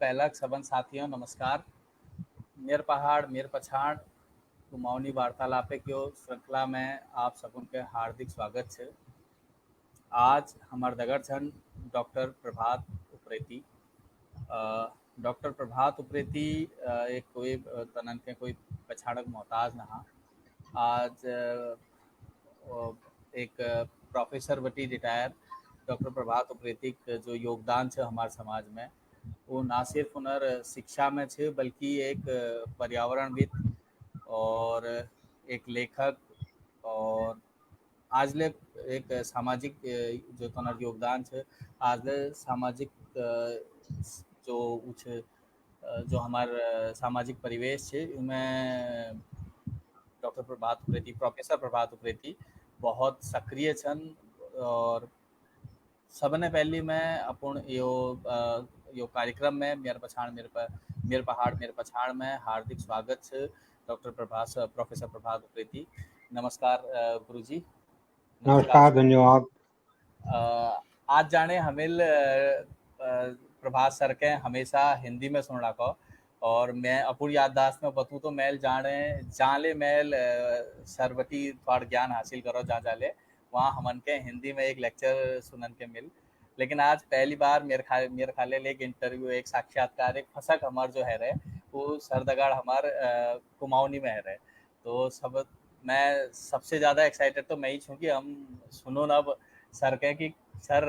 पहलक सबन साथियों नमस्कार। मेर पहाड़ मेर पछाड़ कुमाऊनी वार्तालापे की श्रृंखला में आप सबन के हार्दिक स्वागत है। आज हमार दगड़ छन डॉक्टर प्रभात उप्रेती। डॉक्टर प्रभात उप्रेती एक कोई तनन के कोई पछाड़क मोहताज नहा। आज एक प्रोफेसर बटी रिटायर डॉक्टर प्रभात उप्रेती जो योगदान है हमारे समाज में वो ना सिर्फ उनर शिक्षा में छे बल्कि एक पर्यावरणविद और एक लेखक और आजले एक सामाजिक जो तनर योगदान है आजले सामाजिक जो कुछ जो हमार सामाजिक परिवेश है उनमें डॉक्टर प्रभात उप्रेती प्रोफेसर प्रभात उप्रेती बहुत सक्रिय छन। और सबने पहली मैं अपन यो कार्यक्रम में मेर पहाड़ मेर पछाड़ में हार्दिक स्वागत है डॉक्टर प्रोफेसर प्रभात उप्रेती। नमस्कार गुरुजी। नमस्कार, धन्यवाद। आज जाने हमिल प्रभात सर के हमेशा हिंदी में सुन रखो और मैं अपूर्ण याददाश्त में बतूँ तो मैल जाले मैल सरवती थोड़ा ज्ञान हासिल करो जाले वहाँ हमन के हिंदी में एक लेक्चर सुनन के मिल। लेकिन आज पहली बार मेरे खाले एक इंटरव्यू एक साक्षात्कार एक फसक हमार जो है रहे वो सरदगाड़ हमार कुमाऊनी में है रहे। तो सब मैं सबसे ज़्यादा एक्साइटेड तो मैं ही छूँ कि हम सुनो ना अब सर के कि सर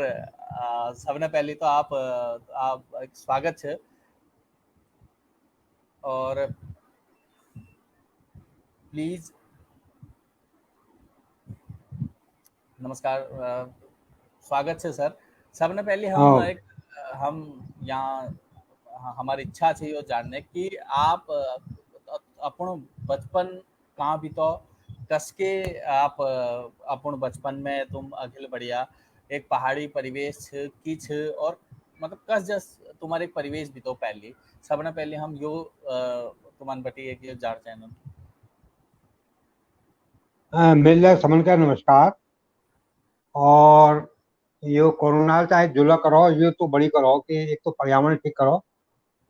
सबने पहले तो आप स्वागत है और प्लीज नमस्कार स्वागत है सर। सबने पहले हम यहाँ हमारी इच्छा थी ये जानने कि आप अपन बचपन कहाँ भी तो कसके आप अपन बचपन में तुम अखिल बढ़िया एक पहाड़ी परिवेश की छ और मतलब कस जस तुम्हारे परिवेश भी तो पहले सबने पहले हम यो तुमान बटी एक जार चैनल मेरे समन का नमस्कार। और यो कोरोना चाहे जुला करो ये तो बड़ी करो कि एक तो पर्यावरण ठीक करो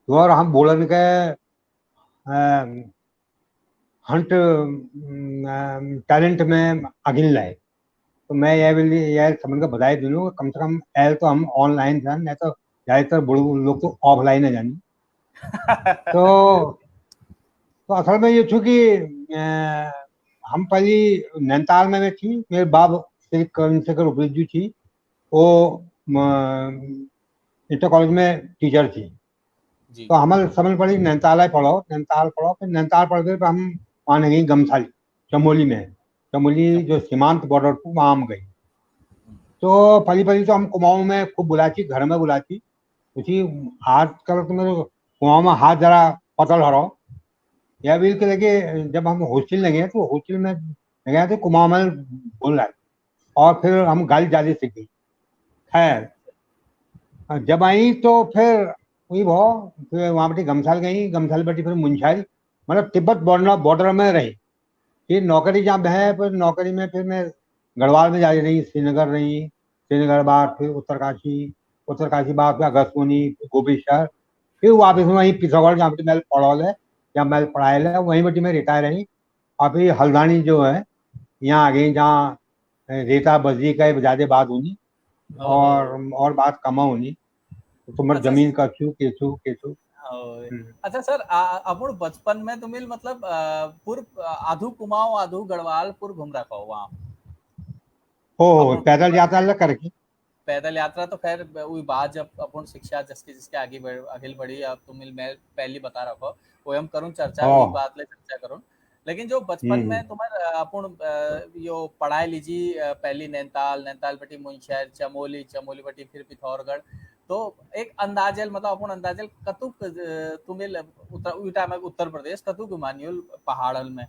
और हम बोलन के हंट टैलेंट में अगिल लाए तो मैं यह समझ का बधाई दूँ कम से कम एल तो हम ऑनलाइन थे नहीं तो ज़्यादातर बड़े लोग तो ऑफलाइन है जानी। तो असल में ये चूँकि हम पहली नैनीताल में थी मेरे बाप श्री करण शेखर उप्रेती जी थी वो इंटर कॉलेज में टीचर थी। तो हमारे समझ पड़ी नैनीताल पढ़ो फिर नैनीताल पढ़ के हम वहाँ गई गमसाली चमोली जो सीमांत बॉर्डर पर वहाँ हम गई। तो पली तो हम कुमाऊं में खूब बुलाची घर में बुलाची उसी हाथ कर तो मेरे कुमाऊं में हाथ जरा पतल हरो या बिल के लगे जब हम हॉस्टल लगे तो हॉस्टल में गए थे कुमाऊं में बोल रहा और फिर हम गाली जाली सीख गई। खैर जब आई तो फिर वही फिर वहाँ बटी गमसाल गई गमसाल बटी फिर मुंशारी मतलब तिब्बत बॉर्डर में रही। फिर नौकरी जहाँ है फिर नौकरी में फिर मैं गढ़वाल में जा रही श्रीनगर बाद फिर उत्तरकाशी बाद फिर अगस्तमुनि गोभी शहर फिर वापस वहीं पिथौरागढ़ जहाँ पे मैं पढ़ौल है जहाँ मैं पढ़ाए है वहीं बटी मैं रिटायर रही। और फिर हल्द्वानी जो है यहाँ आ गई जहाँ रेता बजरी का ज़्यादा बात होनी और बात कम होनी तुम्हारी जमीन का केसु अच्छा सर अपन बचपन में तुम मतलब पूर्व आधु कुमाऊं आधु गढ़वाल पूर्व घूम रखा हो वहाँ हो पैदल यात्रा करके पैदल यात्रा तो खैर वही बात जब अपन शिक्षा जिसके आगे बढ़ी अब तुम मैं पहली बता रखो वो हम करूँ चर्चा वही बात ले चर्चा करूँ। लेकिन जो बचपन में तुम्हारे अपन यो पढ़ाई लीजी पहली नैनीताल बटी मुंशहर चमोली बटी फिर पिथौरागढ़ तो एक अंदाजल मतलब अपन अंदाजल कतुक तुम्हें उत्तर प्रदेश कतुक घुमानियोल पहाड़न में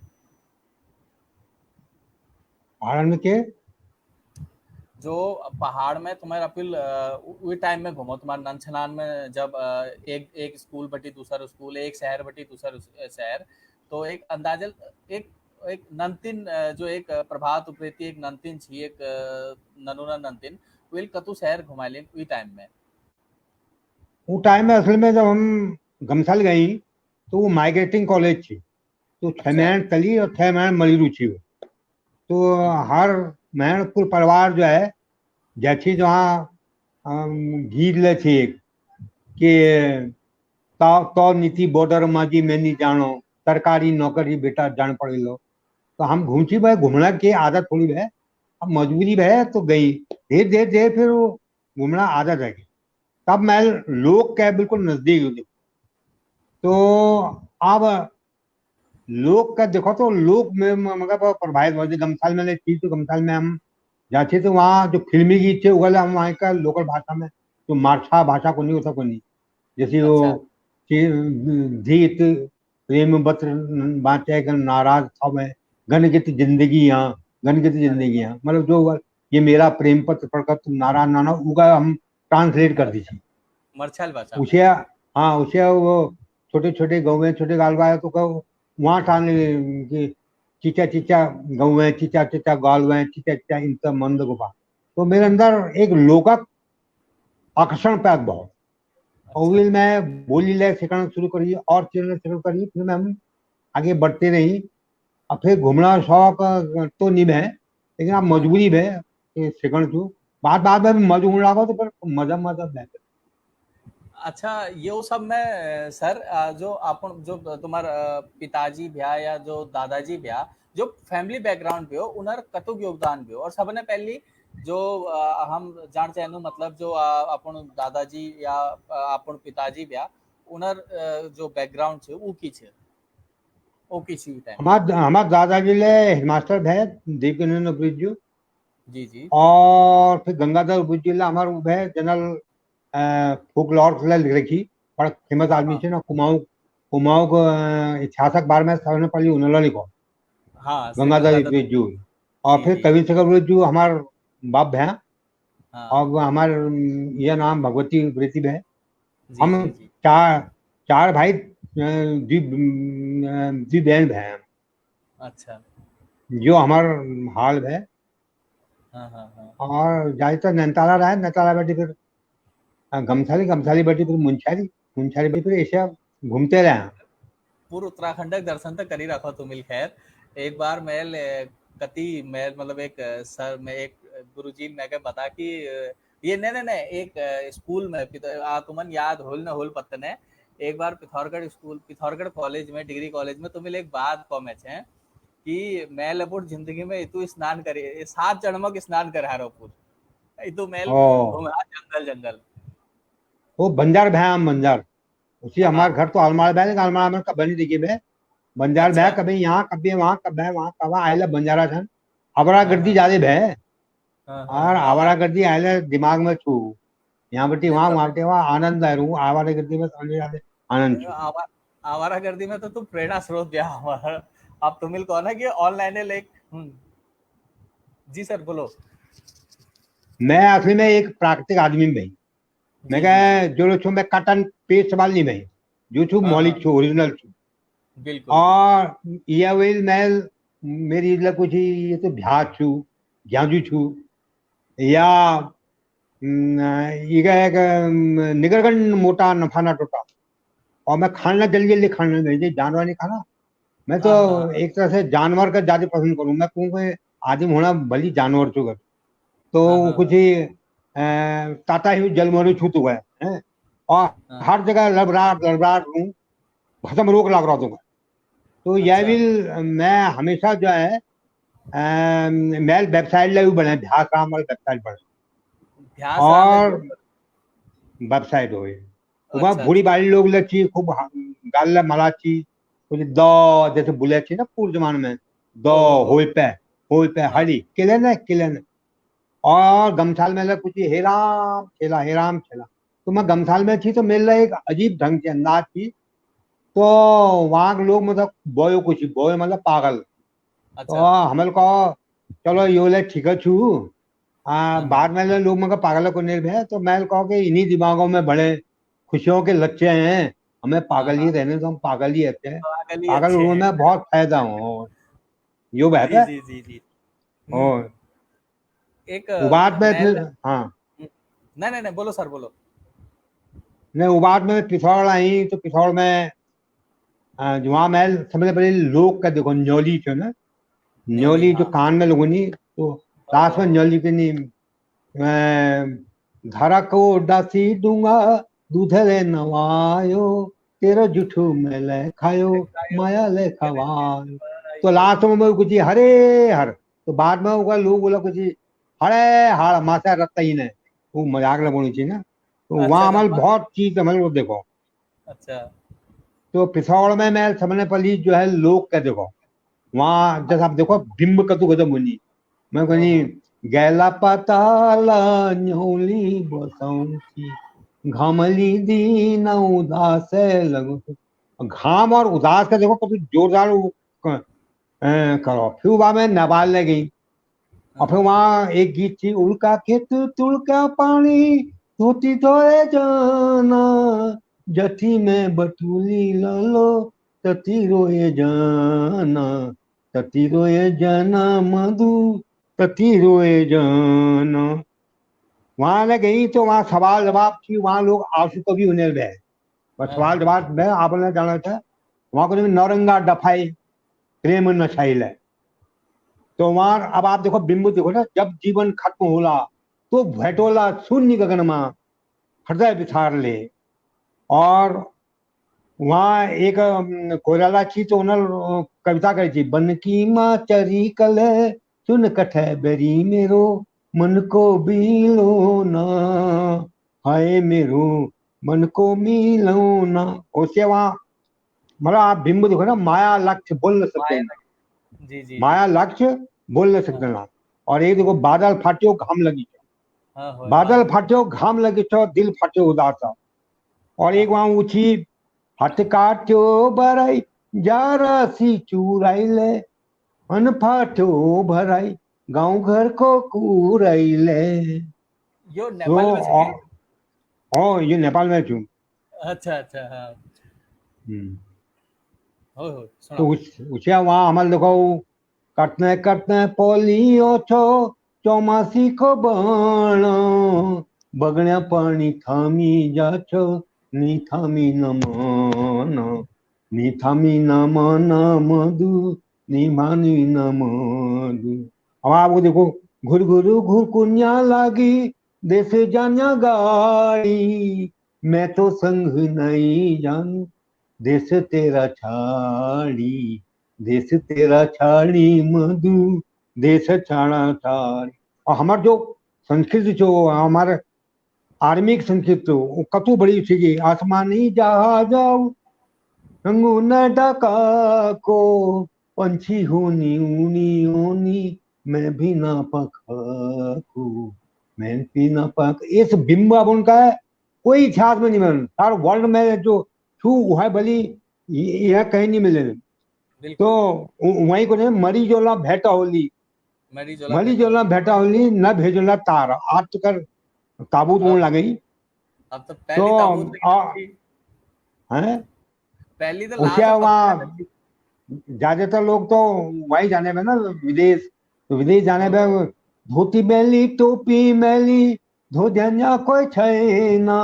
के जो पहाड़ में तुम्हारे अपिल वही टाइम में घूमो तुम्हारे नंचनान में जब एक स्कूल बटी दूसरा स्कूल एक शहर बटी दूसरा शहर तो एक अंदाजल एक नंतिन जो एक प्रभात उप्रेती एक नंतिन छी एक ननूना नंतिन विल कतु शहर घुमाइले वही टाइम में वो टाइम में असल में जब हम गमसाल गई तो वो माइग्रेटिंग कॉलेज थी, तो 6 महीने अच्छा। तली और 6 महीने मलिरू थी वो। तो जी जी। हर महीने कुल परिवार जो है जैसी जहाँ गीत ले थी कि तो नीति बॉर्डर माजी मैं नहीं जानो, सरकारी नौकरी बेटा जान पड़े लो। तो हम घूमची भाई घूमना की आदत थोड़ी है, अब मजबूरी है तो गई, धीरे धीरे धीरे फिर वो घूमना आदत है। तब मैं लोग क्या बिल्कुल नजदीक हूँ। तो अब लोग का देखो तो लोग में मगर प्रभावित हो जाए। गमसाल में थी तो गमसाल में हम जाते तो वहाँ जो फिल्मी गीत थे उगल हम वहाँ का लोकल भाषा में जो मारठा भाषा को नहीं होता को नहीं, जैसे वो अच्छा। गीत प्रेम पत्र बाँटे गन नाराज था मैं, गन जिंदगी यहाँ, गन अरे जिंदगी वाह। यहाँ, मतलब जो ये मेरा प्रेम पत्र पढ़कर तुम नाराज ना ना उगा हम ट्रांसलेट कर दी अच्छा। थी मरछल भाषा में। उसे। हाँ उसे वो छोटे छोटे गाँव में छोटे गाल है तो कहो वहाँ ट्रांसलेट कि चीचा चीचा गाँव है, चीचा चीचा गाल है, चीचा चीचा इन सब मंद गुफा। तो मेरे अंदर एक लोकक आकर्षण पैदा बहुत, और अच्छा। फिर मैं बोली लय सीखना शुरू करी और चीजें शुरू करी, फिर मैं हम आगे बढ़ते रही। अब फिर घूमना शौक तो नहीं है, लेकिन अब हाँ हाँ। मजबूरी है कि सीखण छू। बात बात में मजा होने लगा तो फिर मजा मजा बेहतर। अच्छा, यो सब में सर जो अपन जो तुम्हार पिताजी भ्या या जो दादाजी भ्या जो फैमिली बैकग्राउंड पे हो उनर कतुक योगदान भी हो और सबने पहली जो हम जान चाहनु मतलब जो अपन दादाजी या अपन पिताजी भ्या उनर जो बैकग्राउंड छे वो की छे ओ की छी टाइम पे। हमार दादाजी ले हेडमास्टर है दीपकिरण ब्रिज, जी जी। और फिर गंगाधर ब्रिज ले हमार वो है जनरल फोकलॉर ले लिखी, बड़ा फेमस हाँ आदमी हाँ। छे ना कुमाऊं। कुमाऊं को इतिहासक बारे में सबने पढ़ी उन्होंने लिखो हाँ श्री गंगाधर गंगाधर। ब्रिज। और जी फिर जी कवि जी। शेखर ब्रिज हमार बाप है, हाँ। और हमार यह नाम भगवती प्रीति है। जी हम जी जी। चार चार भाई द्वि बहन है अच्छा। जो हमार हाल है। हाँ हाँ हाँ। और ज्यादातर नैनीताला रहा है, नैनीताला बैठी फिर गमसाली, गमसाली बैठी फिर मुंशारी, मुंशारी बैठी फिर ऐसे घूमते रहे हैं। पूर्व उत्तराखंड के दर्शन तो कर ही रखो तुम खैर। एक बार मैं कति मैं मतलब एक सर मैं एक गुरुजी ने के बता कि ये नहीं नहीं नहीं एक स्कूल में तुमन याद होल न होल पत्तने एक बार पिथौरगढ़ स्कूल पिथौरगढ़ कॉलेज में डिग्री कॉलेज में तुम्हें एक बात कॉमेच है कि मैं लपुट जिंदगी में इतु स्नान करे 7 जन्मक स्नान कर हारो पूर इतु मैल ओ घूमा जंगल जंगल। वो बंजार भै हम बंजार, उसी हाँ। हमारे घर तो अलमाड़ भै, लेकिन अलमाड़ में कभी नहीं देखिए भै। बंजार भै अच्छा। कभी यहाँ कभी वहाँ कभी वहाँ कब आये बंजारा छन। आवारा हाँ गर्दी हाँ ज्यादा भै, हाँ हाँ और हाँ आवारा आवारा गर्दी आये दिमाग में छू, यहाँ बटी ये वहाँ तो वहाँ बटी वहाँ आनंद आ रू आवारा गर्दी में समझ जाते आनंद छू। आवारा गर्दी में तो तुम प्रेरणा स्रोत दिया हमारा। अब तुम कौन है कि ऑनलाइन है लाइक। जी सर बोलो। मैं असली में एक प्राकृतिक आदमी में भाई, मैं जी जी जी। कह जो छू मैं कटन पेस्ट वाल नहीं भाई, जो छू हाँ हाँ। मौलिक छू ओरिजिनल छू। बिल्कुल बिल्कुल। और ये वेल मैं मेरी मतलब कुछ ये तो भ्या छू, ज्ञाजू छू, या ये क्या है कि निगरगन मोटा नफा ना टोटा। और मैं खाना जल्दी जल्दी खाना नहीं, जानवर नहीं खाना। मैं तो हाँ हाँ हाँ। एक तरह से जानवर का ज्यादा पसंद करूँ, मैं क्योंकि आदमी होना भली जानवर छू कर। हाँ तो हाँ कुछ हाँ ही ताता ही जल मरू छू तो है। और हाँ। हर जगह लड़बड़ाहट लड़बड़ाहट हूँ, भसम रोग लग रहा था। तो यह अच्छा। भी मैं हमेशा जो है मैं वेबसाइट ले भी बने ध्यास राम वाली वेबसाइट बने, ध्यास राम है और जो। वेबसाइट हो वहाँ अच्छा बूढ़ी अच्छा। बाड़ी लोग लची खूब गाल मलाची कुछ द जैसे बुले थी ना पूर्व जमाने में द ओ हो। होई पे हाँ। हरी किले न किले न। और गमसाल में कुछ हे राम खेला। तो मैं गमसाल में थी तो मेरे एक अजीब ढंग से अंदाज थी। तो वहाँ के लोग मतलब बोयो कुछ बोयो मतलब पागल। तो अच्छा। हमें कहो चलो यो ले ठीक है छू। हाँ हाँ। बाद में लोग मगर पागलों को निर्भय, तो मैं कहो कि इन्हीं दिमागों में बड़े खुशियों के लच्चे हैं, हमें हाँ पागल ही हाँ। रहने तो हम पागल ही रहते हैं। तो आगे लिए पागल अच्छे होने हैं। में बहुत फायदा हो यो जी बेहतर। जी जी जी। और एक वो बात में मैं फिर हाँ नहीं नहीं नहीं बोलो सर बोलो। ने वो बाद में पिथौर आई तो पिथौर में वहाँ महल सबसे पहले लोग का देखो न्योली थो ना, न्योली, न्योली जो हाँ। कान में लगोनी तो लास्ट में ओहो। न्योली की नहीं धारा को डासी दूंगा दूध ले नवायो तेरा जुठू में ले खायो माया ले खवायो। तो लास्ट में कुछ हरे हर तो बाद में होगा लोग बोला कुछ हरे हर मासा रत्ता ही ने वो मजाक लगोनी चाहिए ना। तो अच्छा वहाँ अच्छा हमारे बहुत चीज हमारे वो देखो। अच्छा। तो पिथौर में मैं सबने पहली जो है लोग का देखो वहाँ जैसे आप देखो बिंब कतु गजब मुनि मैं कहनी ओहो। गैला पताला न्योली बसंती घामली दीन उदास लगो। घाम और उदास का देखो कभी जोरदार करो फिर वहां में नेपाल ले गई और फिर हाँ। वहां एक गीत थी उल्का खेत तुलका पानी धोती धोए जाना जठी में बटुली लालो तती रोए जाना तती रोए जाना मधु तती रोए जाना। वहां ले गई तो वहां सवाल जवाब थी वहां लोग आंसू कभी होने गए बस हाँ सवाल हाँ। जवाब में आपने जाना था वहां को नौरंगा डफाई प्रेम नशाइल तो वहां अब आप देखो बिंबु देखो ना जब जीवन खत्म होला तो भेटोला शून्य गगन में हृदय बिछार ले। और वहाँ एक कोयला छी तो उन्हें कविता करी थी बन की माँ चरी कल सुन कठ बेरी मेरो मन को बीलो ना हाय मेरो मन को मिलो ना। उससे वहाँ मतलब आप बिंब देखो ना माया लक्ष्य बोल न सकते ना जी जी जी। माया लक्ष्य बोल न हाँ सकते ना। और एक देखो बादल फाट्यो घाम लगी हाँ होय बादल बात। फाट्यो घाम लगी दिल फाट्यो उदास। और एक हाँ वहां ऊंची हाथ काट्यो भराई जारासी चूराइले अन फाट्यो भराई गांव घर को कूराइले। यो तो नेपाल में से की? ये नेपाल में छू। अच्छा अच्छा हाँ। हो तो सुनाओ। उसे वहां हमारे देखो कटने कटने पोलियो छो चौमासी को बाण बगण्या पाणी थामी जाछो नी थामी न मान नी थामी न मान मधु नी मानी न मधु। अब आपको देखो घुर घुर घुर कुन्या लागी देश जान्या गाड़ी मैं तो संग नहीं जानू देश तेरा छाड़ी देश तेरा छाड़ी मधु देश छाड़ा छाड़ी। और हमार जो संस्कृत जो हमारे आर्मी की संस्कृत वो कतु बड़ी थी आसमानी जहाज रंगू न डका को पंछी होनी ऊनी ऊनी मैं भी ना पखू मैं भी ना पख इस बिंब अब उनका है कोई इतिहास में नहीं मिल सारे वर्ल्ड में जो छू है भली यह कहीं नहीं मिले। तो बिल्कुल। वही को नहीं मरी जोला भेटा होली मरी जोला मरी भेटा जोला होली। भेटा होली न भेजोला तार आज तो कर ताबूत अब होने लगी। अब तो तो पहली ताबूत में थी। है पहली तो उसे लाश अब पत्थर में वहाँ थी। ज्यादातर लोग तो वही जाने में ना विदेश तो विदेश जाने ओहो। में धोती मैली टोपी मैली धोदिया कोई छैना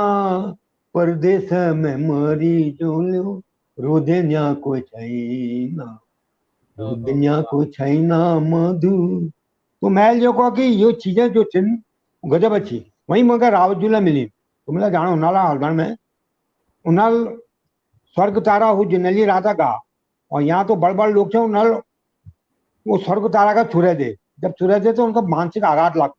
परदेश में मरी जोलो रोदेन्या कोई छैना ओहो रोदेन्या वाह। कोई छैना मधु। तो मैं जो कहा कि ये चीजें जो थी गजब अच्छी वही मगर रावतजुला मिली तो मिला जाना उनाला हलगढ़ में उनाल स्वर्ग तारा हूँ जिनली राधा का और यहाँ तो बड़ बड़ लोग थे उन्हें वो स्वर्ग तारा का छुरे दे जब छुरे दे तो उनका मानसिक आघात लग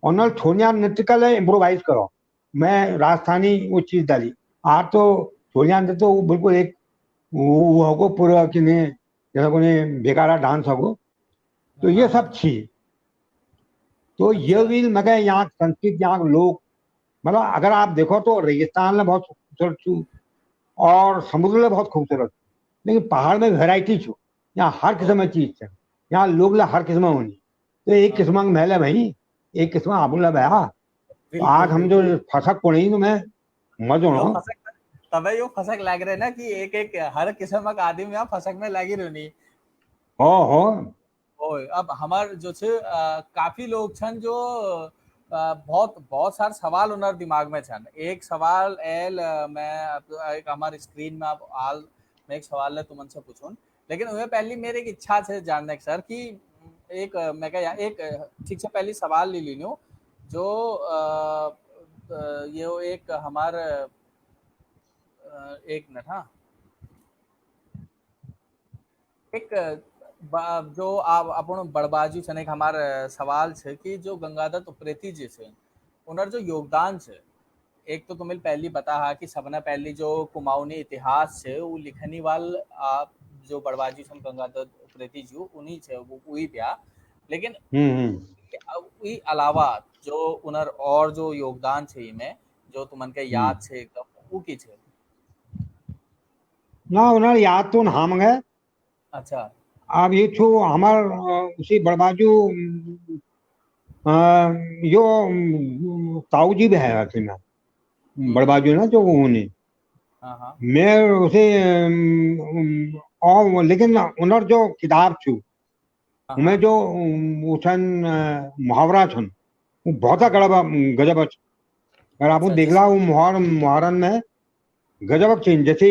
उन्हें छोनिया नृत्य का इम्प्रोवाइज करो मैं राजस्थानी वो चीज डाली आज तो छोनिया नृत्य तो वो बिल्कुल एक वो होगो पूरा कि नहीं जैसा को बेकारा डांस होगो। तो ये हाँ हाँ। सब छी तो ये अच्छा। भी मगर यहाँ संस्कृत यहाँ लोग मतलब अगर आप देखो तो रेगिस्तान में बहुत खूबसूरत छू और समुद्र में बहुत खूबसूरत लेकिन पहाड़ में वेराइटी छू यहाँ हर किस्म की ओहो। चीज है यहाँ लोग ला हर किस्म होनी तो एक हाँ किस्म का महल है भाई एक किस्म आबूला भया तो आज बिल्कुल हम जो बिल्कुल। फसक पड़ी तो मैं मजो यो नो। फसक तबे यो फसक लग रहे ना कि एक एक हर किस्म का आदमी यहाँ फसक में लगी रहनी। हो ओय अब हमार जो छे काफी लोग छन जो बहुत बहुत सारे सवाल उनर दिमाग में छन। एक सवाल एल मैं एक हमारे स्क्रीन में अब आल मैं एक सवाल तुमन से पूछूं, लेकिन उन्हें पहली मेरे एक इच्छा है जानने की सर कि एक मैं क्या एक ठीक से पहली सवाल ले ली लो जो ये एक हमार एक मिनट हाँ एक जो आप अपन बड़बाजू छे एक हमार सवाल छे कि जो गंगादत्त उप्रेती जी छे उनर जो योगदान छे, एक तो तुम्हें पहली बता हा कि सबने पहली जो कुमाऊनी इतिहास छे वो लिखनी वाल आप जो बड़बाजी छन गंगादत्त उप्रेती जी उन्हीं छे वो वही प्या, लेकिन वही अलावा जो उनर और जो योगदान छे इनमें जो तुमन के याद छे एकदम वो की छे? ना उन्हें याद तो ना मंगे। अच्छा अब ये छो हमार उसी बड़बाजू यो ताऊ जी भी है असल में बड़बाजू ना जो उन्हें हाँ हाँ मैं उसे और लेकिन उनर जो किताब छू हाँ उनमें हाँ जो उछन मुहावरा छन वो बहुत हाँ हाँ गड़ब गजब है। अगर आप अच्छा देखला जैसे वो मुहावरन में गजब चीज जैसे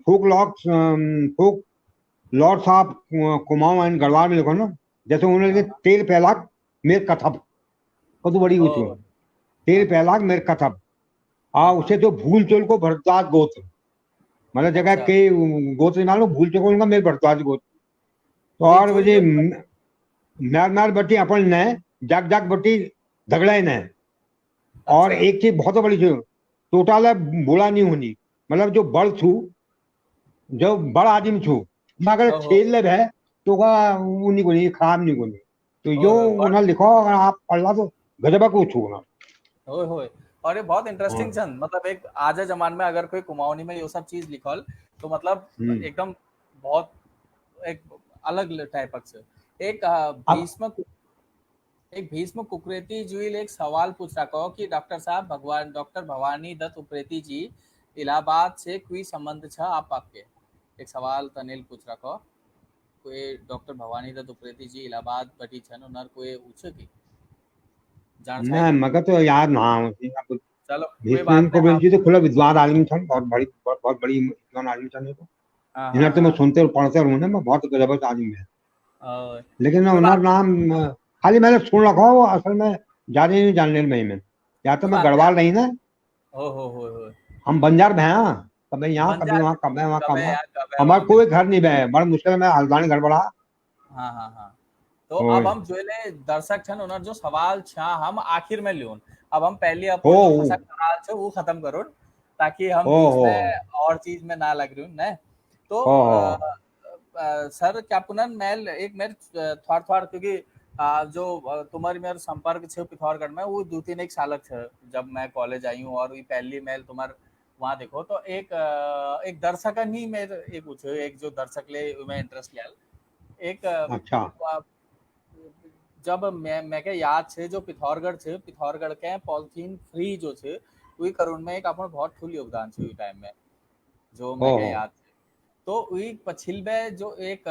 folklores folklores of Kumaon and Garhwal में लिखो ना, जैसे उन्होंने लिखे, हाँ तेल पहलाक मेर कथब कदू बड़ी ओ कुछ हाँ तेल हाँ पहलाक मेर कथब आ हाँ उसे हाँ तो भूल चोल को भरद्वाज गोत्र, मतलब जगह अच्छा के गोत्र मानो भूल चोल को उनका मेर भरद्वाज गोत्र। तो ये और जो वजह ये म्यार म्यार बट्टी अपन ने जाग जाग बट्टी झगड़ा ने। और अच्छा एक चीज बहुत बड़ी चीज टोटाल बुरा नहीं होनी, मतलब जो बड़ छू जो बड़ आदमी छू मगर ओहो छेल ले है तो का वो नहीं कोनी खराब नहीं कोनी। तो यो ओहो बड़ उन्हें लिखो अगर आप पढ़ला तो गजबा को छू ना। ओए होए। और ये बहुत हाँ। इंटरेस्टिंग छन, मतलब एक आज के जमाने में अगर कोई कुमाऊनी में ये सब चीज लिखल तो मतलब हम्म। एकदम बहुत एक अलग टाइप से एक अब भीष्म कुकरेती जी एक सवाल पूछ रहा कहो कि डॉक्टर साहब भगवान डॉक्टर भवानी दत्त उप्रेती जी इलाहाबाद से कोई संबंध छ आप आपके? एक सवाल तनिल पूछ रहा कहो कोई डॉक्टर भवानी दत्त उप्रेती जी इलाहाबाद बटी छन उनर कोई पूछे की जान छाए मैं की? मगर तो याद ना अब चलो कोई भीष्म बात नहीं को हम जी तो खुला विद्वान आदमी था, बहुत बड़ी विद्वान आदमी था। नहीं तो हाँ हाँ इन्हें तो मैं हाँ सुनते और पढ़ते रहूँ ना, मैं बहुत जबरदस्त आदमी है। लेकिन कोई उनका बात नाम खाली मैंने सुन रखा वो असल में ज्यादा नहीं जानने में या तो कोई मैं बात नहीं गढ़वाल नहीं ना, हो हम बंजार में हैं, कभी यहाँ कभी बंजार वहाँ कभी वहाँ कब है कभी यार कब है हमारा वहाँ कोई बिल्कुल। घर नहीं बह बड़ा मुश्किल में हल्द्वानी घर बड़ा। हाँ हाँ हाँ तो अब ओए हम जो ले दर्शक छन उनर जो सवाल छा हम आखिर में ल्यून। अब हम पहले हो अपन जो फंसा सवाल छे वो खत्म करो ताकि हम हो बीच हो में और चीज में ना लग रही ने। तो हो हो सर क्या पुनः मैं एक मेरे थोड़ा थोड़ा क्योंकि जो तुम्हारी मेरे संपर्क छे पिथौरगढ़ में वो 2-3 एक साल छे जब मैं कॉलेज आई हूँ और वो पहली मेल तुम्हार वहाँ देखो तो एक एक दर्शक ही मेरे एक पूछो एक जो दर्शक ले मैं इंटरेस्ट लिया एक अच्छा जब मैं क्या याद छे जो पिथौरगढ़ के पॉलिथीन फ्री जो छे वही करुण में एक अपन बहुत फुल योगदान छे उस टाइम में जो मैं क्या हो याद छे। तो वही पछिल में जो एक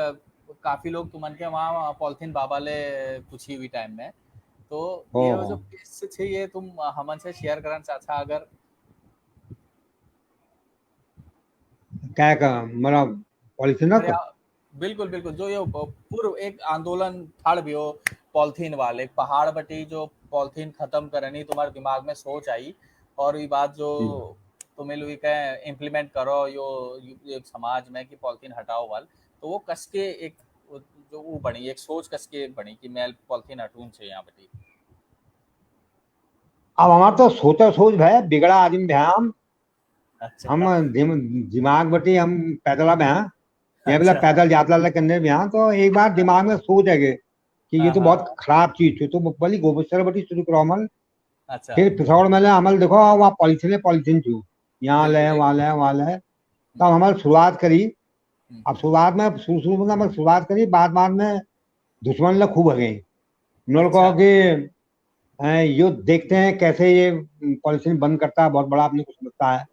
काफी लोग तुमन के वहाँ पॉलिथीन बाबा ले पूछी हुई टाइम में तो ये हो जो केस छे ये तुम हमन से शेयर करना चाहता अगर? क्या का मतलब पॉलिथीन अरे का बिल्कुल बिल्कुल जो ये पूर्व एक आंदोलन थाड़ भी हो पॉलिथीन वाले पहाड़ बटी जो पॉलिथीन खत्म करनी तुम्हारे दिमाग में सोच आई और ये बात जो तुम्हें लोग के इम्प्लीमेंट करो यो समाज में कि पॉलिथीन हटाओ वाल तो वो कस के एक जो वो बनी एक सोच कस के बनी कि मैं पॉलिथीन हटून चाहिए यहाँ बटी। अब हमारा तो सोचा सोच है बिगड़ा आदमी है हम अच्छा दिमाग बटी हम पैदल में हैं, ये बोला अच्छा पैदल यात्रा करने में यहाँ तो एक बार दिमाग में सोच है कि ये हाँ तो हाँ बहुत खराब चीज थी, तो बोली गोबेश्वर बटी शुरू करो अमल। अच्छा फिर पिछौड़ में अमल देखो वहाँ पॉलिथीन पॉलिथीन छू यहाँ ले बिल्कुल एक वहाँ ले वहाँ ले तब हमारी शुरुआत करी। हम्म, अब शुरुआत में शुरू में हमारी शुरुआत करी बाद बाद में दुश्मन लोग खूब आ गई। उन्होंने कहा अच्छा कि ये देखते हैं कैसे ये पॉलिथीन बंद करता है, बहुत बड़ा अपने को समझता है।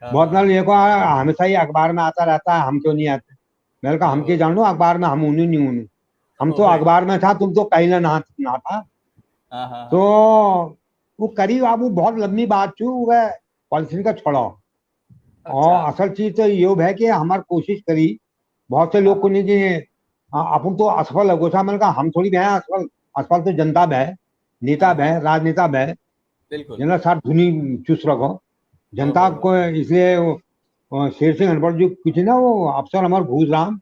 हाँ बहुत हाँ नाल ये को हमेशा ही अखबार में आता रहता है, हम क्यों नहीं आते। मैंने कहा हम ओ, क्या जानो अखबार में हम उन्हीं नहीं उन्हीं, हम तो ओए अखबार में था, तुम तो कहीं ना था। हाँ हाँ तो हाँ। वो करीब अब वो बहुत लंबी बात छू वह पॉलिथीन का छोड़ो। अच्छा। और असल चीज तो ये है कि हमारी कोशिश करी बहुत से हाँ लोग को हाँ। नहीं कि अपन तो असफल है गोसा मैंने कहा हम थोड़ी बह असफल। असफल तो जनता बह, नेता हाँ हाँ। बह, राजनेता बह, बिल्कुल। जनता साथ धुनी चुस्त रखो ओ जनता हो। को। इसलिए शेर सिंह गणपत जी कुछ ना वो अफसर अमर घूस राम,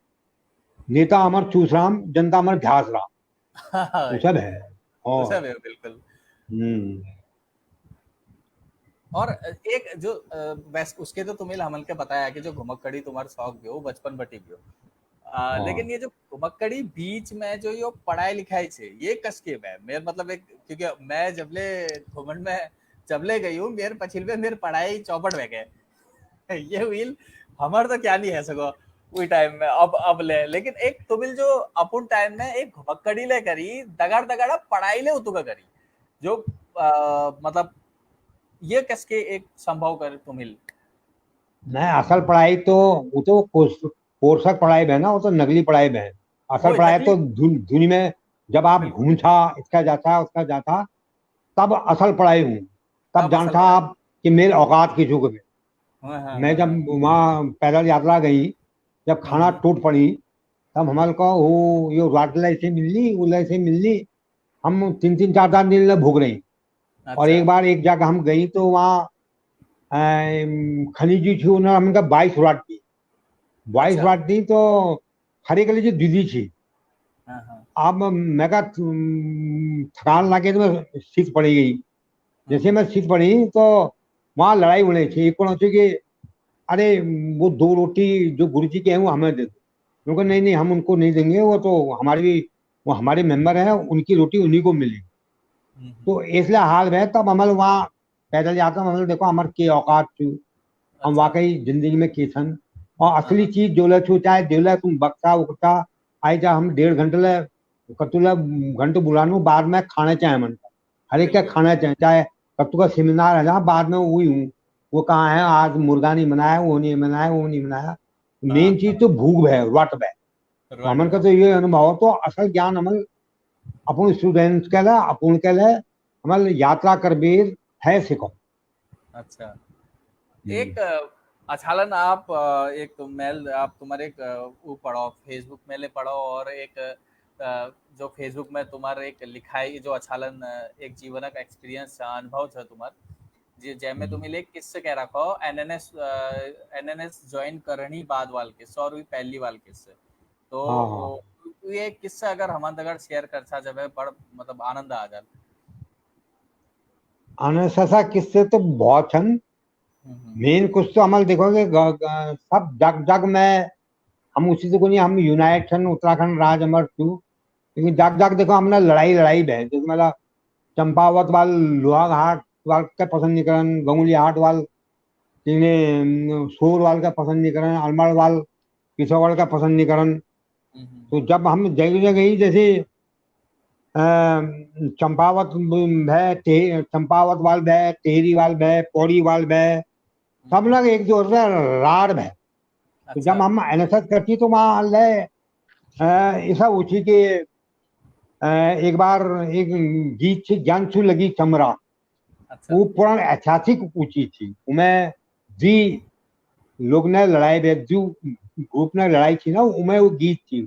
नेता अमर चूस राम, जनता अमर ध्यास राम, हाँ हाँ, वो सब है। वो और सब है बिल्कुल। हम्म। और एक जो वैस उसके तो तुम्हें हमन के बताया कि जो घुमक्कड़ी तुम्हारे शौक भी हो बचपन बटी भी हो, हाँ लेकिन ये जो घुमक्कड़ी बीच में जो यो पढ़ाई लिखाई छे ये कस के बे मेरे मतलब एक, क्योंकि मैं जबले घुमन में जबले गई हूँ मेरे पछिल में मेरे पढ़ाई चौपट में गए ये व्हील हमार तो क्या नहीं है सको वही टाइम में अब ले, लेकिन एक तुमिल जो अपुन टाइम में एक घुमक्कड़ी ले करी दगड़ दगड़ा पढ़ाई ले उतुका करी जो मतलब ये कसके एक संभव कर तुमिल। नहीं असल पढ़ाई तो वो तो कोर्सक पढ़ाई है ना, वो तो नकली पढ़ाई है। असल वो पढ़ाई नकली। तो दुनिया में जब आप बिल्कुल। घूमता इसका जाता उसका जाता तब असल पढ़ाई हूँ, तब तब असल जानता पढ़ाई। आप कि मेरे औकात की झुक में। हाँ हाँ मैं हाँ जब हाँ। वहाँ पैदल यात्रा गई, जब खाना हम्म। टूट पड़ी, तब हमारे को वो यो राटला ऐसे मिलनी उला ऐसे मिलनी, हम तीन तीन चार चार दिन भूख रही। और अच्छा। एक बार एक जगह हम गई तो वहाँ खनीजी थी, उन्होंने हमने 22 दी। 22 अच्छा। दी तो हरे कलर की दीदी थी। हाँ हाँ। अब मैं कहा थकान लगे तो मैं सीट पड़ी गई। जैसे मैं हम्म। सीट पड़ी तो वहाँ लड़ाई होनी थी, एक कौन कि अरे वो 2 रोटी जो गुरु जी के हैं वो हमें दे दो। उनको नहीं नहीं हम उनको नहीं देंगे, वो तो हमारी वो हमारे मेंबर हैं, उनकी रोटी उन्हीं को मिलेगी। हम्म। तो इसलिए हाल है तब हमारे वहाँ पैदल जाता हमारे देखो हमारे के औकात थी। हम अच्छा। वाकई जिंदगी में किसन और हाँ असली हाँ चीज जो ले छू चाहे दिल तुम बक्सा उगता आई जा हम 1.5 घंटे ले कतुला घंटे बुलानो बाद में खाने चाहे मन हर एक क्या बिल्कुल। खाना चाहे चाहे कत्तू का सेमिनार है जहाँ बाद में हुई हूँ वो कहाँ है आज मुर्गा नहीं बनाया वो नहीं बनाया वो नहीं बनाया। हाँ मेन चीज हाँ। तो भूख है रट है। तो रट हमन का में। तो ये अनुभव हो, तो असल ज्ञान हमन अपन स्टूडेंट्स के लिए अपन के लिए हमन यात्रा करबीर है सीखो। अच्छा। हम्म। एक अछालन आप एक मेल आप तुम्हारे एक वो पढ़ो फेसबुक मेले पढ़ो और एक जो फेसबुक में तुम्हारे एक लिखाई जो अछालन एक जीवन का एक्सपीरियंस अनुभव था तुम्हार जे जैमे हम्म। तुम्हें एक किस्से कह रखो एनएनएस ज्वाइन करनी बाद वाल किस्से और भी पहली वाल किस्से तो हाँ हाँ। ये किस्सा अगर हम अगर शेयर कर जब है बड़ मतलब आनंद आ जाए। अनससा किस्से तो बहुत छन। हम्म। मेन कुछ तो अमल देखोगे सब जग जग में हम उसी से को नहीं हम यूनाइट छन उत्तराखंड राज्य अमर टू। लेकिन जग जग देखो हमने लड़ाई लड़ाई बह जिस मतलब चंपावत वाल लोहाघाट वाल के पसंद नहीं करन, गंगुली हाट वाल सोर वाल का पसंद नहीं करन, अलमड़ वाल पिछोगढ़ का पसंद नहीं करन। तो जब हम जगह जगह ही जैसे अ, चंपावत चंपावत वाल भय, टेहरी वाल भय, पौड़ी वाल भय, सब लोग एक जो होता है राड भय। तो अच्छा। जब हम एनएसएस करती तो वहाँ ले ऐसा ऊंची के एक बार एक गीत थी ज्ञानसु लगी चमरा। अच्छा। वो पुराण ऐतिहासिक ऊंची थी उमें जी लोग ने लड़ाई जो ग्रुप ने लड़ाई थी ना उमें वो गीत थी।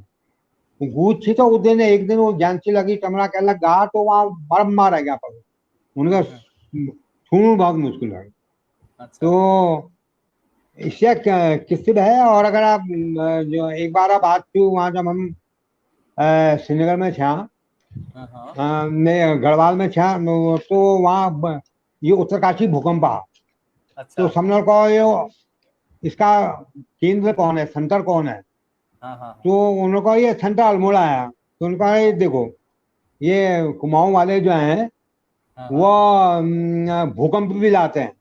वो गीत थी तो उस दिन एक दिन वो ज्ञानसु लगी चमरा कहला गा तो वहाँ बर्फ मार गया पर उनका सुनना बहुत मुश्किल है। अच्छा। तो इससे किस्से है। और अगर आप जो एक बार आप बात की वहाँ जब हम श्रीनगर में थे, हाँ हाँ। मैं गढ़वाल में था तो वहाँ ये उत्तरकाशी भूकंप आ। अच्छा। तो समझ को ये इसका केंद्र कौन है, सेंटर कौन है। हाँ हाँ हाँ तो उन्होंने ये सेंटर अल्मोड़ा है। तो उनका ये देखो ये कुमाऊं वाले जो हैं हाँ वो हाँ। भूकंप भी लाते हैं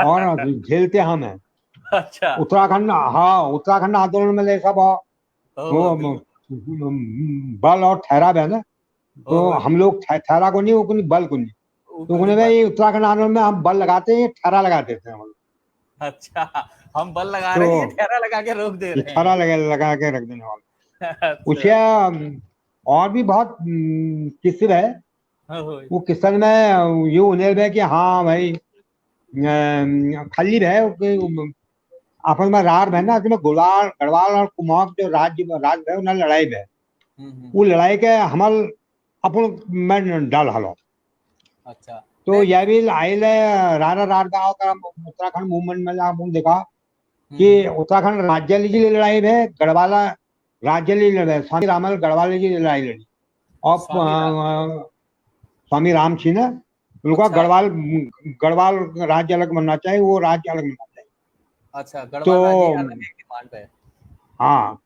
और झेलते हम हैं। अच्छा। उत्तराखंड हाँ उत्तराखंड आंदोलन में ले सब ओहो वो बिल्कुल। बल और ठहरा है ना। तो ओहो हम लोग ठहरा को नहीं वो को नहीं बल को नहीं। तो ऊपर नहीं उन्हें बात। भाई उत्तराखंड आंदोलन में हम बल लगाते हैं ठहरा लगा देते हैं हम लोग। अच्छा, हम बल लगा तो रहे हैं ये ठहरा लगा के रोक दे ये रहे ठहरा हैं। लगा के रख देने वाले। अच्छा। उसे और भी बहुत किस्से है। हाँ होय। वो किसन में ये उन्हें है कि हाँ भाई खाली है कि आपस में रार है ना, उसमें गुड़वाल गढ़वाल और कुमाऊं जो राज्य है उन्हें लड़ाई है। हम्म। वो लड़ाई के हमल अपन में डाल हलो। अच्छा। तो मैं यह भी आयल है रारा रार गांव का उत्तराखंड मूवमेंट में आप देखा कि हम्म। उत्तराखंड राज्य की लड़ाई है, गढ़वाला राज्य की लड़ाई, स्वामी रामल गढ़वाल की लड़ाई लड़ी। और स्वामी राम। स्वामी राम छी ने उनका अच्छा। गढ़वाल गढ़वाल राज्य अलग बनना चाहिए, वो राज्य अलग बनना चाहिए। अच्छा, तो गढ़वाल राज्य की अलग एक डिमांड पे है। हाँ।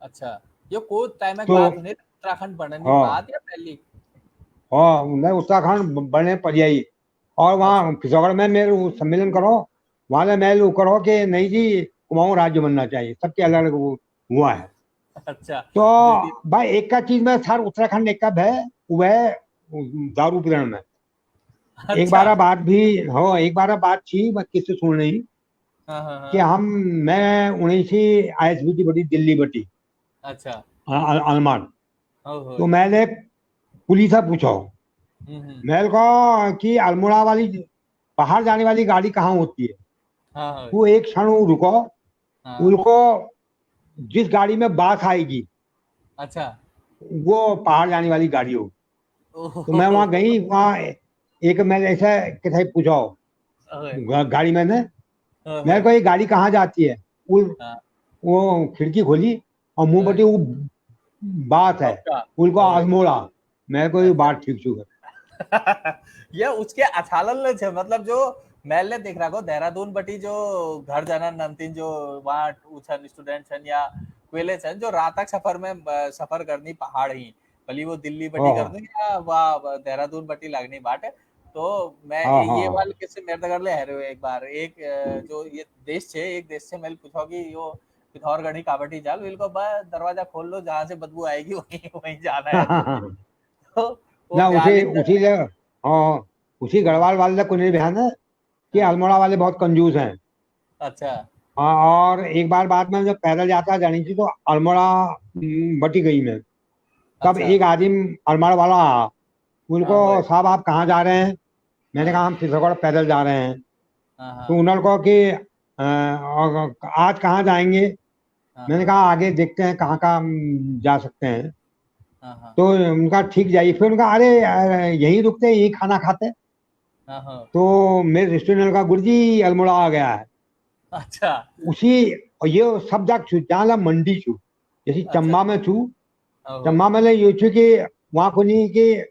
अच्छा, ये को टाइम की तो बात होने उत्तराखंड बनने हाँ बाद या पहली? हाँ मैं उत्तराखंड बने पर्यायी। और अच्छा। वहाँ पिथौरागढ़ में मेरे वो सम्मेलन करो, वहां से मैं वो करो कि नहीं जी कुमाऊं राज्य बनना चाहिए, सबके अलग अलग हुआ है। अच्छा। तो जो ये भाई एक का चीज में सर उत्तराखंड एक का है, वह दारू पीने में। एक अच्छा। बार बात भी, हो एक बार बात थी, मैं किससे सुन रही हाँ हाँ कि हाँ। मैं उन्हीं सी आईएसबीटी बटी दिल्ली बटी अच्छा। अलमान। हो तो होय। मैंने पुलिस से पूछो, हम्म। मैंने कहा कि अल्मोड़ा वाली बाहर जाने वाली गाड़ी कहाँ होती है। हाँ होय। वो एक क्षण वो रुको, हाँ। उनको जिस गाड़ी में बास आएगी अच्छा। वो पहाड़ जाने वाली गाड़ी होगी। तो मैं ओहो। वहां गई, वहां एक मैंने ऐसा किसी पूछो होय। गाड़ी मैंने, मेरे होय। को ये गाड़ी कहाँ जाती है। वो हाँ। वो खिड़की खोली और मुंह बटी होय। वो बात है, पक्का। उनको होय। आजमोड़ा। मेरे को ये अच्छा। बात ठीक चुका। ये उसके अछालन छे, मतलब जो मैल ने देख रहा देहरादून बटी जो घर जाना नमतीन जो वहाँ उछन स्टूडेंट छन या क्वेले छन जो रात तक सफर में सफर करनी पहाड़ ही भली वो दिल्ली बटी हाँ कर हाँ दूं या वह देहरादून बटी लगनी बाट। तो मैं हाँ हाँ ये हाँ। वाले किससे मेरे तक कर ले है एक बार एक जो ये देश छे एक देश से मैं पूछो कि यो पिथौरगढ़ी काबटी जाल बिल्को बस दरवाजा खोल लो जहां से बदबू आएगी वहीं वहीं जाना है तुम्हें। तो वो ना उसी ब्याली से। उसी ले हाँ, उसी गढ़वाल वाले को नहीं ध्यान है कि हाँ। अल्मोड़ा वाले बहुत कंजूस हैं। अच्छा। हाँ, और एक बार बाद में जब पैदल जाता जानी थी तो अल्मोड़ा बटी गई मैं। तब अच्छा। एक आदमी अल्मोड़ा वाला आया, हाँ उनको होय। साहब आप कहाँ जा रहे हैं। मैंने कहा हाँ हम पिथौरागढ़ पैदल जा रहे हैं। हाँ तो हाँ उन्होंने कहा कि आज कहाँ जाएंगे। हाँ मैंने हाँ कहा आगे देखते हैं कहाँ कहाँ हम जा सकते हैं। हाँ हाँ तो उनका ठीक जाइए, फिर उनका अरे यहीं रुकते हैं, यहीं खाना खाते हैं। हाँ हाँ। तो मेरे रेस्टोरेंट का गुरुजी अल्मोड़ा आ गया है। अच्छा। उसी और ये सब जाग छू जहाँ ला मंडी छू, जैसे अच्छा। चम्बा में छू। हाँ होय। चम्बा में ले ये छू कि वहाँ को नहीं कि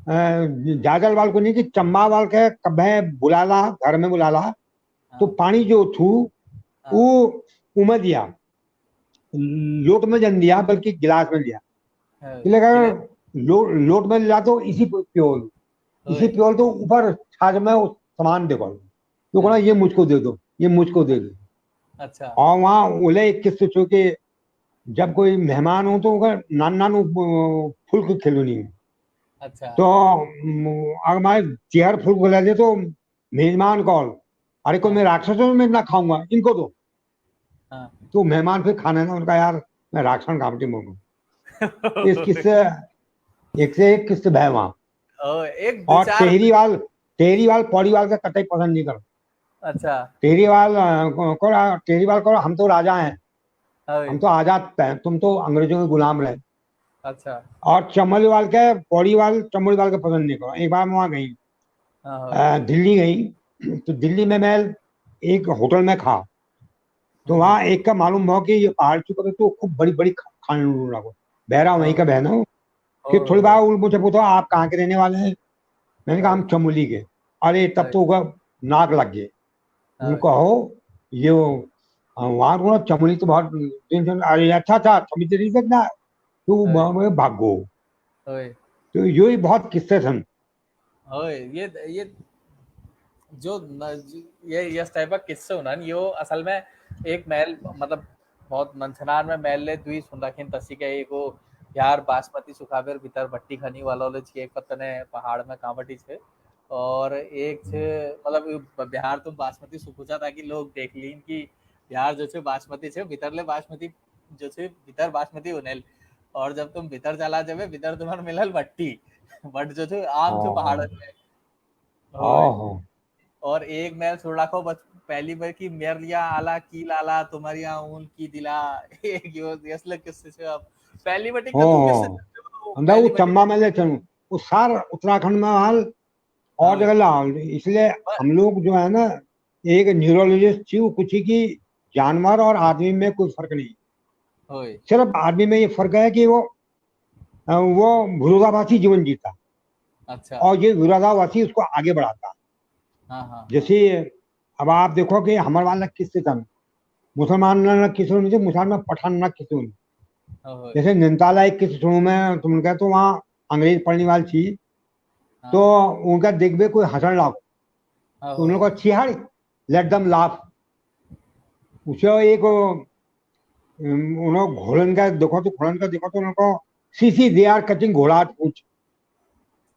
जाजल वाल को नहीं कि चम्बा वाल के कभे बुलाला घर में बुलाला। तो हाँ पानी जो थू वो हाँ उमें दिया, लोट में जन दिया बल्कि गिलास में दिया। होय। इसलिए किले अगर लोट में दिला तो इसी प्योल, इसी होय। प्योल तो ऊपर छाछ में वो सामान देखो, तो कहना हाँ। ये मुझको दे दो, ये मुझको दे दो। अच्छा। और वहाँ ओले एक किस्से छो कि जब कोई मेहमान हो तो अगर नान नान फुल्क खिलौनी अच्छा। तो अगर हमारे चेयर फुल्क खिला दे तो मेजमान कॉल, अरे कोई मैं हाँ राक्षस हूँ मैं ना खाऊंगा इनको दो। हाँ। तो मेहमान फिर खाने ना उनका यार मैं राक्षस कामटी मोड़ू। इस होय। किस्से एक से एक किस्से भय वहाँ। एक दो और चार। टेहरी वाल पौड़ी वाल का कतई पसंद नहीं कर। अच्छा। टेहरी वाल टेहरी वाल करो हम तो राजा हैं, होय। हम तो आजाद हैं, तुम तो अंग्रेजों के गुलाम रहे। अच्छा। और चमड़ी वाल के पौड़ी वाल चमड़ी वाल के पसंद नहीं करो। एक बार मैं वहाँ गई, हाँ होय। दिल्ली गई तो दिल्ली में मैं एक होटल में खा। तो हम्म। वहाँ एक का मालूम हुआ कि ये पहाड़ चुका तो खूब बड़ी बड़ी खाने लगा, बहरा वहीं हाँ का बहना हो। होय फिर थोड़ी होय बार वो मुझे पूछा आप कहाँ के रहने वाले हैं। मैंने कहा होय हम चमोली के। अरे तब होय तो होगा नाक लग गए। होय। उनको हो ये वहाँ को ना चमोली तो बहुत टेंशन। अरे अच्छा अच्छा चमोली नहीं सकना तू होय भागो। होय तो ये ही बहुत किस्से थे। होय। ये जो ये इस टाइप का किस्से होना यो असल में एक मैल मतलब बहुत मंथनार में मैल ले दुई सुंदाखिन तसी के एगो यार बासमती सुखाबेर भीतर भट्टी खनी वाला ले छे एक पत्तने पहाड़ में कांवटी छे। और एक छे मतलब बिहार तुम बासमती सुखुचा ताकि लोग देख लीन कि बिहार जो छे बासमती छे भीतर ले बासमती जो छे भीतर बासमती बनेल। और जब तुम भीतर चला जाबे भीतर तुम्हार मिलल भट्टी बट जो थे आम थे हाँ पहाड़न में। होय। हाँ और एक मैल छोड़ा को बस पहली बार की मेर लिया आला की लाला तुम्हारी ऊन की दिला एक यो यसले किस्से से अब पहली बटी कद्दू किस्से हाँ जो अंदर वो पहली बटी चंबा में ले चलूं, वो सार उत्तराखंड में हाल और होय। जगह लाल, इसलिए पर हम लोग जो है ना, एक न्यूरोलॉजिस्ट थी, वो कुछ ही की जानवर और आदमी में कोई फर्क नहीं, होय। सिर्फ आदमी में ये फर्क है कि वो विरोधाभासी जीवन जीता अच्छा। और ये विरोधाभासी उसको आगे बढ़ाता। हाँ हाँ हाँ। जैसे अब आप देखो कि हमारे वाला किससे था, मुसलमान न किसी नहीं थे, मुसलमान पठान न किसी नहीं। होय। जैसे नैनीताल एक किसी शुरू में तुम कहते तो वहाँ अंग्रेज पढ़ने वाली थी, तो हाँ उनका देखबे कोई हंसने लागो, तो उन्होंने होय। कहा छिहाड़ी, लेट दम लाफ। उसे एक उन्होंने घोड़न का देखो तो घोड़न का देखो तो उनको सी दे आर कटिंग घोड़ा पूछ।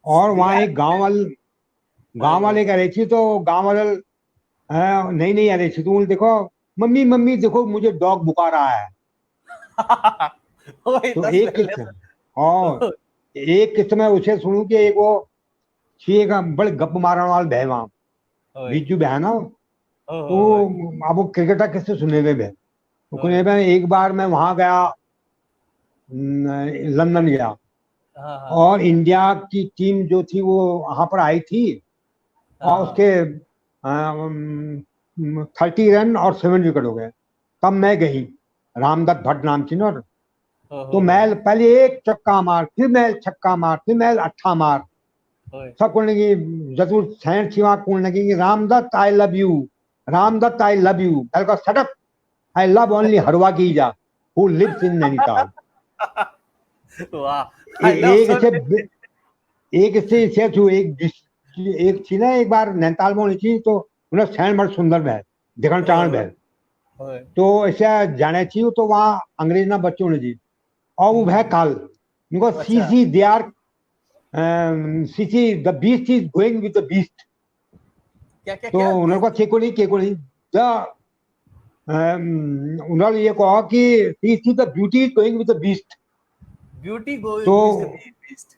और दे वहाँ आर एक गांव होय। वाले कह रही थी, तो गांव वाले नहीं नहीं आ रही थी, तो उन्होंने देखो, मम्मी मम्मी देखो मुझे डॉग बुका रहा है। होय तो दस एक पहले किस्म, और एक किस्म में उसे सुनू कि एक वो थी, एक बड़े गप मारने वाला बह वहाँ, होय। बीजू बह ना, तो होय। अब वो क्रिकेटर किससे सुने हुए बह, तो होय। कहने में एक बार मैं वहां गया, लंदन गया, हाँ हाँ और इंडिया की टीम जो थी वो वहां पर आई थी, हाँ और हाँ। उसके 30 रन और 7 विकेट हो गए। तब मैं गई, रामदत्त भट्ट नाम थी ना, तो होय। मैं पहले एक चक्का मार, फिर मैं छक्का मार, फिर मैं अट्ठा मार, होय। सब कहने की जरूर सैन छिवा कूदने लगी कि Ramdatt I love you, Ramdatt I love you. का सटअप, आई लव ओनली हरवा की जा, हु लिव्स इन नैनीताल। वाह आई लव एक सो इसे एक इससे इसे थी, एक थी ना, एक बार नैनीताल में होनी थी, तो उन्हें सैन बड़ सुंदर बह, देखना चाहन बह, होय। तो ऐसे जाने चाहिए, तो वहाँ अंग्रेज ना बच्चे होने चाहिए, और वो है काल, उनको सी अच्छा। See they are, see see the beast is going with the beast. क्या क्या तो क्या उन्होंने केको नहीं द, उन्होंने ये कहा कि see see the beauty is going with the beast. Beauty तो going with the beast.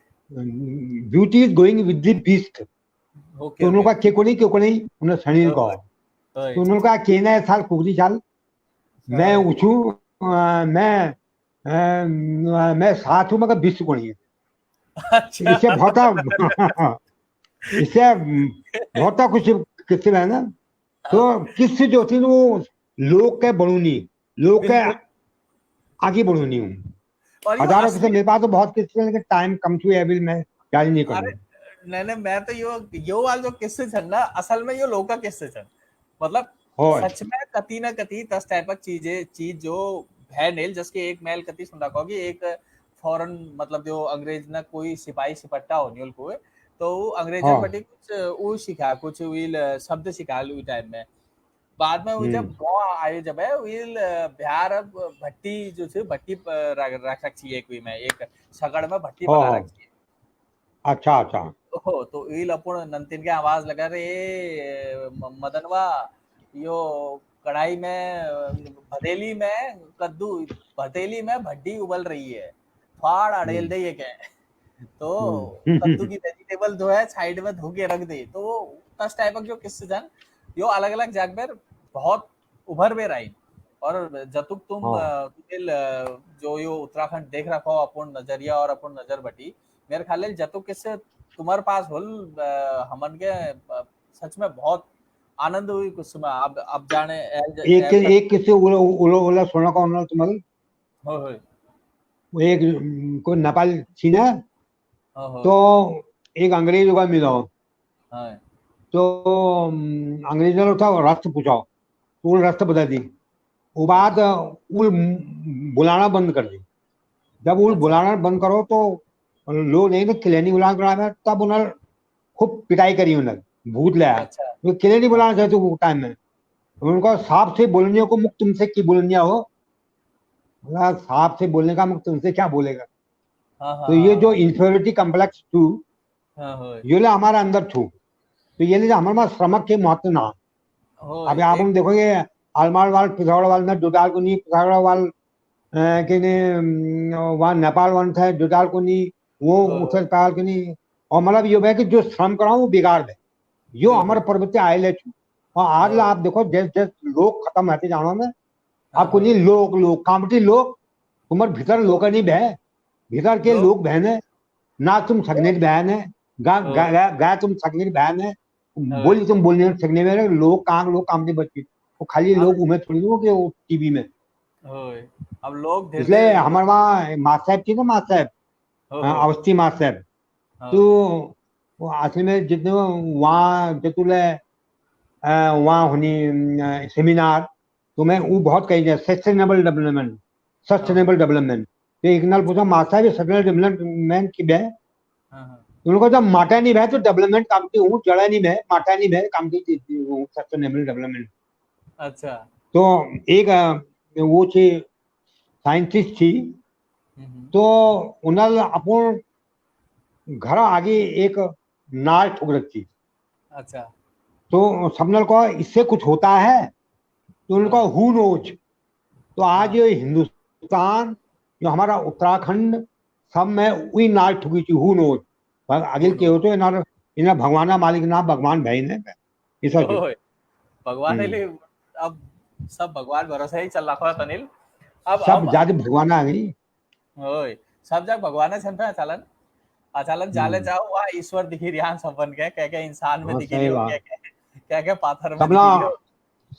Beauty is going with the beast, okay तो ओके उन्होंने कहा ओके। केको नहीं उन्हें सनी कहा, होय। तो उन्होंने कहा केना है साल कुबरी चाल, मैं होय। उठू, मैं साथ हूँ मगर विश्व को नहीं है। अच्छा। इससे बहुत इससे बहुत कुछ किस्से है ना, तो किस्से जो थी वो लोग के बड़ूनी, लोग के बिल्कुल। आगे बढ़ूनी हूँ। और यो हजारों किस्से असली मेरे पास तो बहुत किस्से हैं, लेकिन टाइम कम टू एविल मैं जारी नहीं अरे करूंगा। नहीं मैं तो यो वाल जो किस्से छन ना असल में यो लोग का किस्से छन मतलब और सच में कती ना कती दस टाइप चीज जो है नेल जसके एक मेल कती सुन रखा होगी एक फॉरन मतलब जो अंग्रेज ना कोई सिपाही सिपट्टा हो न्यूल को तो वो अंग्रेजन हाँ बटे कुछ वो सिखा कुछ विल शब्द सिखा लो टाइम में बाद में वो जब हम्म गाँव आए जब है विल बिहार अब भट्टी जो थे भट्टी रख रखी है एक में एक सगड़ में भट्टी हाँ बना हाँ रखी है अच्छा अच्छा हो तो ईल अपन नंतिन के आवाज लगा रे मदनवा यो कढ़ाई में भदेली में कद्दू भतेली में भड्डी उबल रही है फाड़ अड़ेल हम्म दे ये क्या तो कद्दू हम्म की वेजिटेबल जो है साइड में धो के रख दे तो तस टाइप जो किस्से जन यो अलग अलग जाग पर बहुत उभर में रही और जतुक तुम हाँ जो यो उत्तराखंड देख रखो अपन नजरिया और अपन नजर बटी मेरे ख्याल है जतुक किस्से तुम्हारे पास होल हमन के सच में बहुत आनंद हुई कुछ समय अब जाने एल एक एल तक एक किस्से उला उला उला सुना का उन्होंने तुम्हारे, हो वो एक कोई नेपाल थी ना, हो तो एक अंग्रेज का मिला, हाँ तो अंग्रेजों ने था रास्ता पूछा, तो वो रास्ता बता दी, वो बात वो बुलाना बंद कर दी। जब वो अच्छा बुलाना बंद करो, तो लोग नहीं तो किले बुलाना कराया, तब उन्होंने खूब पिटाई करी, उन्होंने भूत लाया, अच्छा तो किले नहीं हाँ बुलाना चाहते वो टाइम में, उनको साफ से बोलने को मुक्त तुमसे की बोलनिया हो, बोला साफ से बोलने का मुक्त तुमसे क्या बोलेगा। हाँ तो ये जो हाँ इंफीरियोरिटी कम्प्लेक्स थू, हाँ ये ले हमारे अंदर थू, तो ये ले हमारे पास श्रमक के महत्व ना। हो अभी आप हम एक देखोगे आलमार वाल पिथौरा वाल में डोडाल को नहीं, पिथौरा वाल के ने वहाँ नेपाल वन था डोडाल को नहीं, वो उछल पाल के नहीं। और मतलब ये है कि जो श्रम कराओ वो बिगाड़ दे, यो हमारे पर्वत आयल छू। और आज ला आप देखो जैसे जैसे लोग खत्म होते जानो में, अब कुछ नहीं लोग लोग कामटी लोग तुम्हारे भीतर लोग नहीं बह, भीतर के लोग बहन है ना, तुम सगने बहन है, गा तुम सगने बहन है, बोली तुम बोलने सगने में लोग काम नहीं बच्चे, वो खाली लोग उम्मीद थोड़ी हो कि वो टीवी में। अब लोग धीरे इसलिए धीरे हमारे वहाँ माँ साहब थी ना, माँ साहब अवस्थी माँ साहब, तो वो असली में जितने वहाँ जतुले वहाँ होनी सेमिनार, तो मैं वो बहुत कही जाए सस्टेनेबल डेवलपमेंट, सस्टेनेबल डेवलपमेंट। तो एक नाल पूछा माँ साहब सस्टेनेबल डेवलपमेंट की बह, उनको जब माटा नहीं बह तो डेवलपमेंट काम की हूँ, जड़ा नहीं बह माटा नहीं बह काम की सस्टेनेबल डेवलपमेंट। अच्छा। तो एक वो थी साइंटिस्ट थी, तो उन्होंने अपन घर आगे एक नाल ठोक रखी। अच्छा। तो सबने कहा इससे कुछ होता है, तो उन्होंने कहा हु नोज। तो आज ये हिंदुस्तान जो हमारा उत्तराखंड सब में वही नाल ठुकी थी हु नोज। आगे के हो तो इन्हें भगवाना मालिक ना भगवान भाई ने ऐसा जो भगवान ले अब सब भगवान भरोसा ही चल रहा था अनिल। सब अब ज्यादा भगवान आ गई। ओए सब जग भगवान है छन अचालन अचालन जाले जाओ वहाँ ईश्वर दिखी रियान सब बन गए, क्या क्या इंसान में हाँ दिखी सही रियो, बात। क्या क्या पाथर में सबला दिखी रियो।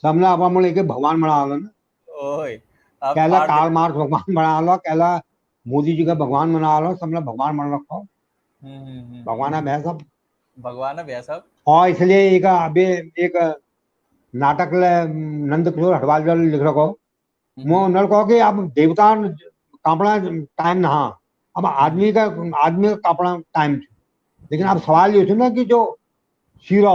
सबला अपना मुझे के भगवान बना लो ना, ओए अब कहला फाड़ दे। कार्ल मार्क्स भगवान बना लो, कहला मोदी जी का भगवान बना लो, सबला भगवान बना रखो, भगवान है सब। भगवान है भैया सब। और इसलिए एक अभी एक नाटक ले नंद किशोर हटवाल जी लिख रखो, वो नल कहो कि अब देवता कापड़ा टाइम नहा, अब आदमी का कापड़ा टाइम, लेकिन अब सवाल ये ना कि जो शीरो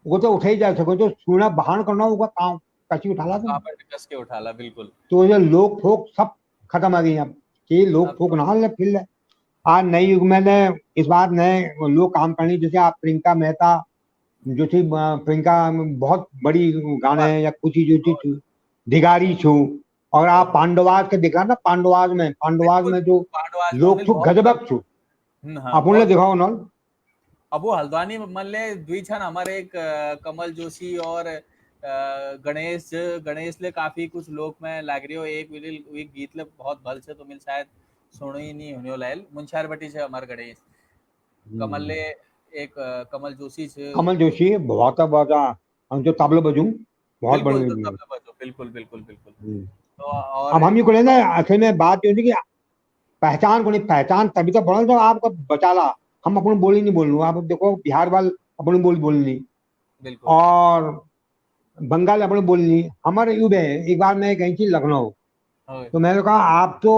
वो तो उठे ही जा सको, जो सूना बहान करना होगा काम कची उठाला तुम। कस के उठाला बिल्कुल। तो ये लोग फोक सब खत्म आ गई अब, कि लोग अब फोक नहा ले फिर ले। आज नई युग में ने इस बात नए लोग काम करनी, जैसे आप प्रियंका मेहता जो थी, प्रियंका बहुत बड़ी गाने बात या कुछ जो थी धिगारी छू। और आप पांडवाज के देखा ना, पांडवाज बिल्कुल में जो पांडवास में लोग अनिल छू बहुत गजबक छू, हाँ अपन ने बहुत। दिखाओ ना। अब वो हल्द्वानी मल्ले द्वि छन हमारे एक कमल जोशी और गणेश ले काफी कुछ लोग में लाग रही हो एक विलिल एक गीत ले बहुत भल से तो मिल शायद सुनो ही नहीं होने लायल मुंशार बटी से हमार गणेश कमल ले एक कमल जोशी से। कमल जोशी बहुत हम जो तबला बजू बहुत बिल्कुल बड़े तो भी। तब बचो बिल्कुल बिल्कुल बिल्कुल। तो और अब हम ये बोले ना, असल में बात ये होती कि पहचान को नहीं, पहचान तभी तो बढ़ो जब आपको बचाला। हम अपनी बोली नहीं बोल रहे, आप देखो बिहार वाल अपनी बोली बोलनी, बिल्कुल और बंगाल अपनी बोलनी, हमारे युग है। एक बार मैं गई थी लखनऊ, ओए, तो मैंने कहा आप तो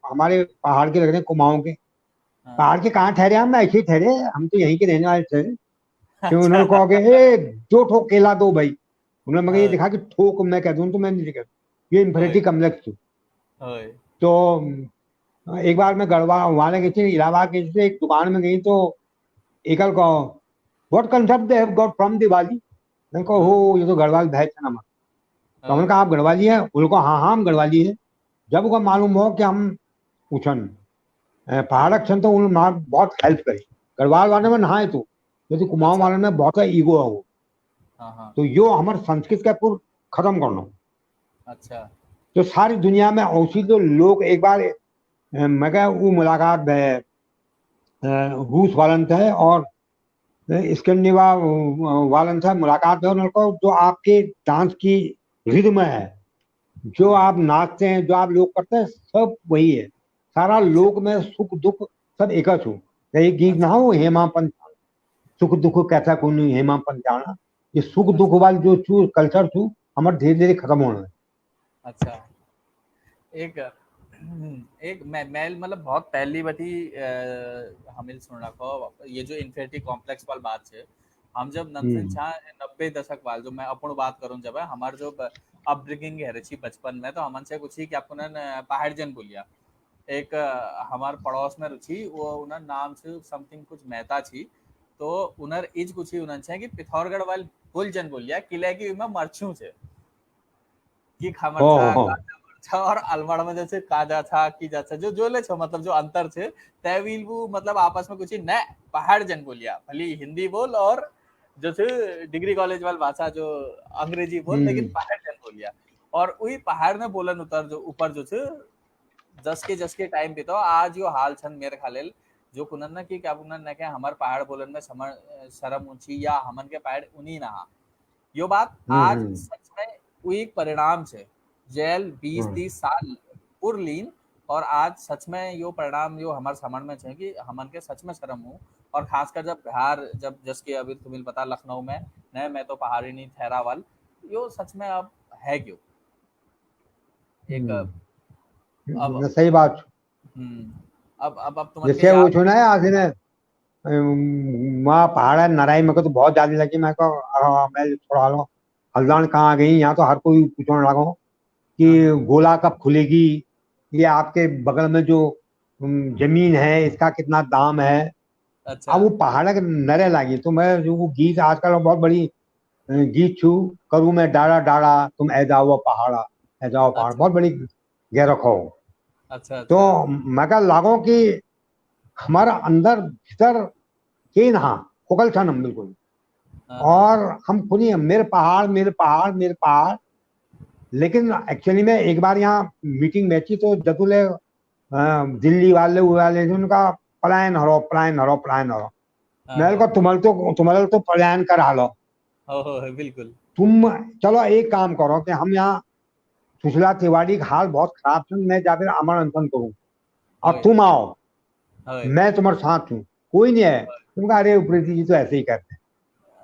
हमारे पहाड़ के लग रहे हैं, कुमाऊं के। हाँ, पहाड़ के कहाँ ठहरे, हम ऐसे ही ठहरे, हम तो यहीं के रहने वाले थे। फिर उन्होंने अच्छा कहा कि ए 2 ठोक केला दो भाई। उन्होंने मगर ये ओए, देखा कि ठोक मैं कह दूं तो मैं नहीं कह, ये ओए, इंफिनिटी कम्प्लेक्स थी। ओए, तो एक बार मैं गढ़वा वहां गई थी इलाहाबाद गई थी, एक दुकान में गई तो एकल को what concept they have got from Diwali. मैंने कहा हाँ, हो ये तो गढ़वाल भैंस है नमक। तो ओए, हमने कहा आप गढ़वाली हैं, उनको हाँ हाँ हम गढ़वाली हैं। जब उनको मालूम हो कि हम उछन ओए, पहाड़क छन, तो उन्होंने बहुत हेल्प करी। गढ़वाल वाले में नहाए तो, जैसे कुमाऊं अच्छा वाले में बहुत ईगो है वो। हाँ हाँ तो यो हमारे संस्कृत का पूरा खत्म करना। अच्छा तो सारी दुनिया में औसी जो लोग एक बार मैं क्या वो मुलाकात है रूस वालन थे और स्कैंडिनेवा वालन थे, मुलाकात है उनको, जो आपके डांस की रिद्म है, जो हाँ आप नाचते हैं, जो आप लोग करते हैं, सब वही है। सारा अच्छा लोक में सुख दुख सब एक छू। एक गीत ना अच्छा हो हेमा पंत, सुख दुख कैसा कौन हेमा पंत जाना। ये सुख दुख अच्छा वाली जो छू कल्चर छू हमारे धीरे धीरे खत्म होना है। अच्छा एक एक मैं मतलब बहुत पहली बटी हमिल सुन रखो ये जो इन्फिनिटी कॉम्प्लेक्स वाल बात है। हम जब नमसन हम्म छा 90 दशक वाल जो मैं अपन बात करूं जब है हमारे जो अपब्रिंगिंग है रची बचपन में तो हमन से कुछ ही कि आपको पहाड़ जन बोलिया एक हमार पड़ोस में रुचि वो उनर नाम से समथिंग कुछ मेहता छी। तो उनर इज कुछ ही उनन छे कि पिथौरगढ़ वाल पुल जन बोलिया किले की में मरछू छे कि हो खमरछा हो गाजा और अलमड़ में जैसे काजा था कि जैसे जो जोले छो मतलब जो अंतर छे तैविल वो मतलब आपस में कुछ ही न पहाड़ जन बोलिया भली हिंदी बोल और जो छे डिग्री कॉलेज वाली भाषा जो अंग्रेजी बोल लेकिन पहाड़ जन बोलिया और वही पहाड़ में बोलन उतर जो ऊपर जो छे जस के टाइम पे तो आज यो हाल छन मेरे ख्याल जो कुनन की क्या कुनन न के हमार पहाड़ बोलन में शर्म ऊंची या हमन के पहाड़ उन्हीं ना यो बात आज सच में वो एक परिणाम छे जेल 20-30 साल पुरलीन और आज सच में यो परिणाम यो हमारे समझ में छे कि हमन के सच में शर्म हो और खासकर जब बिहार जब जस के अभी तुम्हें पता लखनऊ में न मैं तो पहाड़ी नहीं ठहरा वाल यो सच में अब है क्यों एक अब सही बात अब तुम जैसे वो छो ना आज ने वहाँ पहाड़ नाराई मेरे को तो बहुत ज्यादा लगी मैं को मैं थोड़ा लो हल्द्वानी कहाँ आ गई यहाँ तो हर कोई पूछने लगा कि गोला कब खुलेगी ये आपके बगल में जो जमीन है इसका कितना दाम है। अच्छा अब वो पहाड़ के नरे लगी तो मैं जो वो गीत आजकल बहुत बड़ी गीत छू करूँ मैं डाड़ा डाड़ा तुम ऐ जाओ पहाड़ा ऐ जाओ पहाड़ अच्छा बहुत बड़ी गहर रखो। अच्छा तो अच्छा मैं कहा लागो कि हमारा अंदर भीतर के ना खोकल छन हम बिल्कुल और हम खुद ही मेरे पहाड़ मेरे पहाड़ मेरे पहाड़। लेकिन एक्चुअली में एक बार यहाँ मीटिंग में थी तो जतुले दिल्ली वाले उनका पलायन हरो पलायन हरो पलायन हरो मैं को तुम्हारे तो पलायन करा लो बिल्कुल तुम चलो एक काम करो कि हम यहाँ सुशीला तिवारी का हाल बहुत खराब है मैं जाकर अमर अनशन करूँ और तुम आओ मैं तुम्हारे साथ हूँ कोई नहीं है तुम कहा अरे प्रीति जी तो ऐसे ही करते हैं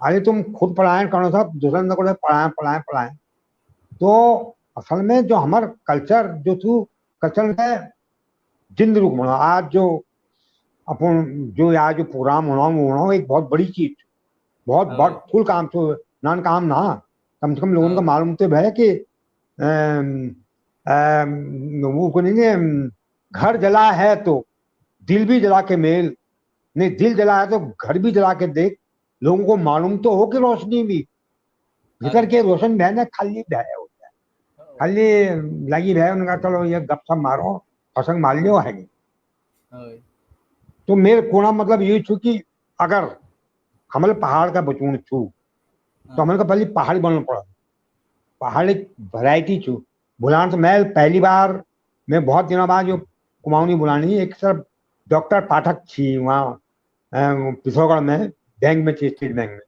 अरे तुम खुद पलायन करो सब दूसरे को पलायन पलायन पलायन। तो असल में जो हमारा कल्चर जो थू कल्चर में जिंद रुक मना आज जो अपन जो आज जो प्रोग्राम होना एक बहुत बड़ी चीज बहुत बहुत फुल काम तो नान काम ना कम से कम लोगों को मालूम तो है कि वो को नहीं घर जला है तो दिल भी जला के मेल नहीं दिल जला है तो घर भी जला के देख लोगों को मालूम तो हो कि रोशनी भी भीतर के रोशन भय ना खाली भय होता है खाली लगी भय उनका चलो ये गपशप मारो पसंद मार लियो है तो मेरे कोना मतलब ये छू कि अगर हमारे पहाड़ का बचून छू तो हमारे को पहले पहाड़ी बनना पड़ा पहाड़ एक वैरायटी छू बुलान तो मैं पहली बार मैं बहुत दिनों बाद जो कुमाऊनी बुलानी एक सर डॉक्टर पाठक छी वहाँ पिथौरागढ़ में बैंक में स्टेट बैंक में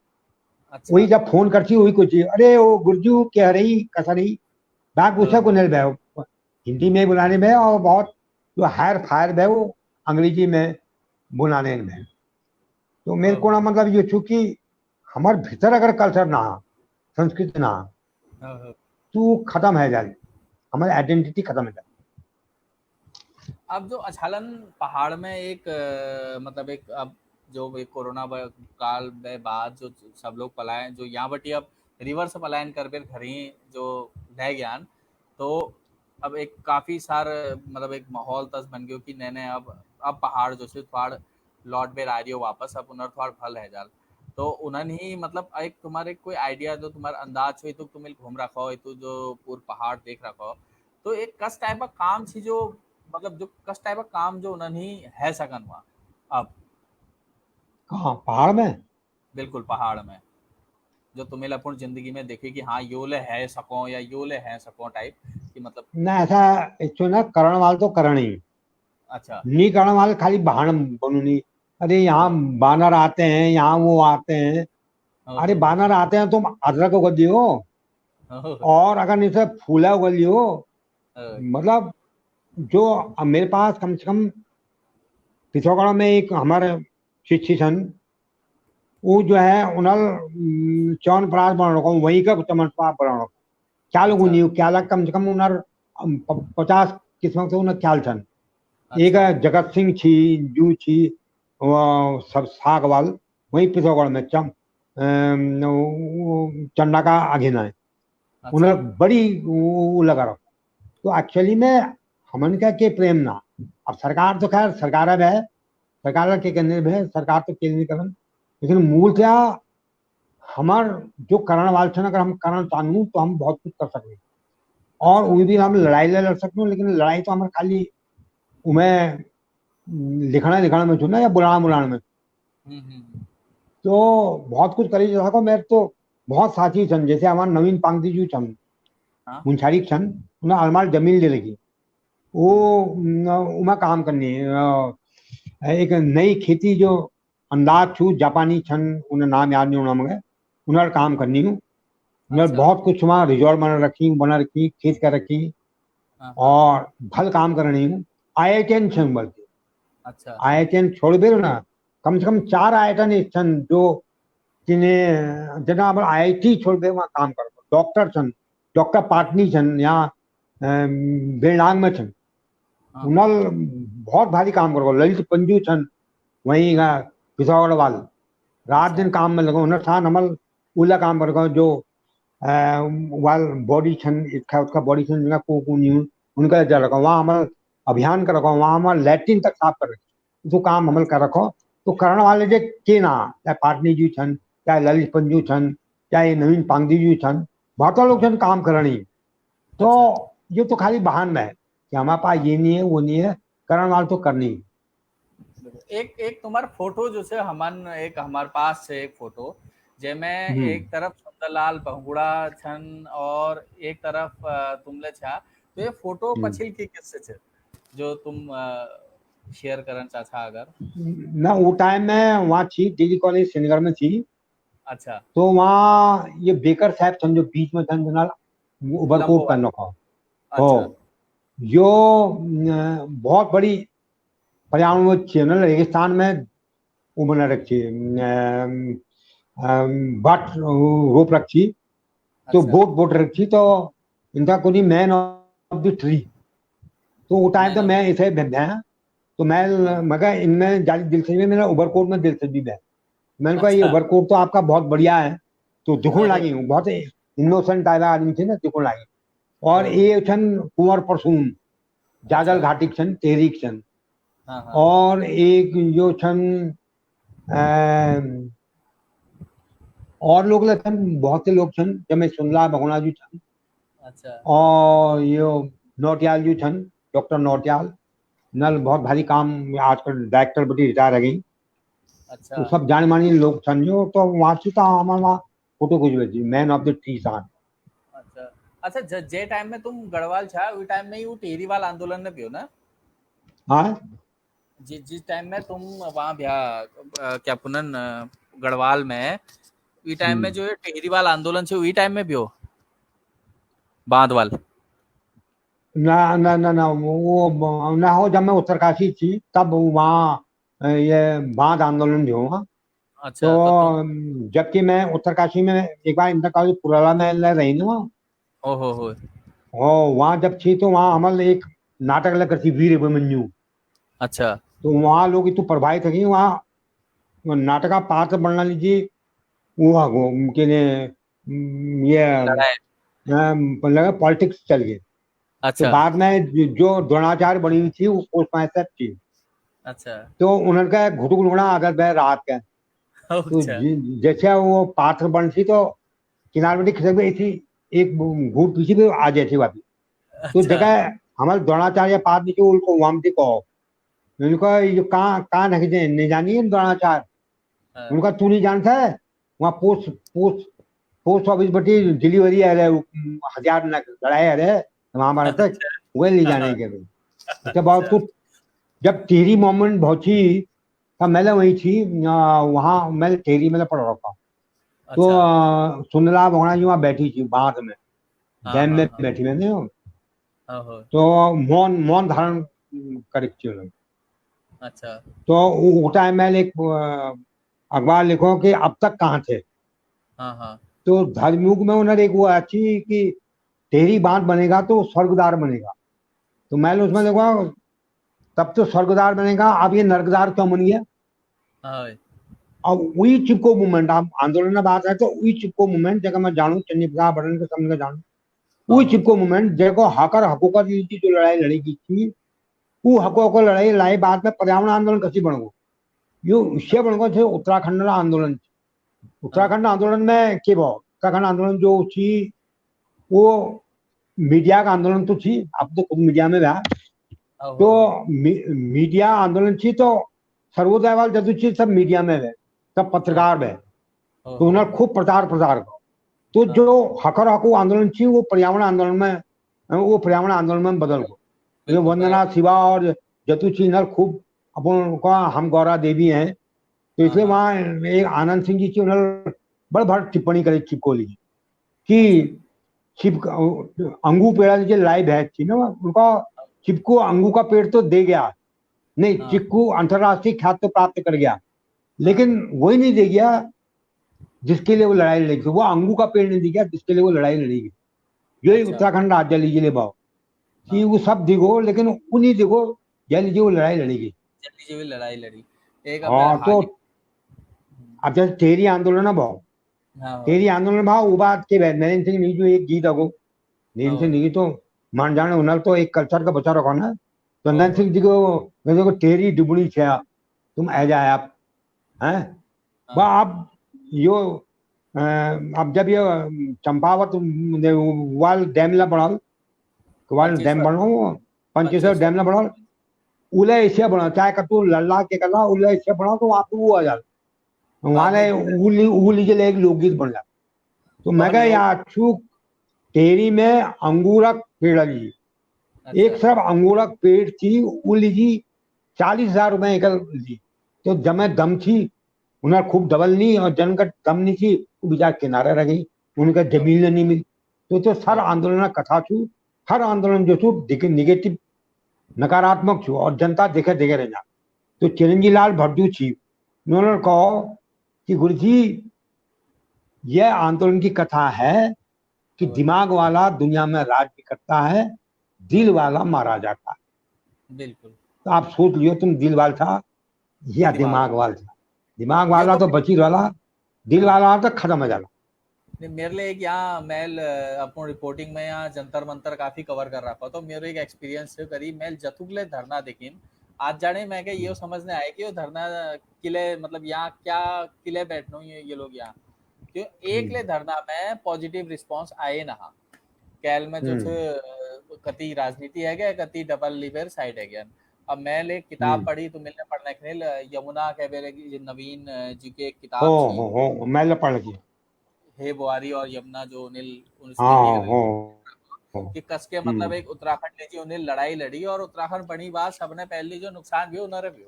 अच्छा। वही जब फोन करती वही कुछ अरे वो गुरजू कह रही कसा रही बाग उसे को नहीं भाई हिंदी में बुलाने में और बहुत जो हायर फायर है वो अंग्रेजी में बुलाने में तो मेरे को ना मतलब ये चूंकि हमारे भीतर अगर कल्चर ना संस्कृति ना तो खत्म है जाए हमारी आइडेंटिटी खत्म है जाए। अब जो अछालन पहाड़ में एक मतलब एक अब जो कोरोना काल में बाद जो सब लोग पलायन जो यहाँ बटी अब रिवर्स पलायन कर बेर घर ही जो रह ज्ञान तो अब एक काफी सार मतलब एक माहौल तस बन गयो कि नए नए अब पहाड़ जो थोड़ा लौट बेर आ रही हो वापस अब उन्हें थोड़ा फल है जाल तो उन्हें ही मतलब एक तुम्हारे कोई आइडिया जो तुम्हारा अंदाज हो तो तुम घूम रखो तो जो पूरा पहाड़ देख रखो तो एक कस टाइप का काम थी जो मतलब जो कस टाइप का काम जो उन्हें है सकन हुआ अब कहाँ पहाड़ में बिल्कुल पहाड़ में जो तुम्हें अपन जिंदगी में देखे कि हाँ योले है सको या योले है सको टाइप कि मतलब ना ऐसा इसको ना करण वाल तो करण ही अच्छा नहीं करण वाले खाली बहाना बनू नहीं अरे यहाँ बानर आते हैं यहाँ वो आते हैं अरे बानर आते हैं तुम अदरक उगल दियो और अगर नहीं से फूला उगल दियो मतलब जो मेरे पास कम से कम पिथौरागढ़ में एक हमारे शिक्षी सन वो जो है उन्हें चौन प्रास बना रखा वही का चमन प्रास बना रखा क्या लोग नहीं क्या लग कम से कम उन्हें 50 किस्म से उन्हें ख्याल छन एक जगत सिंह छी जू छी सब सागवाल वही पिथौरागढ़ में चंडा का अघिन है उन्हें बड़ी वो लगा रखा तो एक्चुअली में हमन का के प्रेम ना अब सरकार तो खैर सरकार है सरकार के कहने में सरकार तो केंद्रीय करन लेकिन मूल क्या हमार जो करण वाल छन अगर हम करण चाहूँ तो हम बहुत कुछ कर सकते और अच्छा। उ भी हम लड़ाई लड़ सकते हो, लेकिन लड़ाई तो हमारे खाली उमें लिखना लिखना में छू ना या बुलाना बुलाना में। हम्म। तो बहुत कुछ करी सको मैं तो। बहुत साथी छन, जैसे हमारे नवीन पांगती जी छन, हाँ। मुंशारी छन, उन्हें अलमार जमीन ले लगी। वो हम्म। उमा काम करनी एक नई खेती जो अंदाज छू जापानी छन, उन्हें नाम याद नहीं होना मगर उन्हें काम करनी हूँ। उन्हें अच्छा। बहुत कुछ वहाँ रिजॉर्ट बना रखी, खेत कर रखी, हाँ हाँ। और भल काम करनी हूँ। आईआईटीएन छन बोलते, अच्छा। आईआईटीएन छोड़ दे ना, कम से कम 4 आईआईटीएन छन जो जिन्हें जना अपन आईआईटी छोड़ दे वहाँ काम करो। डॉक्टर छन, डॉक्टर पाटनी छन यहाँ बेलडांग में छन, हाँ हाँ। उनल बहुत भारी काम करो। ललित पंजू छन वहीं का पिथौरागढ़ वाल, रात अच्छा। दिन काम में लगो उन्हें था नमल उला काम करो जो वाल बॉडी छन इसका उसका बॉडी छन जिनका को न्यू उनका जा रखो वहाँ अमल अभियान कर रखो, वहाँ हमारे लैट्रिन तक साफ कर रखो, जो काम अमल कर रखो। तो करण वाले जे के ना, चाहे पाटनी जी छन, चाहे ललित पंजू छन, चाहे हाँ नवीन पांगदी जी छन, बहुत लोग हाँ। छन काम करनी। तो अच्छा। ये तो खाली बहाना है कि हमारे पास ये नहीं है वो नहीं है, करण वाले तो करनी। एक एक तुम्हार फोटो जो से हमन एक हमार पास से एक फोटो जेमे हम्म एक तरफ सुंदरलाल बहुगुड़ा छन और एक तरफ तुमले छा। तो ये फोटो हम्म। पछिल की किससे छे जो तुम शेयर करना चाहता अगर। ना वो टाइम में वहाँ थी डिग्री कॉलेज श्रीनगर में थी। अच्छा। तो वहाँ ये बेकर साहब छन जो बीच में छन जना लंबो ओवरकोट पहन वाला। रखा हो, अच्छा। जो बहुत बड़ी पर्यावरण वो थी ना रेगिस्तान में, वो बना रखी बाट रोप रखी। तो अच्छा। बोट बोट रखी। तो इनका कोई मैन ऑफ द ट्री। तो वो टाइम मैन तो ऑफ। मैं इसे भेजा। तो मैं हाँ। मगर इनमें जाली दिलचस्पी, मेरा ओवरकोट में दिलचस्पी है। मैंने कहा ये अच्छा। ओवरकोट तो आपका बहुत बढ़िया है। तो दिखने ओहो। लगी हूँ, बहुत इनोसेंट टाइप आदमी थे ना, दिखने लगी। और ओहो। ये छन कुंवर परसून जाजल अच्छा। घाटी छन तेरीक छन। हाँ हाँ। और एक जो छन और लोग छन, बहुत से लोग छन जब मैं सुनला भगोना जी छन। अच्छा। और ये नौटियाल जी छन, डॉक्टर नौटियाल नल बहुत भारी काम आजकल डायरेक्टर बटी रिटायर है गई। अच्छा। तो सब जाने मानी लोग छन जो। तो वहाँ से तो हमारे वहाँ फोटो खिंचवे थी मैन ऑफ द ट्री सान। अच्छा। अच्छा जे टाइम में तुम गढ़वाल छा उस टाइम में ही वो टेहरीवाल आंदोलन में भी हो ना। हाँ। जिस जिस टाइम में तुम वहाँ भ्या क्या पुनन गढ़वाल में वी टाइम में हम्म। जो ये टेहरीवाल आंदोलन से वी टाइम में भी हो बांधवाल। ना ना ना ना वो ना हो, जब मैं उत्तरकाशी थी तब वहाँ ये बांध आंदोलन जो हुआ। तो अच्छा तो तुम। जबकि मैं उत्तरकाशी में एक बार इंटर कॉलेज पुराला में रही ना वहाँ। ओ हो। हो वहाँ जब थी तो वहाँ हमल एक नाटक लग थी वीर अभिमन्यु। अच्छा। तो वहाँ लोग इतने प्रभावित थे वहाँ नाटक का पात्र बनना लीजिए वो के लिए ये लड़ाई। लगा पॉलिटिक्स चल गए। तो अच्छा। बाद में जो द्रोणाचार्य बनी हुई थी वो पोस्ट मास्टर थी। अच्छा। तो उनका घुटुक लुगड़ा आदत है रात का। तो अच्छा। जैसे वो पात्र बन थी तो किनार में खिसक गई थी, एक घूट पीछे भी आ जाती वापस। तो अच्छा। जगह हमारे द्रोणाचार्य पात्र नीचे उनको वामती कहो। उनका ये कहाँ नहीं नहीं जानी है द्रोणाचार्य। हाँ। उनका तू नहीं जानता है, वहाँ पोस्ट पोस्ट पोस्ट ऑफिस बटी डिलीवरी आ रहे 1000 लड़ाई आ रहे महाभारत तक, अच्छा। वह ले जाने हाँ, के लिए। उसके बाद अच्छा। तो जब टेरी मोमेंट पहुंची तब मैं वही थी वहाँ मैं टेरी में पढ़ रहा था। तो अच्छा। सुंदरा भगवाना जी वहाँ बैठी थी बांध में, हाँ डैम हाँ में हाँ। बैठी मैंने। ओहो। तो मौन मौन धारण करे थी उन्होंने। अच्छा। तो वो टाइम में एक अखबार लिखो कि अब तक कहाँ थे। हाँ हाँ। तो धर्मयुग में उन्होंने एक वो अच्छी कि तेरी बांध बनेगा तो स्वर्गद्वार बनेगा। तो मैंने उसमें देखा तब तो स्वर्गद्वार बनेगा, अब ये नरकद्वार क्यों बन गया। हाँ। अब वही चिपको मूवमेंट आप आंदोलन में बात है तो वही चिपको मूवमेंट जगह मैं जानू चन्नी प्रसाद बड़न के समझ जानू। वही ओहो। चिपको मूवमेंट जगह हकर हकूकत की जो लड़ाई लड़ी की थी, वो हकों को लड़ाई लड़ाई बाद में पर्यावरण आंदोलन कसी बन गो। यो उससे बन गो थे उत्तराखंड आंदोलन। हाँ। उत्तराखंड आंदोलन में के भाव उत्तराखंड आंदोलन जो थी वो मीडिया का आंदोलन तो थी, अब तो खुद मीडिया में रहा, तो मीडिया आंदोलन थी, तो सर्वोदय वाल जदू थी सब मीडिया में है, सब पत्रकार में, तो उन्हें खूब प्रचार प्रसार करो। तो जो हकर हकू आंदोलन थी वो पर्यावरण आंदोलन में, वो पर्यावरण आंदोलन में बदल गो। ये वंदना शिवा और जतु सिन्हा खूब अपन का हम गौरा देवी हैं, तो इसलिए वहाँ एक आनंद सिंह जी की उन्होंने बड़ बड़ टिप्पणी करी छिपकोली की कि छिप अंगू पेड़ा जो लाई भैंस थी ना, उनका चिपको अंगू का पेड़ तो दे गया, नहीं चिक्कू अंतरराष्ट्रीय ख्याति तो प्राप्त कर गया, लेकिन वही नहीं दे गया जिसके लिए वो लड़ाई लड़ी थी। वो अंगू का पेड़ नहीं दे गया जिसके लिए वो लड़ाई लड़ी। यही उत्तराखंड राज्य लीजिए ले भाव कि वो सब दिखो, लेकिन उन्हीं देखो यह लीजिए वो लड़ाई लड़ेगी, लड़ाई लड़ी एक। हाँ, तो अब जैसे टेरी आंदोलन है भाव, टेरी आंदोलन भाव वो बात के नरेंद्र सिंह नहीं जो एक गीत अगो नरेंद्र सिंह नहीं तो मान जाने उन्हें तो एक कल्चर का बचा रखो ना, तो नरेंद्र सिंह जी को टेरी डुबड़ी छा तुम ऐ जाए आप हैं अब यो अब जब ये चंपावत वाल डैम ला बढ़ाओ, वाल डैम बढ़ाओ, पंचेश्वर डैम ला बढ़ाओ, उले ऐसे बढ़ाओ, चाहे कतू लल्ला के कला उले ऐसे बढ़ाओ तो वहां पे वो आ जाए, वहां लीजिए एक लोकगीत बन जाए। तो मैं कहा यार चूक टेरी में अंगूरक पेड़ लीजिए, एक सिर्फ अंगूरक पेड़ थी वो लीजिए 40,000 रुपए एकड़ ली, तो जमे दम थी उन्हें खूब डबल नहीं और जन का दम नहीं थी, वो बेचार किनारे रह गई, उनका जमीन नहीं मिली। तो सर आंदोलन कथा छू, हर आंदोलन जो छू निगेटिव नकारात्मक छू और जनता देखे देखे रह जा। तो चिरंजी लाल भरजू छी उन्होंने कहो कि गुरु जी यह आंदोलन की कथा है कि दिमाग वाला दुनिया में राज्य करता है, दिल वाला मारा जाता है। बिल्कुल। तो आप सोच लियो तुम दिल वाला था या दिमाग वाला था, दिमाग वाला तो बची वाला, दिल वाला तो खत्म हो जाला। मेरे लिए एक यहाँ मैल अपन रिपोर्टिंग में यहाँ जंतर मंतर काफी कवर कर रहा था, तो मेरे एक एक्सपीरियंस है करीब मैल जतुगले धरना देखिन आज जाने मैं क्या ये समझने आए कि वो धरना किले मतलब यहाँ क्या किले बैठनो ये लोग यहाँ क्यों एक ले धरना में पॉजिटिव रिस्पांस आए ना कैल में जो कति राजनीति है क्या कति डबल लिवर साइड है क्या। अब मैं एक किताब पढ़ी तो मिलने पढ़ने के लिए यमुना के बेरे की नवीन जी के एक किताब थी मैं पढ़ ली हे बुआरी और यमुना जो अनिल कि कस के मतलब एक उत्तराखंड ने जी उन्हें लड़ाई लड़ी और उत्तराखंड बनी बात सबने पहली जो नुकसान भी उन्होंने भी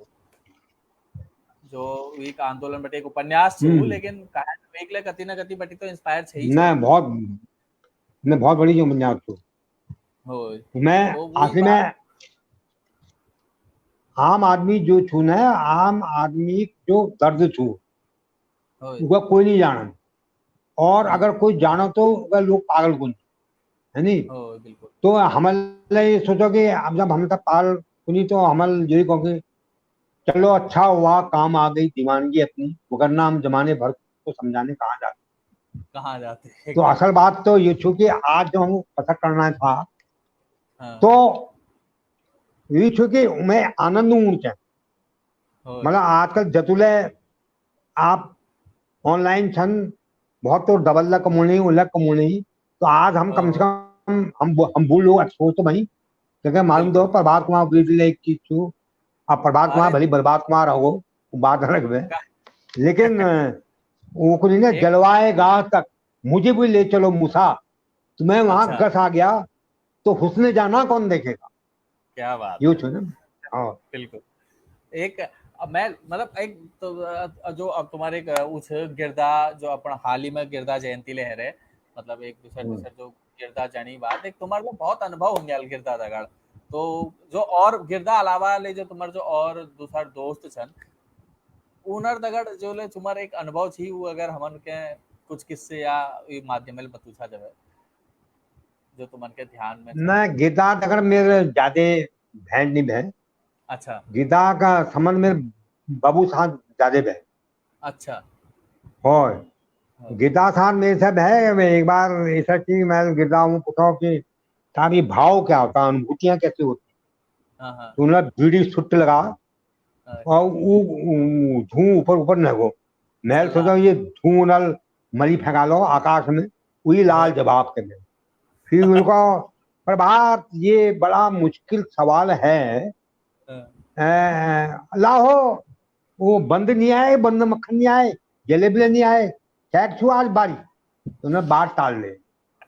जो एक आंदोलन बटे एक उपन्यास छू लेकिन कहानी एक ले कति ना कति बटी तो इंस्पायर छे ही ना बहुत बड़ी जो उपन्यास छू मैं आखिर में आम आदमी जो छू ना आम आदमी जो दर्द छू वह कोई नहीं जाना और अगर कोई जानो तो वह लोग पागल कुन है नहीं। तो हमल ये सोचो कि अब जब हम तक पागल कुनी तो हमल यही कहो कि चलो अच्छा हुआ काम आ गई दीवानगी अपनी वगरना हम जमाने भर को समझाने कहाँ जाते। तो असल बात तो ये छू कि आज जो हम पता करना था तो ये छू कि मैं आनंद ऊँच है मतलब आजकल जतुले आप ऑनलाइन छन बहुत तो डबल लक कमोनी उलक कमोनी तो आज हम कम से कम हम भूल लोग अच्छो तो भाई क्योंकि मालूम दो प्रभात कुमार वीडियो एक चीज छू अब प्रभात कुमार भली बर्बाद कुमार हो वो बात अलग है लेकिन वो कुछ नहीं जलवाए गाह तक मुझे भी ले चलो मूसा तो मैं वहां गस आ गया तो हुस्ने जाना कौन देखेगा। क्या बात यूं छू ना। हाँ बिल्कुल। एक मैं मतलब एक तो जो अब तुम्हारे उस गिरदा जो अपन हाल ही में गिरदा जयंती ले रहे मतलब एक दूसरे जो गिरदा जानी बात एक तुम्हारे को बहुत अनुभव होंगे गिरदा दगड़ तो जो और गिरदा अलावा ले जो तुम्हारे जो और दूसरा दोस्त छन उनर दगड़ जो ले तुम्हारे एक अनुभव थी वो अगर हमन के कुछ किस्से या माध्यम में बतूछा जावे जो तुमन के ध्यान में मैं गिरदा दगड़ मेरे ज्यादा बहन नहीं बहन। अच्छा गिरदा का संबंध में बाबू साहब ज्यादा बहन। अच्छा और गिरदा साहब मेरे सब है मैं एक बार ऐसा कि मैं गिरदा हूँ पूछा कि साहब ये भाव क्या होता अनुभूतियां कैसे होती तो उन्होंने बीड़ी सुट लगा और वो धुआं ऊपर ऊपर न हो मैं सोचा ये धुआं नल मरी फेंका लो आकाश में वही लाल जवाब के में फिर उनका प्रभात ये बड़ा मुश्किल सवाल है। लाहो वो बंद नहीं आए, बंद मक्खन नहीं आए, जलेबी नहीं आए, टैक्स हुआ आज बारी तो उन्हें बात टाल ले।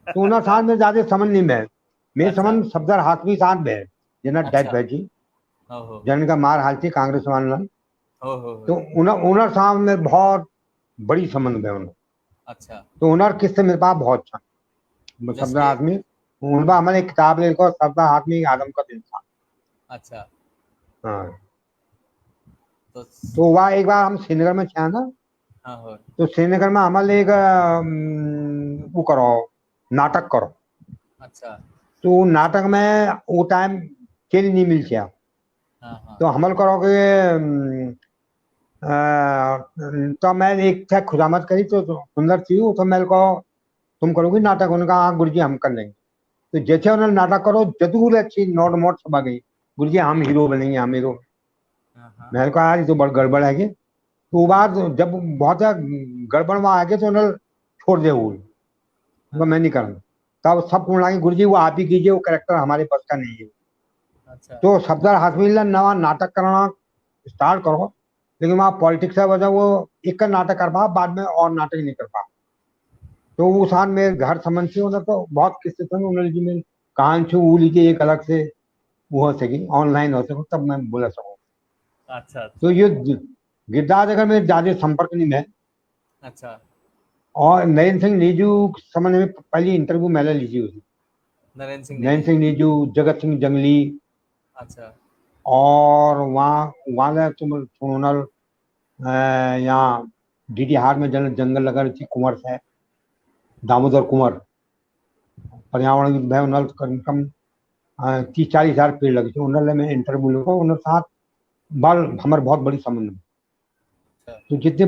तो उन्हें साथ में ज्यादा समझ नहीं में मेरे अच्छा समझ सफदर हाथमी साथ में जना डेथ अच्छा भैजी ओहो जन का मार हालती कांग्रेस वाले। ओहो तो उन्हें उन्हें साथ में बहुत बड़ी संबंध है उन्हें। अच्छा तो उन्हें किससे मेरे पास बहुत अच्छा सफदर जैसे हाथमी उनका हमारे एक किताब ले को सफदर हाथमी आदम का दिल था। अच्छा हाँ तो तो वह एक बार हम श्रीनगर में थे ना। हाँ हो तो श्रीनगर में हमारे एक वो करो नाटक करो। अच्छा तो नाटक में वो टाइम खेल नहीं मिल गया। हाँ हाँ तो हमल करो कि तो मैं एक थे खुदामत करी तो सुंदर थी तो मैं को तुम करोगी नाटक उनका हाँ गुरु जी हम कर लेंगे। तो जैसे उन्होंने नाटक करो जरूर अच्छी नोट मोट सब आ गई गुरु जी हम हीरो बनेंगे हम हीरो। हाँ हाँ मैंने कहा यार ये तो बड़ गड़बड़ है ये। तो वो हाँ बात जब बहुत गड़बड़ वहां आ गए तो उन्होंने छोड़ दे वो मैं हाँ नहीं करूँगा। तब सब बोला गुरु जी वो आप ही कीजिए वो करेक्टर हमारे पास का नहीं है। अच्छा तो सफदर हाशमी नवा नाटक करना स्टार्ट करो लेकिन वहाँ पॉलिटिक्स है वजह वो एक का नाटक कर पा बाद में और नाटक नहीं कर पा। तो वो साथ में घर समझ से उन्हें तो बहुत किस्से थे उन्होंने जी में कहान छू वो लीजिए एक अलग से वो हो सकी ऑनलाइन हो सको तब मैं बोला सकूँ। अच्छा तो अच्छा ये गिरदार अगर मेरे ज्यादा संपर्क नहीं है। अच्छा और नरेंद्र सिंह नीजू समझ में पहली इंटरव्यू मैंने लीजिए उसकी। नरेंद्र सिंह नरेंद्र नेगी सिंह नीजू जगत सिंह जंगली अच्छा और वहाँ वहाँ तुम सोनल यहाँ डीडी हाट में जंगल लगा रही थी कुंवर से दामोदर कुंवर पर्यावरण की नल कम कम 30-40 हजार पेड़ लगे थे उन्होंने मैं इंटरव्यू लूंगा उन्होंने साथ बाल हमारे बहुत बड़ी संबंध में। अच्छा तो जितने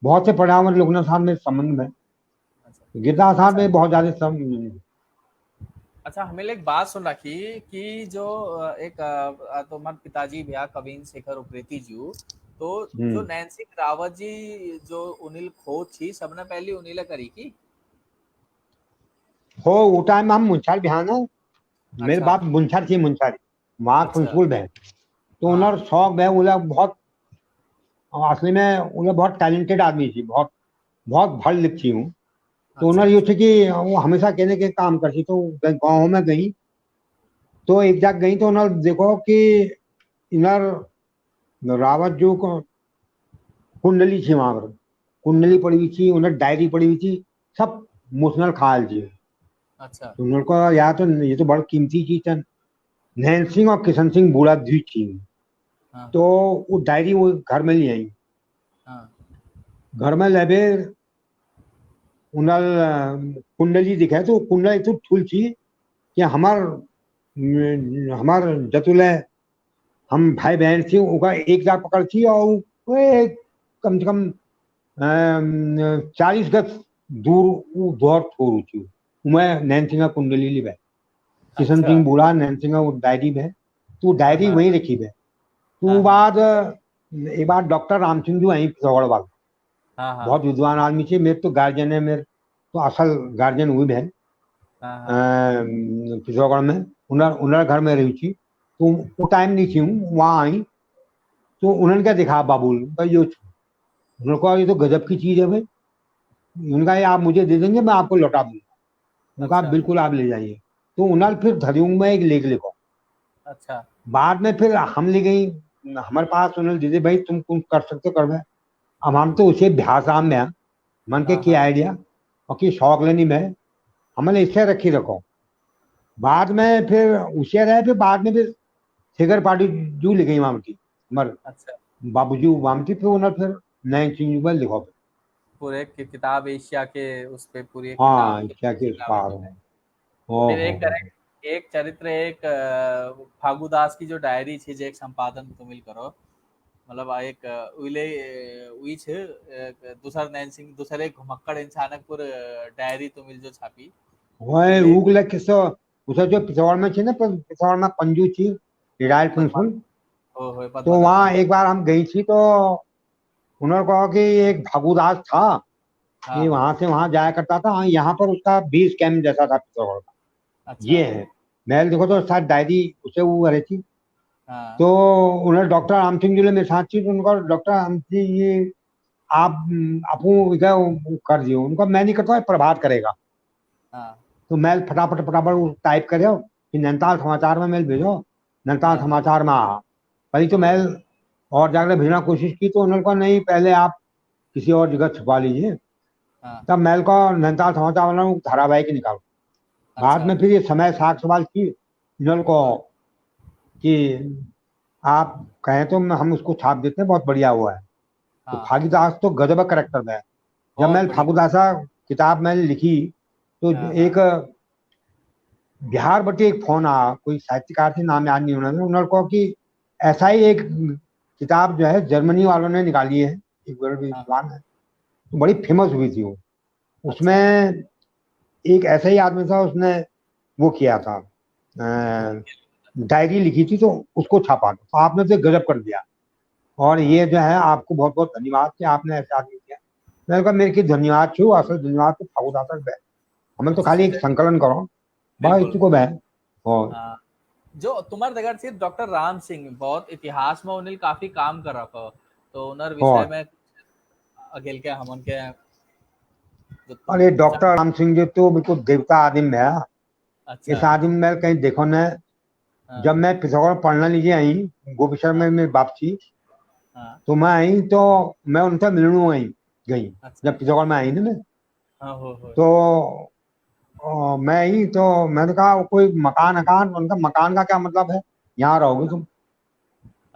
बहुत से पर्यावरण लोगों के साथ में संबंध में अच्छा गिरदार साथ अच्छा में बहुत ज्यादा संबंध। अच्छा हमें एक बात सुन रखी कि जो एक तुम्हारे पिताजी भैया कवीन शेखर उप्रेती जी तो जो नैन्सी रावत जी जो उनिल खोज थी सबने पहले उन्हीं करी की। हो वो टाइम हम मुंछार बिहान है मेरे अच्छा बाप मुंछार थी मुंछारी वहाँ अच्छा फुलफुल है। तो हाँ उन्होंने शौक है वो लोग बहुत असली में वो लोग बहुत टैलेंटेड आदमी थी बहुत बहुत भल लिखती हूँ। तो अच्छा उन्होंने ये अच्छा थे कि वो हमेशा कहने के काम करती तो गाँव में गई तो एक जगह गई तो उन्होंने देखो कि इधर रावत जो को कुंडली थी वहां पर कुंडली हाँ पड़ी हुई थी उन्हें डायरी पड़ी हुई थी सब इमोशनल खाल थी। अच्छा तो उन्होंने कहा यार तो ये तो बड़ा कीमती चीज है। नैन सिंह और किशन सिंह बूढ़ा द्वीप थी। हाँ तो हाँ वो डायरी वो घर में ले आई। हाँ घर में ले उन्हें कुंडली दिखाई तो कुंडली तो ठुल थी कि हमार जतुल है हम भाई बहन थी उनका एक जाग पकड़ थी और वो एक कम से कम 40 गज दूर वो दौड़ छोड़ थी। मैं नैन सिंह कुंडली ली है किशन अच्छा सिंह बूढ़ा नैन सिंह वो डायरी में तो हाँ डायरी हाँ वहीं रखी है। तो हाँ हाँ बाद एक बार डॉक्टर राम सिंह जो आई पिथौरागढ़ वाला हाँ हाँ बहुत विद्वान आदमी थे मेरे तो गार्जियन है मेरे तो असल गार्जियन हुई बहन हाँ हाँ पिथौरागढ़ में उन्होंने घर में रही थी तो वो टाइम नहीं थी वहाँ आई। तो उन्होंने क्या दिखा बाबू भाई ये उन्होंने कहा ये तो गजब की चीज है भाई। उनका ये आप मुझे दे देंगे मैं आपको लौटा दूंगा। उनका अच्छा बिल्कुल आप ले जाइए। तो उन्होंने फिर धरियुंग में एक लेख लिखा। अच्छा बाद में फिर हम ले गई हमारे पास उन्होंने दीदी भाई तुम कुछ कर सकते हो कर मैं अब हम तो उसे अभ्यास आम में हैं, मन के हाँ की हाँ आइडिया और की शौक लेनी में हमने इसे रखी रखो। बाद में फिर उसे रहे फिर बाद में फिर शेखर पार्टी जू लिखी वहां की मर अच्छा बाबूजी वहां की फिर उन्होंने फिर नए चीज में लिखो। पूरे किताब एशिया के उस पे पूरी एक किताब हाँ क्या कि उस पार लिखी। हो। ओ फिर एक हो। करेक्ट एक चरित्र एक फागुदास की जो डायरी थी जो एक संपादन तो मिल करो मतलब एक उइले उई छे दूसर नैन सिंह दूसर एक घुमक्कड़ इंसानक पूर डायरी तो मिल जो छापी वही उइले उगले किस्सा उसे जो पिछवाड़ में थी ना पिछवाड़ में पंजू थी रिटायर्ड पद्मा प्रिंसिपल। हो तो पद्माकर वहाँ पंजू एक बार हम गई थी तो उन्होंने कहा कि एक भागुदास था हाँ ये हाँ वहां से वहां जाया करता था हाँ यहाँ पर उसका 20 कैम्प जैसा था पिथौरागढ़ का। अच्छा ये है मैल देखो तो शायद डायरी उसे वो रही थी। हाँ तो उन्हें डॉक्टर राम सिंह जी ने मेरे साथ थी, तो उनका डॉक्टर राम सिंह ये आप आपू क्या वो कर दियो, उनका मैं नहीं करता, प्रभात करेगा। हाँ तो मेल फटाफट फटाफट टाइप करो कि नैनीताल समाचार में मेल भेजो, नैनीताल हाँ समाचार में आ पहले तो मेल और जाकर भेजना कोशिश की, तो उन्होंने कहा नहीं पहले आप किसी और जगह छुपा लीजिए। हाँ। तब मेल को नैनीताल समाचार वालों ने धारावाहिक निकालो। बाद अच्छा। में फिर ये समय साख सवाल की इन्होंने को हाँ कि आप कहें तो हम उसको छाप देते हैं, बहुत बढ़िया हुआ है। तो हाँ हाँ। फागीदास तो गजब करेक्टर है। जब बहुत मैंने बढ़िया। फागुदासा किताब मैंने लिखी तो हाँ हाँ। एक बिहार बटे एक फोन आया, कोई साहित्यकार थे, नाम याद नहीं, उन्होंने उन्होंने कहा कि ऐसा ही एक किताब जो है जर्मनी वालों ने निकाली है, एक बड़ी हाँ। विद्वान है, तो बड़ी फेमस हुई थी वो। उसमें अच्छा। एक ऐसा ही आदमी था, उसने वो किया था, डायरी लिखी थी, तो उसको छापा था, तो आपने तो गजब कर दिया। और हाँ ये जो है आपको बहुत बहुत धन्यवाद कि आपने ऐसा आदमी किया। मैंने कहा मेरे की धन्यवाद छू, असल धन्यवाद तो फागुदासा बे, हमें तो खाली एक संकलन करो बस बिल्कुल। इतको बे। और हाँ। जो तुम्हारे जगह से डॉक्टर राम सिंह बहुत इतिहास में उन्हें काफी काम कर रखा, तो उनर विषय और में अकेल के हमन के जो तुम अरे जान। डॉक्टर राम सिंह जी तो बिल्कुल देवता आदिम है। अच्छा। इस आदिम में कहीं देखो न, जब हाँ मैं पिथौरागढ़ पढ़ने लीजिए आई, गोपिसर में हाँ मेरी वापसी, हाँ। तो मैं आई तो मैं उनसे मिलने आई गई। अच्छा। जब पिथौरागढ़ में आई ना मैं, हाँ हो। तो मैं आई तो मैंने कहा कोई मकान अकान, उनका मकान का क्या मतलब है, यहाँ रहोगे तुम।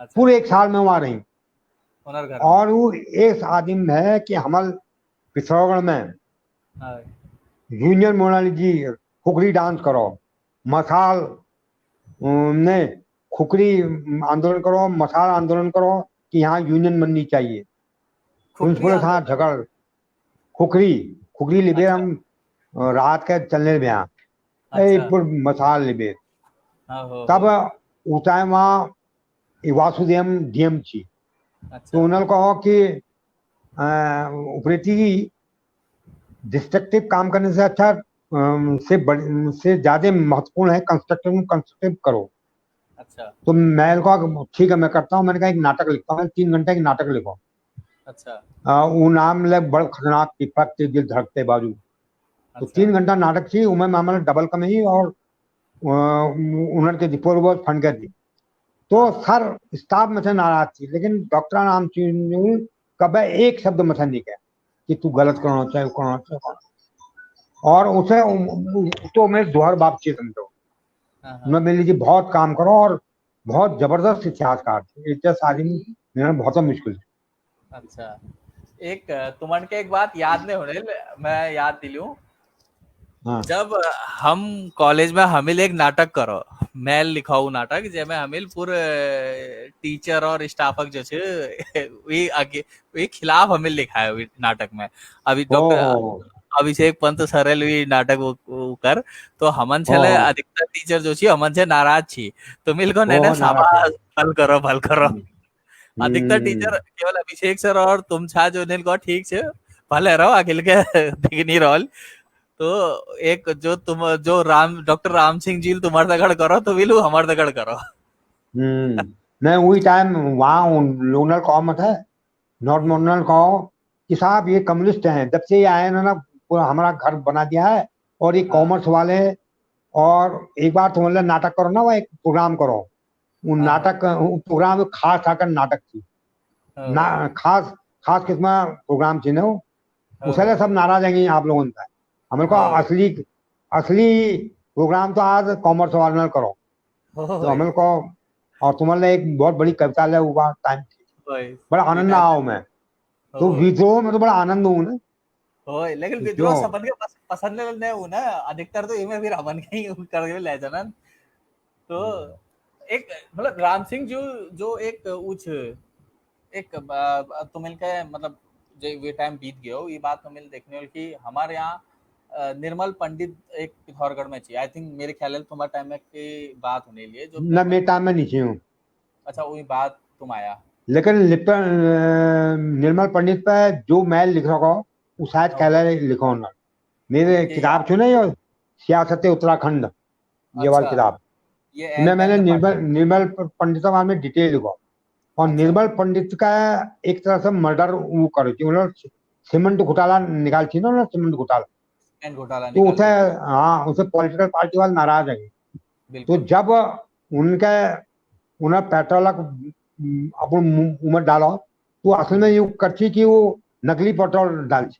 अच्छा। पूरे एक साल में वहां रही। हुनर घर में। और वो एक आदिम है कि हमारे पिथौरागढ़ में हाँ। यूनियन मोनाली जी खुकरी डांस करो, मसाल ने खुकरी आंदोलन करो, मसाल आंदोलन करो कि यहाँ यूनियन बननी चाहिए। खुखरी प्रिंसिपल के साथ आंदोलन। झगड़, खुकरी खुकरी लिबे अच्छा। हम रात के चलने में यहाँ अच्छा। मसाल लिबे। हाँ तब हो। उस टाइम वहाँ वासुदेव डीएम थी। तो अच्छा। उन्होंने कहा कि उपरेती डिस्ट्रक्टिव काम करने से अच्छा से ज्यादा महत्वपूर्ण है कंस्ट्रक्टिव, कंस्ट्रक्टिव करो। अच्छा। तो मैं कहा ठीक है मैं करता हूँ, मैंने कहा एक नाटक लिखता हूँ, 3 घंटे की नाटक लिखो। अच्छा। वो नाम लग बड़ खतरनाक की फटते दिल धड़कते बाजू। तो अच्छा। 3 घंटा नाटक थी उमें मामला डबल कम ही, और उन्होंने पूरे बहुत फंड कर दी। तो हाँ हाँ। सर स्टाफ में से नाराज थी, लेकिन डॉक्टर नाम चीन कभी एक शब्द में से नहीं कहा कि तू गलत करना चाहिए करना चाहिए। और उसे तो मैं दोहर बाप चाहिए समझो, हाँ हाँ। मैं मेरे लिए बहुत काम करो, और बहुत जबरदस्त इतिहासकार थे, एक जैसा आदमी मेरा बहुत मुश्किल है। अच्छा। एक तुमन के एक बात याद नहीं होने, मैं याद दिलूं। हाँ जब हम कॉलेज में हमिल एक नाटक करो, मैं लिखाऊ नाटक जेमे हमिल पूरे टीचर और स्टाफक जो छे वे आगे वे खिलाफ हमिल लिखा है नाटक में। अभी हो डॉक्टर हो अभिषेक पंत सरल भी नाटक वो कर, तो हमन हो छले अधिकतर टीचर जो छी हमन से नाराज छी, तो मिल को हो ने नाराज थे। शाबाश भल करो। अधिकतर हम्म, टीचर केवल अभिषेक सर और तुम छा जो ने को ठीक छे भले रहो अखिल के दिख नहीं रहल। तो एक जो तुम जो राम डॉक्टर राम सिंह जी तुम्हारे दगड़ करो तो विलू हमारे दगड़ करो। नहीं वही टाइम वहाँ लोनल कहो मत है, नॉर्थ मोर्नल कहो कि साहब ये कम्युनिस्ट हैं, जब से ये आए ना पूरा हमारा घर बना दिया है, और ये हाँ कॉमर्स वाले। और एक बार तुम मतलब नाटक करो ना, वो एक प्रोग्राम करो, वो हाँ हो नाटक वो प्रोग्राम खास आकर नाटक थी ना, हो खास खास किस्म प्रोग्राम थी ना वो। हो उसले सब नाराज हैं आप लोगों से। हमें को हो असली असली प्रोग्राम तो आज कॉमर्स वाले ने करो। हो तो हमें को, और तुम्हारे एक बहुत बड़ी कविता है हुआ टाइम थी, बड़ा वी आनंद टाइम आओ मैं। तो हो विद्रोह में तो बड़ा आनंद हूँ ना। हो लेकिन विद्रोह क्यों सबन के पसंद नहीं हूँ ना, अधिकतर तो इमे फिर हमन के ही कर ले जनन। तो एक मतलब राम सिंह जो जो एक उच एक तो मिलके मतलब जो ये टाइम बीत गया हो ये बात तो मिल देखने वाली कि हमारे यहाँ निर्मल पंडित एक पिथौरगढ़ में चाहिए, आई थिंक मेरे ख्याल है तुम्हारे टाइम में की बात होने लिए जो न निर्मल। मेरे टाइम में नीचे हूँ, अच्छा वही बात तुम आया। लेकिन निर्मल पंडित पे जो मैं लिख रहा हूँ वो शायद हो कहला लिखो ना, मेरे तुमके किताब याद। छो नहीं, और सियासत उत्तराखंड ये वाली अच्छा, किताब। ये इनमें मैंने मैंने पढ़। निर्मल पंडित के बारे में डिटेल लिखा, और अच्छा, निर्मल पंडित का एक तरह से मर्डर वो करे थी उन्होंने, सीमेंट घोटाला निकाल थी ना उन्होंने, सीमेंट घोटाला। एंड घोटाला तो निकाल उसे, दी थी। हाँ, उसे पॉलिटिकल पार्टी वाले नाराज है। तो बिल्कुल। जब उनके उन्हें पेट्रोल अपन मुंह में डाला, तो असल में ये करती कि वो नकली पेट्रोल डालती,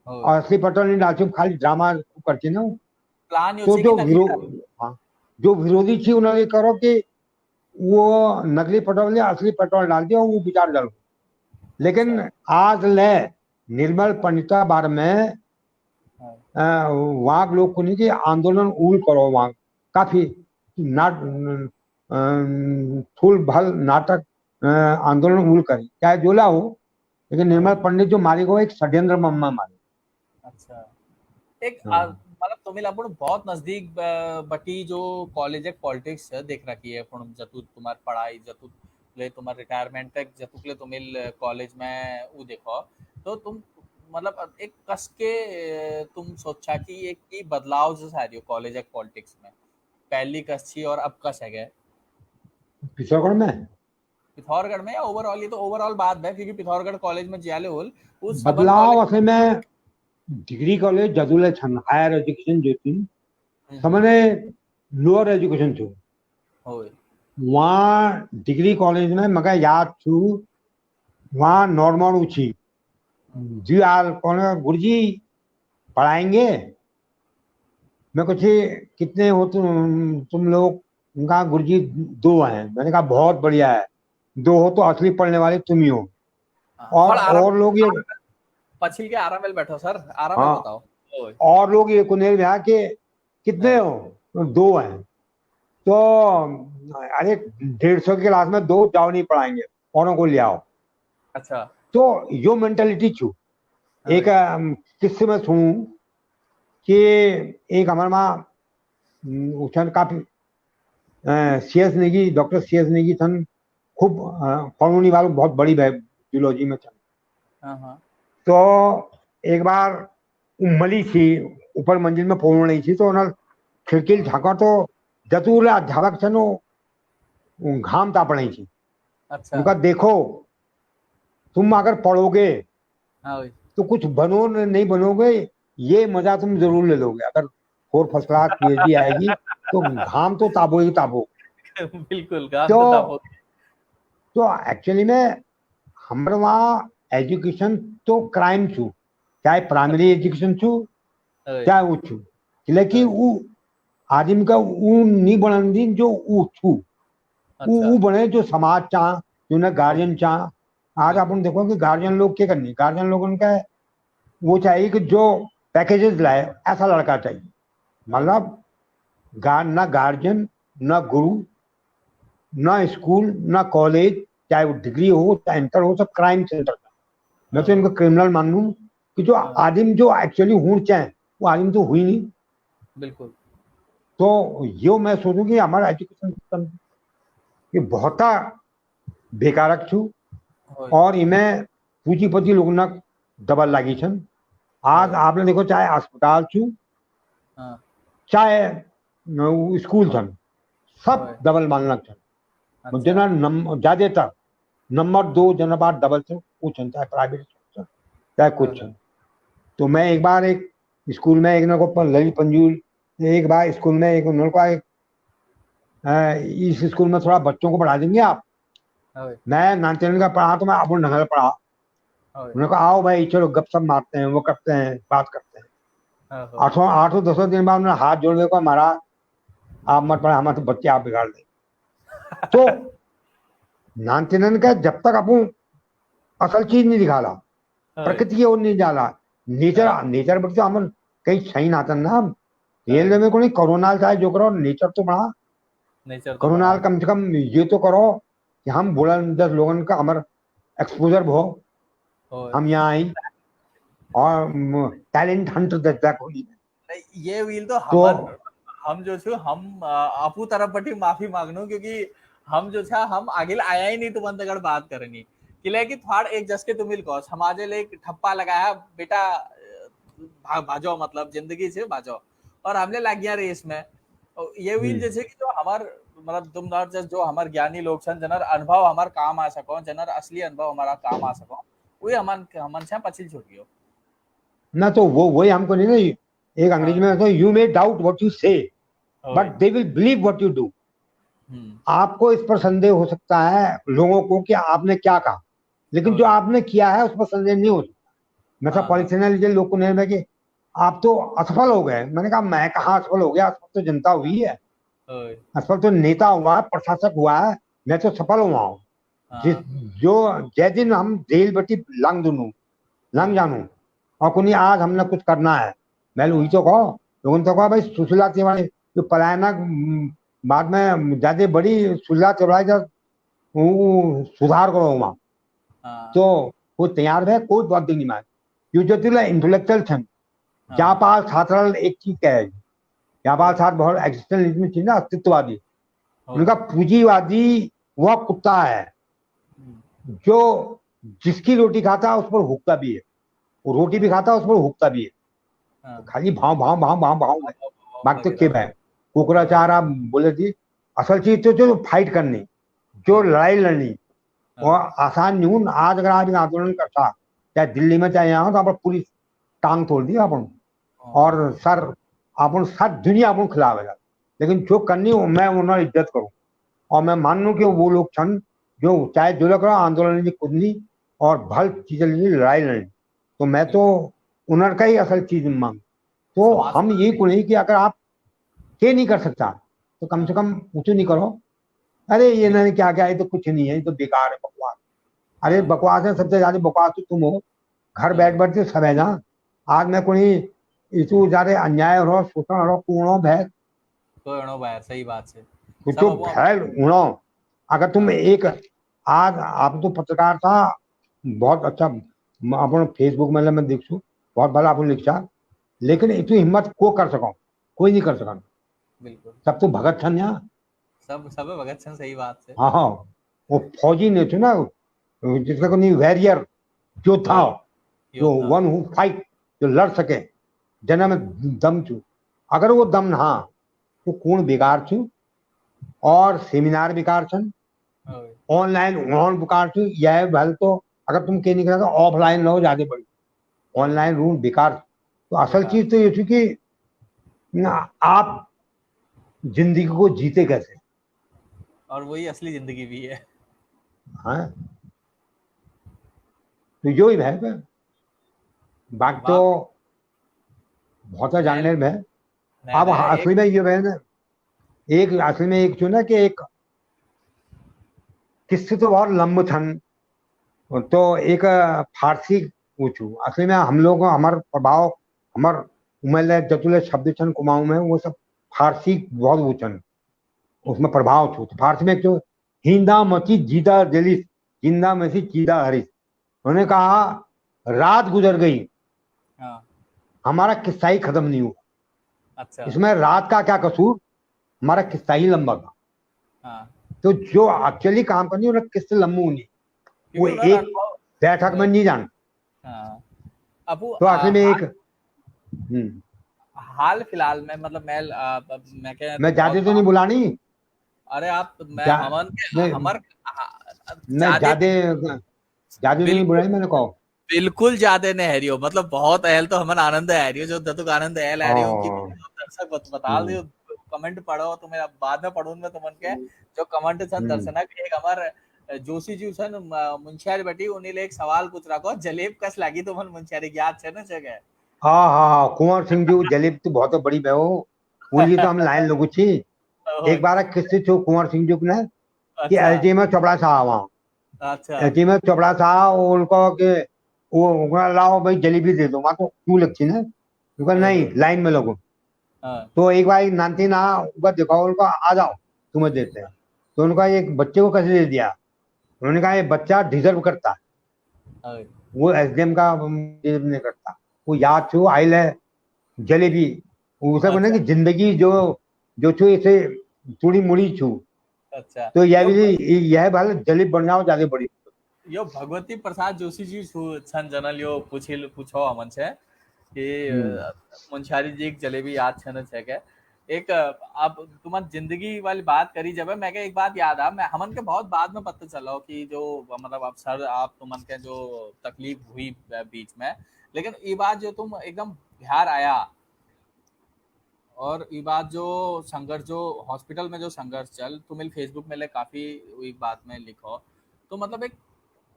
होय। और असली पेट्रोल नहीं डालती, वो खाली ड्रामा करती ना। प्लान तो योचे की नकली डाल। हाँ, जो विरोधी थी उन्होंने करो कि वो नकली पेट्रोल ने असली पेट्रोल डाल दिया, वो विचार डालो। अच्छा। लेकिन आज ले निर्मल पंडिता बारे में हाँ, वहाँ के लोग को नहीं कि आंदोलन उल करो, वहाँ काफी नाट फूल भल नाटक आंदोलन उल करी, चाहे जोला हो, लेकिन निर्मल होय। पंडित जो मारी गो एक षड्यंत्र मम्मा मारी। अच्छा, एक हाँ। मतलब तुम्ही आपण बहुत नजदीक बटी जो कॉलेज एक पॉलिटिक्स देख रखी है पण जतु तुम्हार पढ़ाई जतु ले तुम्हार रिटायरमेंट तक जतुकले तुम्हें कॉलेज में वो देखो, तो तुम मतलब एक कस के तुम सोचा कि एक की बदलाव जो सारी कॉलेज एक पॉलिटिक्स में पहली कस थी और अब कस है गए पिथौरागढ़ में पिथौरगढ़ में, या ओवरऑल? ये तो ओवरऑल बात है क्योंकि पिथौरगढ़ कॉलेज में जियाले होल उस सबन बदलाव कॉलेज। असल में डिग्री कॉलेज जदुले छन, हायर एजुकेशन जो थी समझे, लोअर एजुकेशन थी होय। वहाँ डिग्री कॉलेज में मगर याद छू, वहाँ नॉर्मल ऊँची जी आर कौन गुरुजी पढ़ाएंगे। मैं कुछ कितने हो तुम लोग, उनका गुरुजी दो हैं। मैंने कहा बहुत बढ़िया है, दो हो तो असली पढ़ने वाले तुम ही हो। थोड़ा आराम और लोग ये, पछिल के आराम में बैठो सर, आराम में हाँ, बताओ। ओए। और लोग ये कुनेर भैया के कितने हाँ, हो, तो दो हैं। तो अरे 150 की क्लास में दो जाओ नहीं पढ़ाएंगे, औरों को ले आओ। अच्छा। तो यो मेंटेलिटी छू। एक ओए। किस्से में सुनूं कि एक हमारे माँ उछन काफी CS Negi, doctor CS Negi थन, खूब कॉलोनी वालों बहुत बड़ी जूलॉजी में थन। हाँ हाँ। तो एक बार मली थी, ऊपर मंजिल में पहुंच रही थी, तो उन्हें खिड़की झाँका तो जतूला झावक छनो घाम ताप रही थी। अच्छा। उनका देखो, तुम अगर पढ़ोगे हाँ ओए। तो कुछ बनो नहीं बनोगे, ये मजा तुम जरूर ले लोगे। अगर 4 फर्स्ट क्लास पीएचडी आएगी तो घाम तो ताबो ही ताबो। बिल्कुल काम तो तो तब होगी। एक्चुअली में हमारे वहाँ एजुकेशन तो क्राइम छू, चाहे प्राइमरी एजुकेशन छू, ओए। चाहे वो छू, लेकिन ओए। वो आदमी का वो नहीं बनती जो वो छू, अच्छा। वो बने जो समाज चाह, जो ना ओके। गार्जियन चाह। आज बिल्कुल। अपन देखो कि गार्जियन लोग क्या करनी, गार्जियन लोगों का वो चाहिए कि जो पैकेजेस लाए ऐसा लड़का चाहिए। ओए। मतलब ना गार्जियन, ना गुरु, ना स्कूल, ना कॉलेज, चाहे वो डिग्री हो चाहे इंटर हो, सब क्राइम सेंटर था। मैं तो ओहो। इनको क्रिमिनल मान लूँ कि जो हाँ, आदमी जो एक्चुअली हूँ चाहे वो आदमी तो हुई नहीं। बिल्कुल। तो यो मैं सोचूं कि हमारा एजुकेशन सिस्टम ये बहुत बेकारक छू, ओए। और इमें पूंजीपति लोग ना दबल लागी छन। आज ओए। आपने देखो, चाहे अस्पताल छू, हाँ। चाहे स्कूल छन, सब ओए। डबल मानना छन। अच्छा। जना ज्यादातर नंबर 2 जना बार डबल छन, वो छन, चाहे प्राइवेट छन चाहे कुछ ओहो। छन। तो मैं एक बार एक स्कूल में एक न को ललित पंजूल, एक बार स्कूल में एक उन्होंने कहा इस स्कूल में थोड़ा बच्चों को पढ़ा देंगे आप। ओए। मैं 9th का पढ़ा तो मैं अब ढंग पढ़ा। ओए। उन्होंने कहा आओ भाई चलो गपशप मारते हैं, वो करते हैं, बात करते हैं। ओहो। आठों आठों 10 दिन बाद उन्होंने हाथ जोड़ने को मारा, आप मत पढ़ा, हमारे तो बच्चे आप बिगाड़ दें। तो 9th का जब तक अपन असल चीज नहीं दिखाला, ओए। प्रकृति की ओर नहीं जाला, हाँ, नेचर नेचर पर तो हम कहीं सही नातन ना हम ओए। ये में को नहीं, कोरोना चाहे जो करो, नेचर तो बढ़ा। नेचर तो कोरोना बढ़ा। कम से कम ये तो करो कि हम बुलंद 10 लोगों का हमारा एक्सपोजर हो, ओए। हम यहाँ आई, और टैलेंट हंट देखता कोई। नहीं, ये व्हील तो तो हमर हम जो छो हम आपू तरफ बटी माफी मांगनो क्योंकि हम जो छा हम आगे आया ही नहीं तुम तगड़ बात करनी किले कि थोड़ एक जस के तुमिल को समाजे ले एक ठप्पा लगाया बेटा भाजो मतलब जिंदगी से भाजो और हमने लग गया रेस में और ये व्हील जैसे कि जो हमार मतलब तुम नर जो हमार ज्ञानी लोग छन जनर अनुभव हमार काम आ सको, जनर असली अनुभव हमारा काम आ सको, वही हमन से पछिल छूट गयो। ना तो वो वही हमको नहीं नहीं, एक अंग्रेजी में you may doubt what you say but they will believe what you do. आपको इस पर संदेह हो सकता है लोगों को कि आपने क्या कहा, लेकिन जो आपने किया है उस पर संदेह नहीं हो सकता। मैं सब पॉलिटिशियन लोग को नहीं है कि आप तो असफल हो गए। मैंने कहा मैं कहाँ असफल हो गया, असफल तो जनता हुई है, असफल तो नेता हुआ है, प्रशासक हुआ है, मैं तो सफल हुआ हूँ। जिस जो जै दिन हम जेल बटी लंग जानू और कुनी आज हमने कुछ करना है, मैं वही तो कहो लोगों तो कहा भाई सुशीला तिवारी जो पलायना बाद में ज्यादा बड़ी सुशीला तिवारी जब सुधार करो वहां तो वो तैयार है, कोई बात नहीं मान यो जो तिला इंटेलेक्चुअल छन जापाल छात्र एक चीज कह है, जापाल छात्र बहुत एक्सिस्टेंशलिज्म चीज ना अस्तित्ववादी, उनका पूंजीवादी वह कुत्ता है जो जिसकी रोटी खाता है उस पर हुक्का भी है, वो रोटी भी खाता है उस पर हुक्का भी है, खाली भाव भाव भाव भाव भाव बात तो के है कुकराचार बोले थी। असल चीज तो जो फाइट करनी, जो लड़ाई लड़नी वो आसान नहीं हूं। आज अगर आप आंदोलन करता चाहे दिल्ली में चाहे यहाँ तो आप पुलिस टांग तोड़ दी अपन और सर अपन सर दुनिया अपन खिलाफ है, लेकिन जो करनी हो मैं उन्हें इज्जत करूं और मैं मान लू कि वो लोग छन जो चाहे जो लोग आंदोलन की कुदनी और भल चीजें लड़ाई लड़नी, तो मैं तो उनर का ही असल चीज मांग। तो हम यही बोले कि अगर आप ये नहीं कर सकता तो कम से कम ऊँचू नहीं करो, अरे ये नहीं क्या क्या, ये तो कुछ नहीं है, ये तो बेकार है बकवास। अरे बकवास है, सबसे ज्यादा बकवास तो तुम हो, घर बैठ बैठते सब है ना। आज मैं कोई इतू ज्यादा अन्याय हो शोषण हो कूणो भय तो अणो बाहर सही बात है कुछ तो भय उणो। अगर तुम एक आज आप तो पत्रकार था बहुत अच्छा अपन फेसबुक में मैं देखू बहुत भला अपन लिखा, लेकिन इतनी हिम्मत को कर सको कोई नहीं कर सका। बिल्कुल सब तो भगत छन यहाँ सब भगत सिंह सही बात है। हाँ हाँ वो फौजी ने थे ना जिसका को नहीं वैरियर जो था जो वन हु फाइट जो लड़ सके जना में दम छू। अगर वो दम ना तो कौन बेकार छू और सेमिनार बेकार छन ऑनलाइन ऑन बेकार छू यह भल तो अगर तुम कह नहीं करा तो ऑफलाइन रहो ज्यादा बड़ी ऑनलाइन रूम बेकार। तो असल चीज तो ये थी कि आप जिंदगी को जीते कैसे, और वही असली जिंदगी भी है। हाँ तो जो ही है बात तो बहुत जानने में। अब असली में ये है ना एक असली में एक जो ना कि एक किस्से तो बहुत लंबे छन तो एक फारसी पूछू असली में हम लोग हमार प्रभाव हमार उमल जतुल शब्द छन कुमाऊं में वो सब फारसी बहुत वो छन उसमें प्रभाव छू। तो फारसी में एक जो हिंदा मची जीदा जलिस जिंदा मची चीदा हरिस, उन्होंने कहा रात गुजर गई हमारा किस्सा ही खत्म नहीं हुआ। अच्छा। इसमें रात का क्या कसूर, हमारा किस्सा ही लंबा था। तो जो एक्चुअली काम करनी उन्हें किससे लंबू नहीं वो एक बैठक में नहीं जान। तो आखिर में एक हाल फिलहाल में मतलब मैं ज्यादा तो नहीं बुलानी। अरे आप मैं हमार ज्यादा नहीं बुलाई मैंने कहो बिल्कुल ज्यादा नहीं है रियो मतलब बहुत अहल तो हमारा आनंद है रियो जो दतुक आनंद अहल है रियो कि दर्शक बता दियो कमेंट पढ़ो तो मैं बाद में पढ़ूंगा तो मन के जो कमेंट छन दर्शना के एक हमार जोशी जी छन मुंशियारी बेटी उन्हीं ले एक सवाल पूछ रखो जलेब कस लागी तो मन मुंशियारी याद छे ना जगह। हाँ हाँ हाँ कुंवर सिंह जी जलेब तो बहुत बड़ी बहो उनकी तो हम लाइन लोगू छी। एक बार किससे छो कुंवर सिंह जी ने कि एलटी में चपड़ा सा वहाँ एलटी में चपड़ा सा उनको के वो लाओ भाई जलेबी दे दो वहां तो क्यों लगती ना नहीं लाइन में लगो। तो एक बार नानती ना ऊपर दिखाओ उनको आ जाओ तुम्हें देते हैं। तो उनका एक बच्चे को कैसे दे दिया, उन्होंने कहा ये बच्चा डिजर्व करता है वो एसडीएम का डिजर्व नहीं करता वो याद छो आइल है जलेबी उसे बोले कि जिंदगी जो जो छू इसे थोड़ी मुड़ी छू। अच्छा तो यह भले जलेब बन जाओ ज्यादा बड़ी। यो भगवती प्रसाद जोशी जी छन जनल यो पूछो हमन से कि मुंशियारी जी एक जलेबी याद छन छे के एक अब तुम जिंदगी वाली बात करी जब मैं एक बात याद आ, मैं हमन के बहुत बाद में पता चला कि जो मतलब अब सर आप तुमन के जो तकलीफ हुई बीच में, लेकिन ये बात जो तुम एकदम बिहार आया और ये बात जो संघर्ष जो हॉस्पिटल में जो संघर्ष चल तुम फेसबुक में ले काफी वही बात में लिखो, तो मतलब एक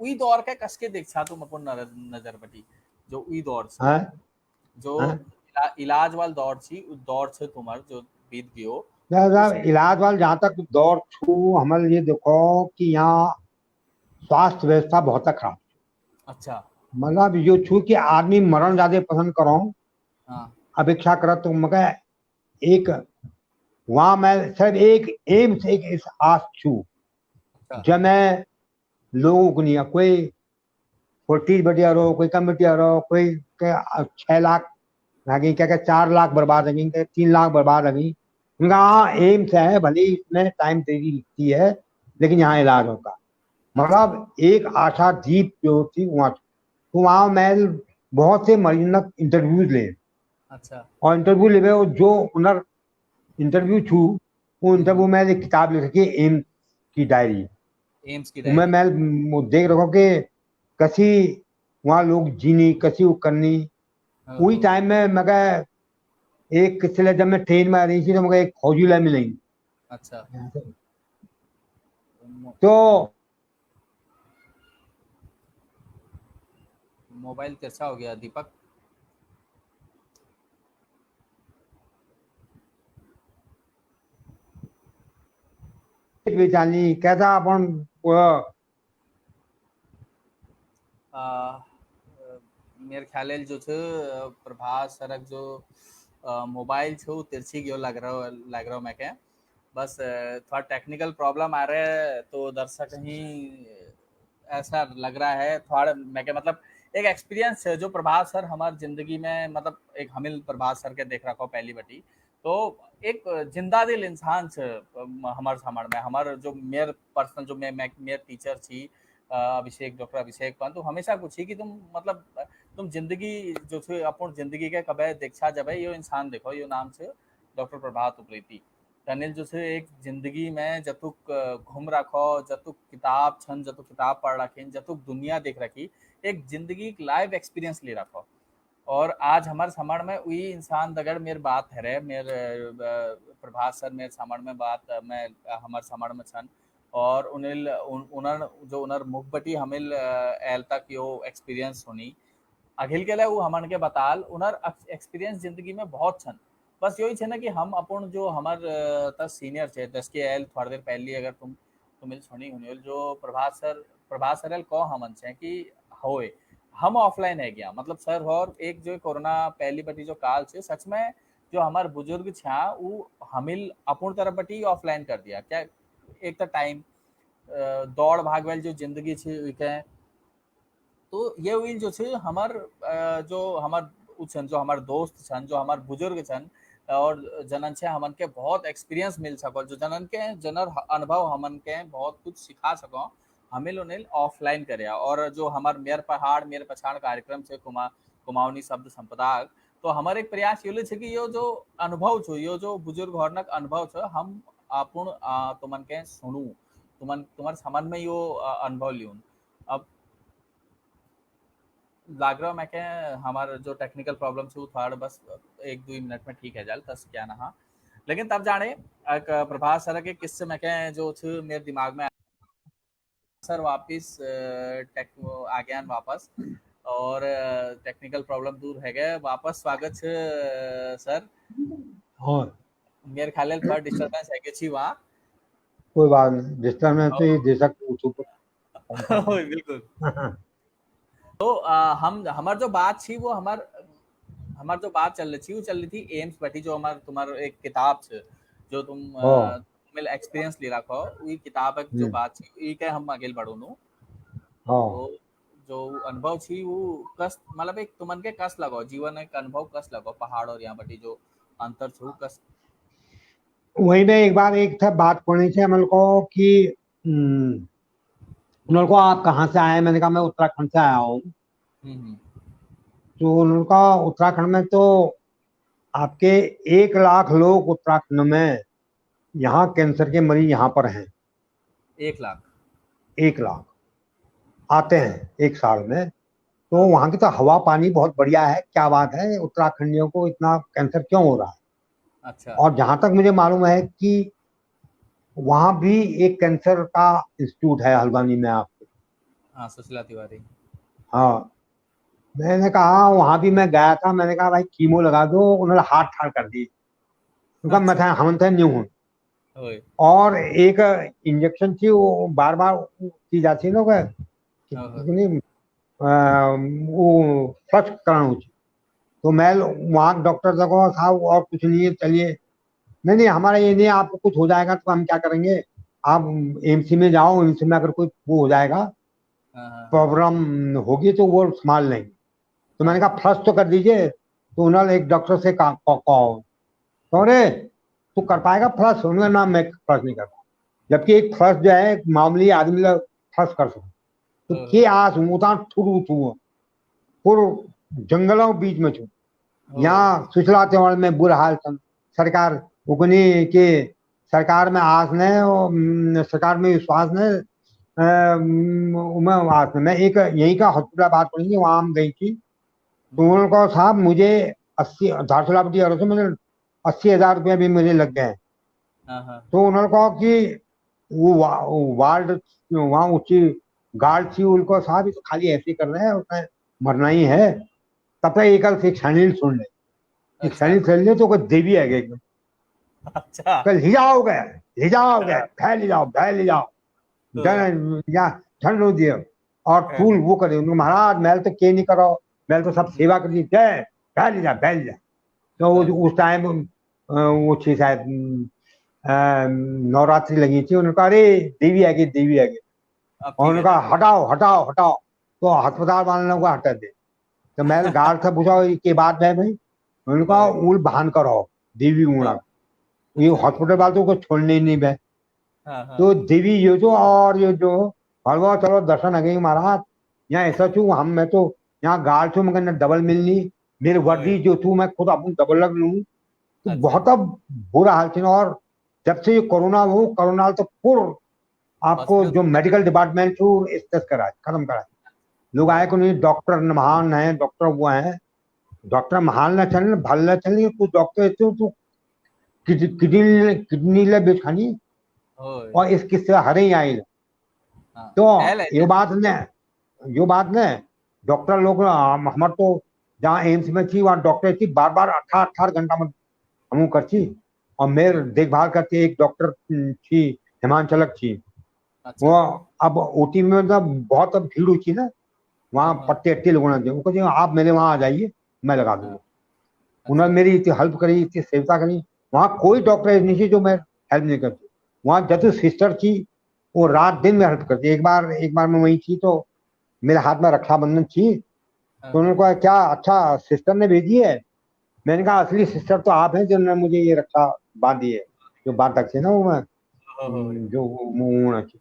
वही दौर के कसके देखा तुम अपन नजर बटी जो वही दौर से है, जो है? इलाज वाल दौर थी उस दौर से तुम्हार जो बीत गयो उस। इलाज वाल जहाँ तक दौर छू हमल ये देखो कि यहाँ स्वास्थ्य व्यवस्था बहुत खराब। अच्छा। मतलब जो छू कि आदमी मरण ज्यादा पसंद करो, हाँ। अपेक्षा कर तो मगर एक वहां मैं सिर्फ एक एम से एक इस आस छू अच्छा। जब मैं लोगों को नहीं कोई 40 बढ़िया रहो, कोई कम बढ़िया रहो, कोई 6 लाख लगी, क्या क्या 4 लाख बर्बाद लगी, क्या 3 लाख बर्बाद लगी। उनका हाँ एम्स है, भले ही इसमें टाइम तेजी लगती है लेकिन यहाँ इलाज होता। अच्छा। मतलब एक आशा दीप जो थी वहां, तो वहां मैं बहुत से मरीजों इंटरव्यूज ले, अच्छा। और इंटरव्यू ले वो जो उनर इंटरव्यू छू वो इंटरव्यू हम्म। में एक किताब लिख रखी है एम्स की डायरी। एम्स की मैं डायरी। मैं वो देख रखा कि कसी वहाँ लोग जीनी कसी वो करनी। वही ओहो। टाइम में मगर एक किस्से जब मैं ट्रेन में आ रही थी तो मगर एक फौजी ला मिली। अच्छा। मो, तो मोबाइल कैसा हो गया दीपक? बेचानी कैसा अपन आ, मेरे ख्याल जो छे प्रभास सरक जो मोबाइल छे वो तिरछी गयो लग रहा मैं क्या बस थोड़ा टेक्निकल प्रॉब्लम आ रहा है तो दर्शक ही ऐसा लग रहा है थोड़ा मैं क्या मतलब एक एक्सपीरियंस है जो प्रभास सर हमारी जिंदगी में मतलब एक हमिल प्रभास सर के देख रखा पहली बटी तो एक जिंदा दिल इंसान छे हमारे समाज में हमारे जो मेयर पर्सनल जो मैं मेयर टीचर थी अभिषेक डॉक्टर अभिषेक पंत तो हमेशा कुछ ही कि तुम मतलब तुम जिंदगी जो छे अपन जिंदगी के कबे देखा जब यो इंसान देखो यो नाम छे डॉक्टर प्रभात उप्रेती अनिल जो छे एक जिंदगी में जतुक घूम रखो जतुक किताब छन जतुक किताब पढ़ रखी जतुक दुनिया देख रखी एक जिंदगी लाइव एक्सपीरियंस ले रखो और आज हमारे समाज में वही इंसान दगड़ मेरे बात है मेरे प्रभात सर मेरे समाज में बात मैं हमारे समाज में छन और उन्हें जो उनर मुखबटी हमिल एल तक यो एक्सपीरियंस होनी अखिल के लिए वो हमन के बताल उनर एक्सपीरियंस जिंदगी में बहुत छन बस यही छे ना कि हम अपन जो हमार सीनियर छे 10 के एल थोड़ी देर पहले अगर तुम सुनी हुई जो प्रभात सर एल को हमन छे कि होए हम ऑफलाइन है गया मतलब सर और एक जो कोरोना पहली बटी जो काल छे सच में जो हमार बुजुर्ग छा वो हमिल अपन तरफ बटी ऑफलाइन कर दिया क्या एक तो टाइम दौड़ भाग वाली जो जिंदगी छे तो ये हुई जो छे हमार जो हमार छन जो हमार दोस्त छन जो हमार बुजुर्ग छन और जनन से हमन के बहुत एक्सपीरियंस मिल सको जो जनन के जनर अनुभव हमन के बहुत कुछ सिखा सको हमिल उनिल ऑफलाइन करे और जो हमार मेर पहाड़ मेर पछाड़ कार्यक्रम से कुमाऊनी शब्द संपदा तो हमारे एक प्रयास ये छे कि यो जो अनुभव छो यो जो बुजुर्ग हॉर्नक अनुभव छो हम अपूर्ण तुमन के सुनू तुमन तुम्हारे समझ में यो अनुभव लियून अब लाग रहा मैं क्या हमारा जो टेक्निकल प्रॉब्लम थी वो थोड़ा बस 1-2 मिनट में ठीक है जाल तस क्या ना लेकिन तब जाने एक प्रभास सर के किस्से में क्या जो थे मेरे दिमाग में सर वापिस टेक आ गया वापस और टेक्निकल प्रॉब्लम दूर है गए वापस स्वागत छे सर और मेरे ख्याल थोड़ा डिस्टर्बेंस है कि वहाँ कोई बात नहीं, डिस्टर्बेंस तो ये दे सकते बिल्कुल तो हम हमार जो बात थी वो हमार जो बात चल रही थी वो चल रही थी एम्स बैठी जो हमार तुम्हारा एक किताब छे जो हाँ, तुम एक्सपीरियंस ले रखो वही किताब है जो बात थी ये के हम आगे बढ़ो नु हाँ। तो जो अनुभव थी वो कस मतलब एक तुमन के कस लगो जीवन एक अनुभव कस लगो पहाड़ और यहाँ बटी जो अंतर छू कस। वही में एक बार एक था बात पढ़नी थी हमल को कि उन्होंने को आप कहाँ से आए, मैंने कहा मैं उत्तराखंड से आया हूँ। हम्म। तो उन्होंने कहा उत्तराखंड में तो आपके 1 लाख लोग उत्तराखंड में यहाँ कैंसर के मरीज यहाँ पर हैं। 1 लाख? 1 लाख आते हैं एक साल में। तो हाँ, वहाँ की तो हवा पानी बहुत बढ़िया है। क्या बात है, उत्तराखंडियों को इतना कैंसर क्यों हो रहा है? अच्छा। और जहां तक मुझे मालूम है कि वहां भी एक कैंसर का इंस्टीट्यूट है हल्द्वानी में आपको। हाँ, सुशीला तिवारी। हाँ, मैंने कहा वहां भी मैं गया था, मैंने कहा भाई कीमो लगा दो, उन्होंने हाथ ठाड़ कर दी। उनका मैं अच्छा। था हम थे न्यू हूँ। ओए। और एक इंजेक्शन थी वो बार बार की जाती है ना ओहो। कितनी वो फ्लश करानी थी। तो मैं वहाँ डॉक्टर से कहा साहब और कुछ नहीं है, चलिए। नहीं नहीं, हमारा ये नहीं है, आपको कुछ हो जाएगा तो हम क्या करेंगे, आप एमसी में जाओ, एमसी में अगर कोई वो हो जाएगा, हाँ, हाँ, हाँ। प्रॉब्लम होगी तो वो संभाल लेंगे। तो मैंने कहा फ्लश तो कर दीजिए। तो उन्होंने एक डॉक्टर से कहो तो अरे तू कर पाएगा फ्लश? उन्होंने ना मैं फ्लश नहीं कर पाऊँ। जबकि एक फ्लश जो है एक मामूली आदमी लोग फ्लश कर सकते। तो ओहो। के आस उता ठुरू छू पूरे जंगलों के बीच में छू। ओए। यहाँ सुचला त्योहार में बुरा हाल सन सरकार उकनी के सरकार में आस ने सरकार में विश्वास ने मैं आस में मैं एक यही का हॉस्पिटल बात करेंगे वहां हम गई थी। तो उन्होंने कहा साहब मुझे 80 धारचूलापट्टी और से मुझे 80,000 रुपये भी मुझे लग गए। हाँ, हाँ। तो उन्होंने कहा कि वो वार्ड वहाँ ऊंची गार्ड थी, उनको साहब ये तो खाली ऐसे ही कर रहे हैं, उसमें मरना ही है। तब तक एक सैनिल सुन ले, एक अच्छा। सैनिल सुन ले तो कोई देवी है एकदम। अच्छा। कल ले जाओ गए भय ले जाओ भय ले जाओ तो जन या झंड रो दिए। और हाँ, फूल वो करे उनको महाराज मैल तो के नहीं करो, मैल तो सब सेवा कर दी जय भय ले जा। तो हाँ, उस टाइम वो थी शायद नवरात्रि लगी थी। उन्होंने कहा अरे देवी आ गई देवी आ गई। अब और ठीक उन्होंने है कहा जाओ। हटाओ हटाओ हटाओ। तो अस्पताल वालों को हटा दे। तो मैं गार्ड से पूछा ये बात है भाई? उन्होंने कहा ओए। उल बहान करो देवी हाँ, उड़ा। ये अच्छा। हॉस्पिटल वालों को छोड़ने ही नहीं बे। हाँ, हाँ। तो देवी ये जो और ये जो हलवा चलो दर्शन आ गई महाराज। यहाँ ऐसा छू हम मैं तो यहाँ गार्ड छू मगर डबल मिलनी मेरी ओए। वर्दी जो छू मैं खुद अपन डबल लग लूँ। तो अच्छा। बहुत अब बुरा हाल थी। और जब से ये कोरोना हो कोरोना तो पूर्व आपको हॉस्पिटल जो खुला मेडिकल डिपार्टमेंट थी स्ट्रेस करा खत्म करा। लोग है। आए को नहीं डॉक्टर महान है डॉक्टर वो है। डॉक्टर महान ना चल भल ना चल कुछ डॉक्टर ऐसे हो तो किडनी किडनी ले बेच खानी। ओए। और इस किस्से हरे ही आई। हाँ। तो एल है ये क्या? बात ने जो बात ने डॉक्टर लोग हमारे तो जहाँ एम्स में थी वहाँ डॉक्टर थी बार बार 18-18 घंटा में हम करती। और मेरे ओए। देखभाल करती एक डॉक्टर थी हिमांचलक थी। वो अच्छा। अब ओटी में मतलब बहुत अब भीड़ हुई थी ना वहाँ हाँ, हाँ, पट्टे अट्टे लोगों ने दिए उनको दिया, आप मेरे वहाँ आ जाइए मैं लगा हाँ। दूंगा। उन्होंने अच्छा। मेरी इतनी हेल्प करी इतनी सेवता करी। वहाँ कोई डॉक्टर ऐसी नहीं थी जो मैं हेल्प नहीं करती। वहाँ जब सिस्टर थी वो रात दिन में हेल्प करती। एक बार मैं वहीं थी तो मेरे हाथ में रक्षाबंधन थी। हाँ, तो हाँ। उन्होंने कहा क्या अच्छा सिस्टर ने भेजी है? मैंने कहा असली सिस्टर तो आप हैं जिन्होंने मुझे ये रक्षा बांधी है जो बांधक थी ना वो मैं ओए। जो मुंह थी।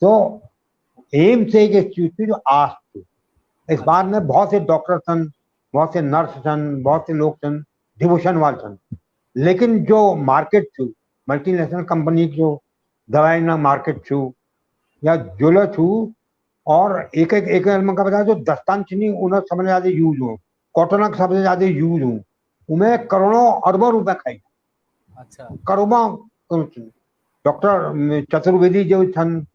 तो एम से एक इंस्टीट्यूट थी जो आज थी। इस बात अच्छा। में बहुत से डॉक्टर सन बहुत से नर्स सन बहुत से लोग सन डिवोशन वाले सन। लेकिन जो मार्केट थी मल्टीनेशनल कंपनी की जो दवाई ना मार्केट थी या ज्वेलर थी और एक का बता जो दस्तान चीनी उन्हें सबसे ज्यादा यूज हो कॉटन का सबसे ज्यादा यूज हो उनमें करोड़ों अरबों रुपए खाई अच्छा। करोड़ों डॉक्टर चतुर्वेदी जो छन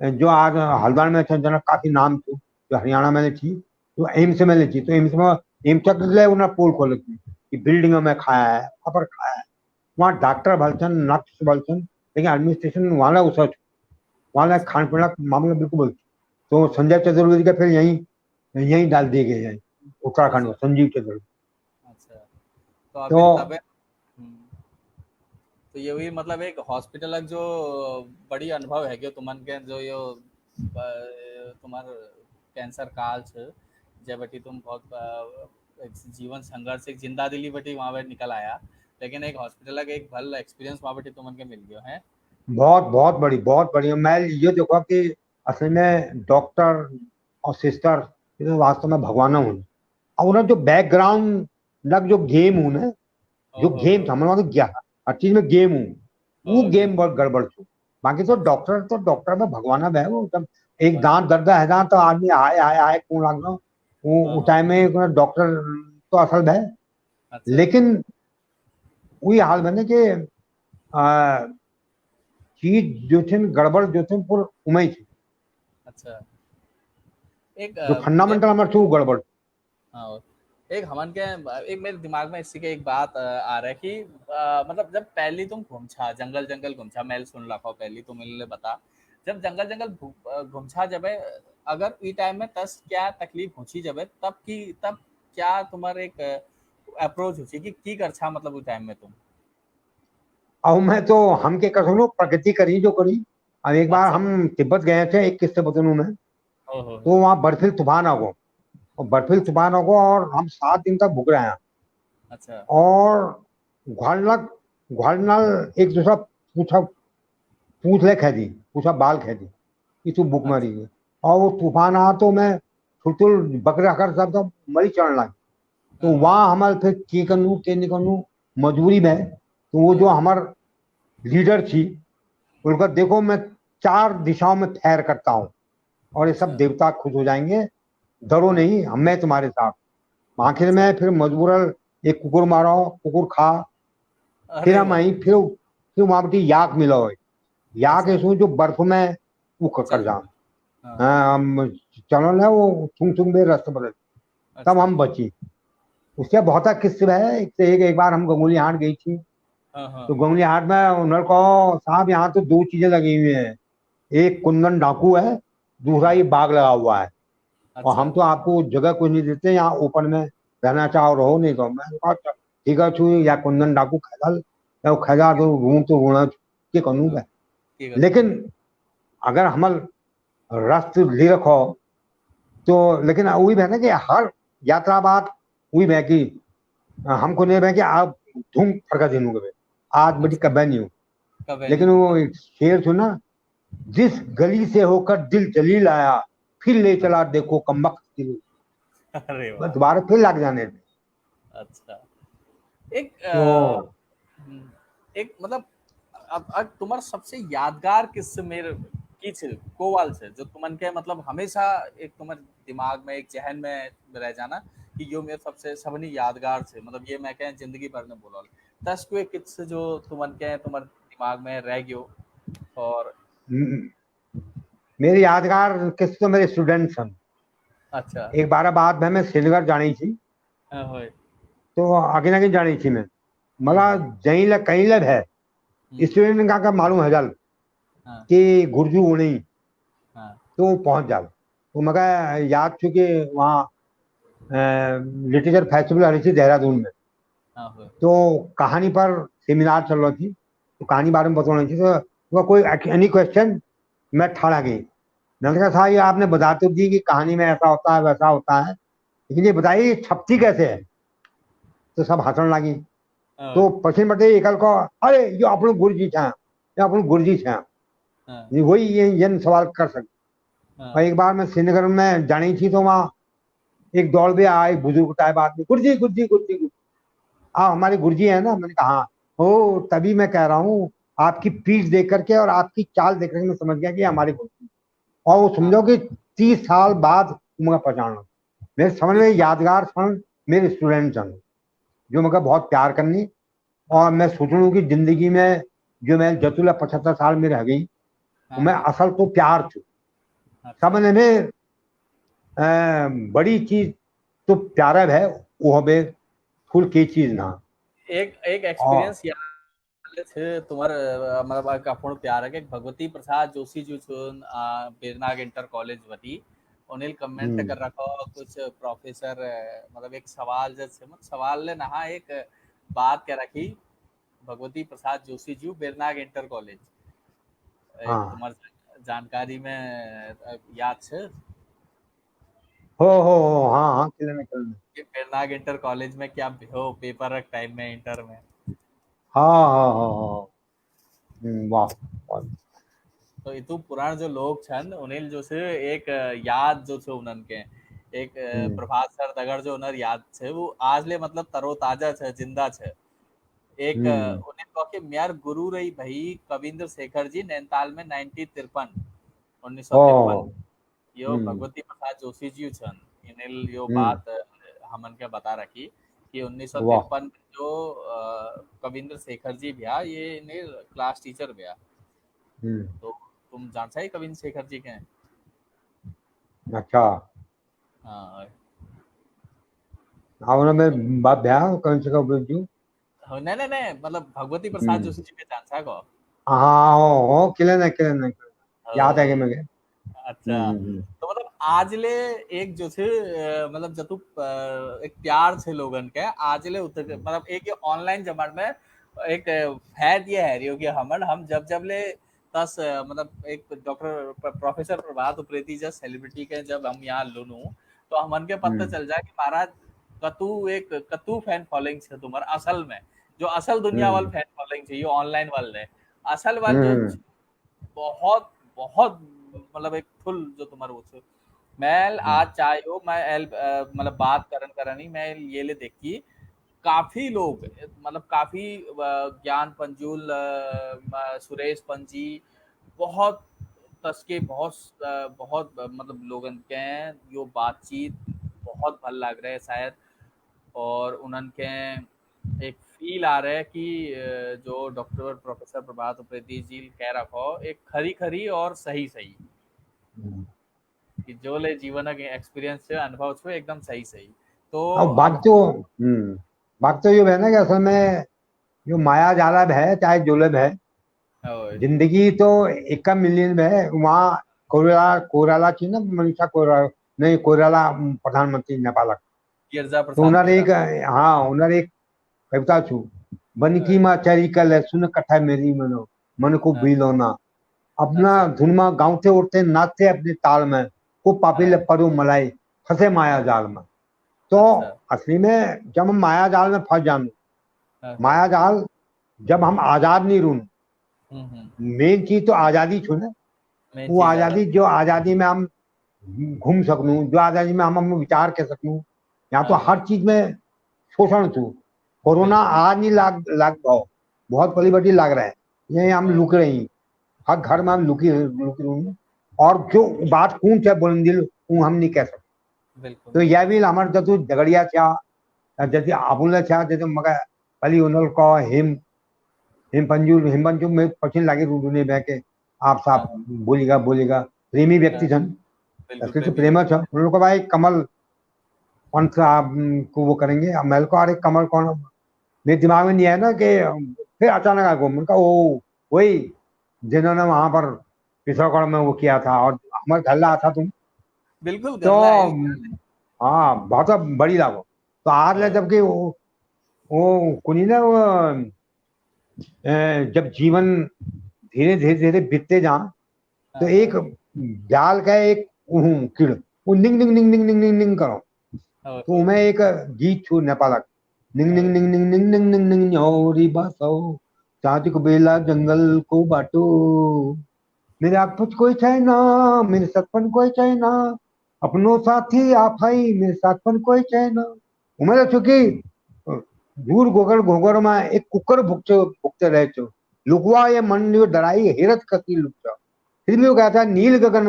जो आज हल्द्वानी में छन जना काफी नाम थी जो हरियाणा में थी तो एम्स में थी। तो एम्स में एम्स तक उन्हें पोल खोल की कि बिल्डिंग में खाया है खबर खाया है। वहाँ डॉक्टर भलचन नर्स भलचन लेकिन एडमिनिस्ट्रेशन वाला उस वहाँ अच्छा। खान पीना का मामला बिल्कुल बोलते। तो ओए। संजय चतुर्वेदी का फिर यहीं यहीं डाल दिए गए हैं उत्तराखंड में अच्छा। संजीव चतुर्वेदी। अच्छा। तो तो अभी तबे तो ये हुई मतलब एक हॉस्पिटल जो बड़ी अनुभव है कि तुमन के जो यो तुम्हार कैंसर काल छ जब बटी तुम बहुत एक जीवन संघर्ष एक जिंदा दिली बटी वहाँ पे निकल आया। लेकिन एक हॉस्पिटल का एक भल एक्सपीरियंस वहाँ बटी तुमन के मिल गयो है। बहुत बड़ी मैं ये देखा कि असल में डॉक्टर और सिस्टर ये तो वास्तव में भगवान हूँ। और उन्हें जो बैकग्राउंड लग जो गेम हूँ ना जो ओहो गेम था मैंने तो गया हर चीज में गेम हूँ, वो ओ गेम बहुत गड़बड़ थी। बाकी अच्छा तो डॉक्टर में भगवान है वो एकदम। एक हाँ दांत दर्द है दांत तो आदमी आए आए आए कौन लाग रहा हाँ वो हाँ, टाइम में डॉक्टर तो असल है। अच्छा लेकिन वही हाल बने कि आ, चीज जो थी न, गड़बड़ जो थी पूरी उमई थी। अच्छा एक जो फंडामेंटल हमारे थी वो गड़बड़। हाँ, एक हमन के एक मेरे दिमाग में इसी के एक बात आ रहा है कि मतलब जब पहली तुम घुमछा जंगल जंगल घुमछा मैल सुन रखा पहली तुम मिलने बता जब जंगल जंगल घुमछा जब अगर ई टाइम में तस क्या तकलीफ होची जब तब क्या तुम्हारे एक अप्रोच होची कि की करछा मतलब उस टाइम में तुम और मैं तो हम के कर सुनो प्रकृति करी जो करी। अब एक बार अच्छा हम तिब्बत गए थे, एक किस्से बतनू मैं। ओहो तो वहाँ बर्फीली तूफान आ गो, और बर्फीली अच्छा तूफान आ गो और हम 7 दिन तक भुग रहे हैं। अच्छा और ग्वालनक ग्वालनल एक दूसरा पूछा पूछ ले खेदी, पूछा बाल खेदी कि तू बुक अच्छा मारी है। और वो तूफान आ तो मैं छुटुल बकरा कर सब तो मरी चढ़ लगी। तो हाँ हाँ वहां हमारे फिर की करूँ के नहीं करूँ मजबूरी में। तो वो जो हाँ, हमार लीडर थी उनका देखो मैं 4 दिशाओं में फैर करता हूँ और ये सब अच्छा देवता खुश हो जाएंगे, डरो हाँ नहीं हम मैं तुम्हारे साथ। आखिर अच्छा में फिर मजबूरन एक कुकुर मारो, कुकुर खा। फिर अरे हम वाह आई फिर वहां पर याक मिला हो, याक अच्छा ऐसो जो बर्फ में वो कर चल जा। हाँ हाँ, हम चलो ना वो थुंग थुंग में रास्ते बदल, तब अच्छा हम बची। उससे बहुत किस्से है। एक बार हम गंगोली हाट गई थी। हाँ हाँ तो गंगोली हाट में उन्होंने कहा साहब यहाँ तो 2 चीजें लगी हुई हैं, एक कुंदन डाकू है, दूसरा ये हाँ बाग लगा हुआ है। और अच्छा हम तो आपको जगह कुछ नहीं देते, यहाँ ओपन में रहना चाहो रहो, नहीं तो मैं कहा "अच्छा, ठीक है छू या कुंदन डाकू खेदाल या वो खेदा तो रोना के करूँ हाँ मैं। ठीक है तुम लेकिन अगर हम रास्ते ले रखो तो, लेकिन वही है ना कि हर यात्रा बात वही है कि हमको नहीं है कि आप धूम फड़का दिन गए आज बड़ी अच्छा कब्बे नहीं हूँ। कब है नहीं लेकिन हूँ वो एक शेर थो ना, जिस गली से होकर दिल जलील आया फिर ले हाँ चला देखो कम्बख्त दिल। अरे बस वाह दोबारा फिर लग जाने थे। अच्छा एक तो एक मतलब अब तुम्हार सबसे यादगार किस्से मेरे की छे कोवाल से जो तुमन के मतलब हमेशा एक तुम्हारे दिमाग में एक जहन में रह जाना कि यो मेरे सबसे सबनी यादगार छे मतलब ये मैं कहें जिंदगी भर में बोलल दस कोई किस्से जो तुमन के तुम्हारे दिमाग में रह गयो और म- मेरी यादगार किस्से तो मेरे स्टूडेंट्स हैं। अच्छा एक बार बाद में मैं श्रीनगर जानी थी। होय तो आगे ना जानी थी मैं, हम्म मतलब जहीं लग कहीं लग है हम्म स्टूडेंट का मालूम है जल हाँ कि गुरजू वो नहीं, हाँ तो वो पहुंच जाओ। तो मगर याद चूंकि वहाँ लिटरेचर फेस्टिवल आ रही थी देहरादून में। हाँ होय तो कहानी पर सेमिनार चल रही थी, तो कहानी बारे में बता रही थी। तो कोई एनी क्वेश्चन, मैं ठाड़ा गई। मैंने कहा साहब ये आपने बता तो दी कि कहानी में ऐसा होता है वैसा होता है, लेकिन ये बताइए ये छपती कैसे है। तो सब हंसने लगी। होय तो पश्चिम बटे एकल को, अरे ये આપણું गुरुजी છે, ये આપણું गुरुजी છે। हाँ ये वही ये सवाल कर सकते। और हाँ एक बार मैं श्रीनगर में जानी थी तो वहाँ एक दौड़ भी आई बुजुर्ग टाइप आदमी, गुरुजी गुरुजी गुरुजी गुरुजी। हाँ हमारे गुरुजी है ना। मैंने कहा हाँ। ओ तभी मैं कह रहा हूँ, आपकी पीठ देख करके और आपकी चाल देख करके मैं समझ गया कि ये हमारे गुरुजी। और वो हाँ समझो कि 30 साल बाद मुझे पहचाना। मेरे समझ में 30 साल यादगार क्षण मेरे स्टूडेंट हैं जो मुझे बहुत प्यार करनी। और हाँ मैं सोच रहा हूँ कि जिंदगी में जो मैं जतुला 75 साल में रह गई, हाँ मैं हाँ असल तो प्यार थी। अच्छा समझ में बड़ी चीज तो प्यारा है, वो हमें फुल की चीज ना। एक एक और एक्सपीरियंस याद छे तुम्हार मतलब આપણું प्यार है कि भगवती प्रसाद जोशी जो छन बेरनाग इंटर कॉलेज वती उन्हें कमेंट हम्म, कर रखो कुछ प्रोफेसर मतलब एक सवाल जैसे मतलब सवाल ले नहा एक बात कह रखी भगवती प्रसाद जोशी जी बेरनाग इंटर कॉलेज एक हाँ तुम्हार जानकारी में याद छे हाँ हाँ किले किले। कि बेरनाग इंटर कॉलेज में क्या हो पेपर रख टाइम में इंटर में हाँ हाँ हाँ हाँ वाह वाह। तो इतु पुराण जो लोग छन उन्हें जो से एक याद जो छे उनन के एक हम्म, प्रभात सर दगड़ जो उनर याद छे वो आज ले मतलब तरोताजा छे जिंदा छे एक हम्म उन्हें कहो कि म्यार गुरु रही भाई कविंद्र शेखर जी नैनीताल में 1953 ओ यो भगवती प्रसाद जोशी जी छन इन्हें यो हम्म बात हमन के बता रखी कि वाह 1953 में जो कविंद्र शेखर जी भैया ये इन्हें क्लास टीचर भैया। हम्म तो तुम जान चाहिए कविंद्र शेखर जी के हैं? अच्छा हाँ हाँ में बात भैया कौन से का बोलूं नहीं नहीं नहीं मतलब भगवती प्रसाद हम्म जोशी जी के जान सा को। हाँ हो किले ने याद है कि हाँ, मैं अच्छा हम्म तो मतलब आज ले एक जो थे मतलब जतु एक प्यार थे लोगन के आज ले उतर मतलब एक ये ऑनलाइन जमाने में एक फैद ये है रियो कि हम जब जब ले तस मतलब एक डॉक्टर प्रोफेसर प्रभात उप्रेती जब सेलिब्रिटी के जब हम यहाँ लुनू तो हमन के पता हम्म चल जाए कि महाराज कतू फैन फॉलोइंग है तुम्हारा असल में जो असल दुनिया वाल हम्म फैन फॉलोइंग है ये ऑनलाइन वाले असल वाल जो हम्म बहुत बहुत मतलब एक फुल जो तुम्हारे वो छे। मैं हम्म आज चाहो मैं मतलब बात करन करनी मैं ये ले देखी काफी लोग मतलब काफी ज्ञान पंजुल सुरेश पंजी बहुत तस्के बहुत बहुत मतलब लोगन के हैं, यो बातचीत बहुत भल लग रहा है शायद और उनके एक फील आ रहा है कि जो डॉक्टर प्रोफेसर प्रभात उप्रेती जी कह रखो एक खरी खरी और सही सही हम्म। कि जो ले जीवन के एक्सपीरियंस से अनुभव छो एकदम सही सही। तो अब अब बात तो ये है ना कि असल में जो माया जालब है चाहे जुलब है ओए, जिंदगी तो एक मिलियन में है वहाँ कोराला कोराला थी ना मनीषा कोराला नहीं कोराला प्रधानमंत्री नेपाल गिरजा तो प्रसाद उन्होंने गिरजा एक हाँ उन्होंने एक कविता छू बन की ओए, माँ चरी कल है सुन कथा मेरी मनो मन को हाँ, बीलोना अपना अच्छा धुन में गाँवते उठते नाचते अपने ताल में को हाँ, पापिल परो मलाई फंसे माया हाँ, जाल में तो अच्छा असली में जब हम माया जाल में फंस जान हाँ, हाँ, माया जाल जब हम आजाद नहीं रून हम्म, मेन चीज तो आजादी छू ना मेन वो चीज आजादी जो आजादी में हम घूम सकूं जो आजादी में हम विचार कर सकूं यहाँ तो हाँ, हर चीज में शोषण छू कोरोना बिल्कुल आज नहीं लाग लाग पाओ बहुत बड़ी बड़ी लाग रहा है ये हम हाँ, लुक रही हर घर में हम लुकी लुकी रहूं और जो बात कौन थे बुलंदिल वो हम नहीं कह सकते बिल्कुल तो यह बिल्कुल भी हमारे जतु झगड़िया था जैसे आबुल था जैसे मगर पली उनल को हिम पंजू में पछिन लागे रूडने बह के आप हाँ, साहब बोलेगा प्रेमी व्यक्ति हाँ, छन बिल्कुल असली तो प्रेमी प्रेम व्यक्ति छ उन लोग को भाई कमल पंथ साहब को वो करेंगे अब मेरे को अरे कमल कौन मेरे दिमाग में नहीं आया ना कि फिर अचानक आ गया उनका वो वही जिन्होंने वहां पर पिथौरागढ़ में वो किया था और हमारे घर ला था तुम बिल्कुल तो गरला है हाँ बहुत बड़ी लागो तो आज ले हाँ, जबकि वो कुनी ना वो जब जीवन धीरे धीरे धीरे बीतते जा तो हाँ, एक हाँ, जाल का एक कीड़ वो निंग निंग निंग निंग निंग निंग निंग करो ओए, तो ओए, मैं एक गीत छू नेपालक निंग निंग ओए, निंग निंग निंग निंग निंग निंग न्योरी बसो चाची को बेला जंगल को बाटो मेरे आसपास कोई चाहे ना मेरे सतपन कोई चाहे ना अपनो साथी आप ही मेरे साथपन कोई चाहे ना उमें चूंकि दूर गोगर गोगर में एक कुकर भुगते भुगते रहे छो लुकवा ये मन लियो डराई हेरत कती लुकता फिर भी वो कहता नील गगन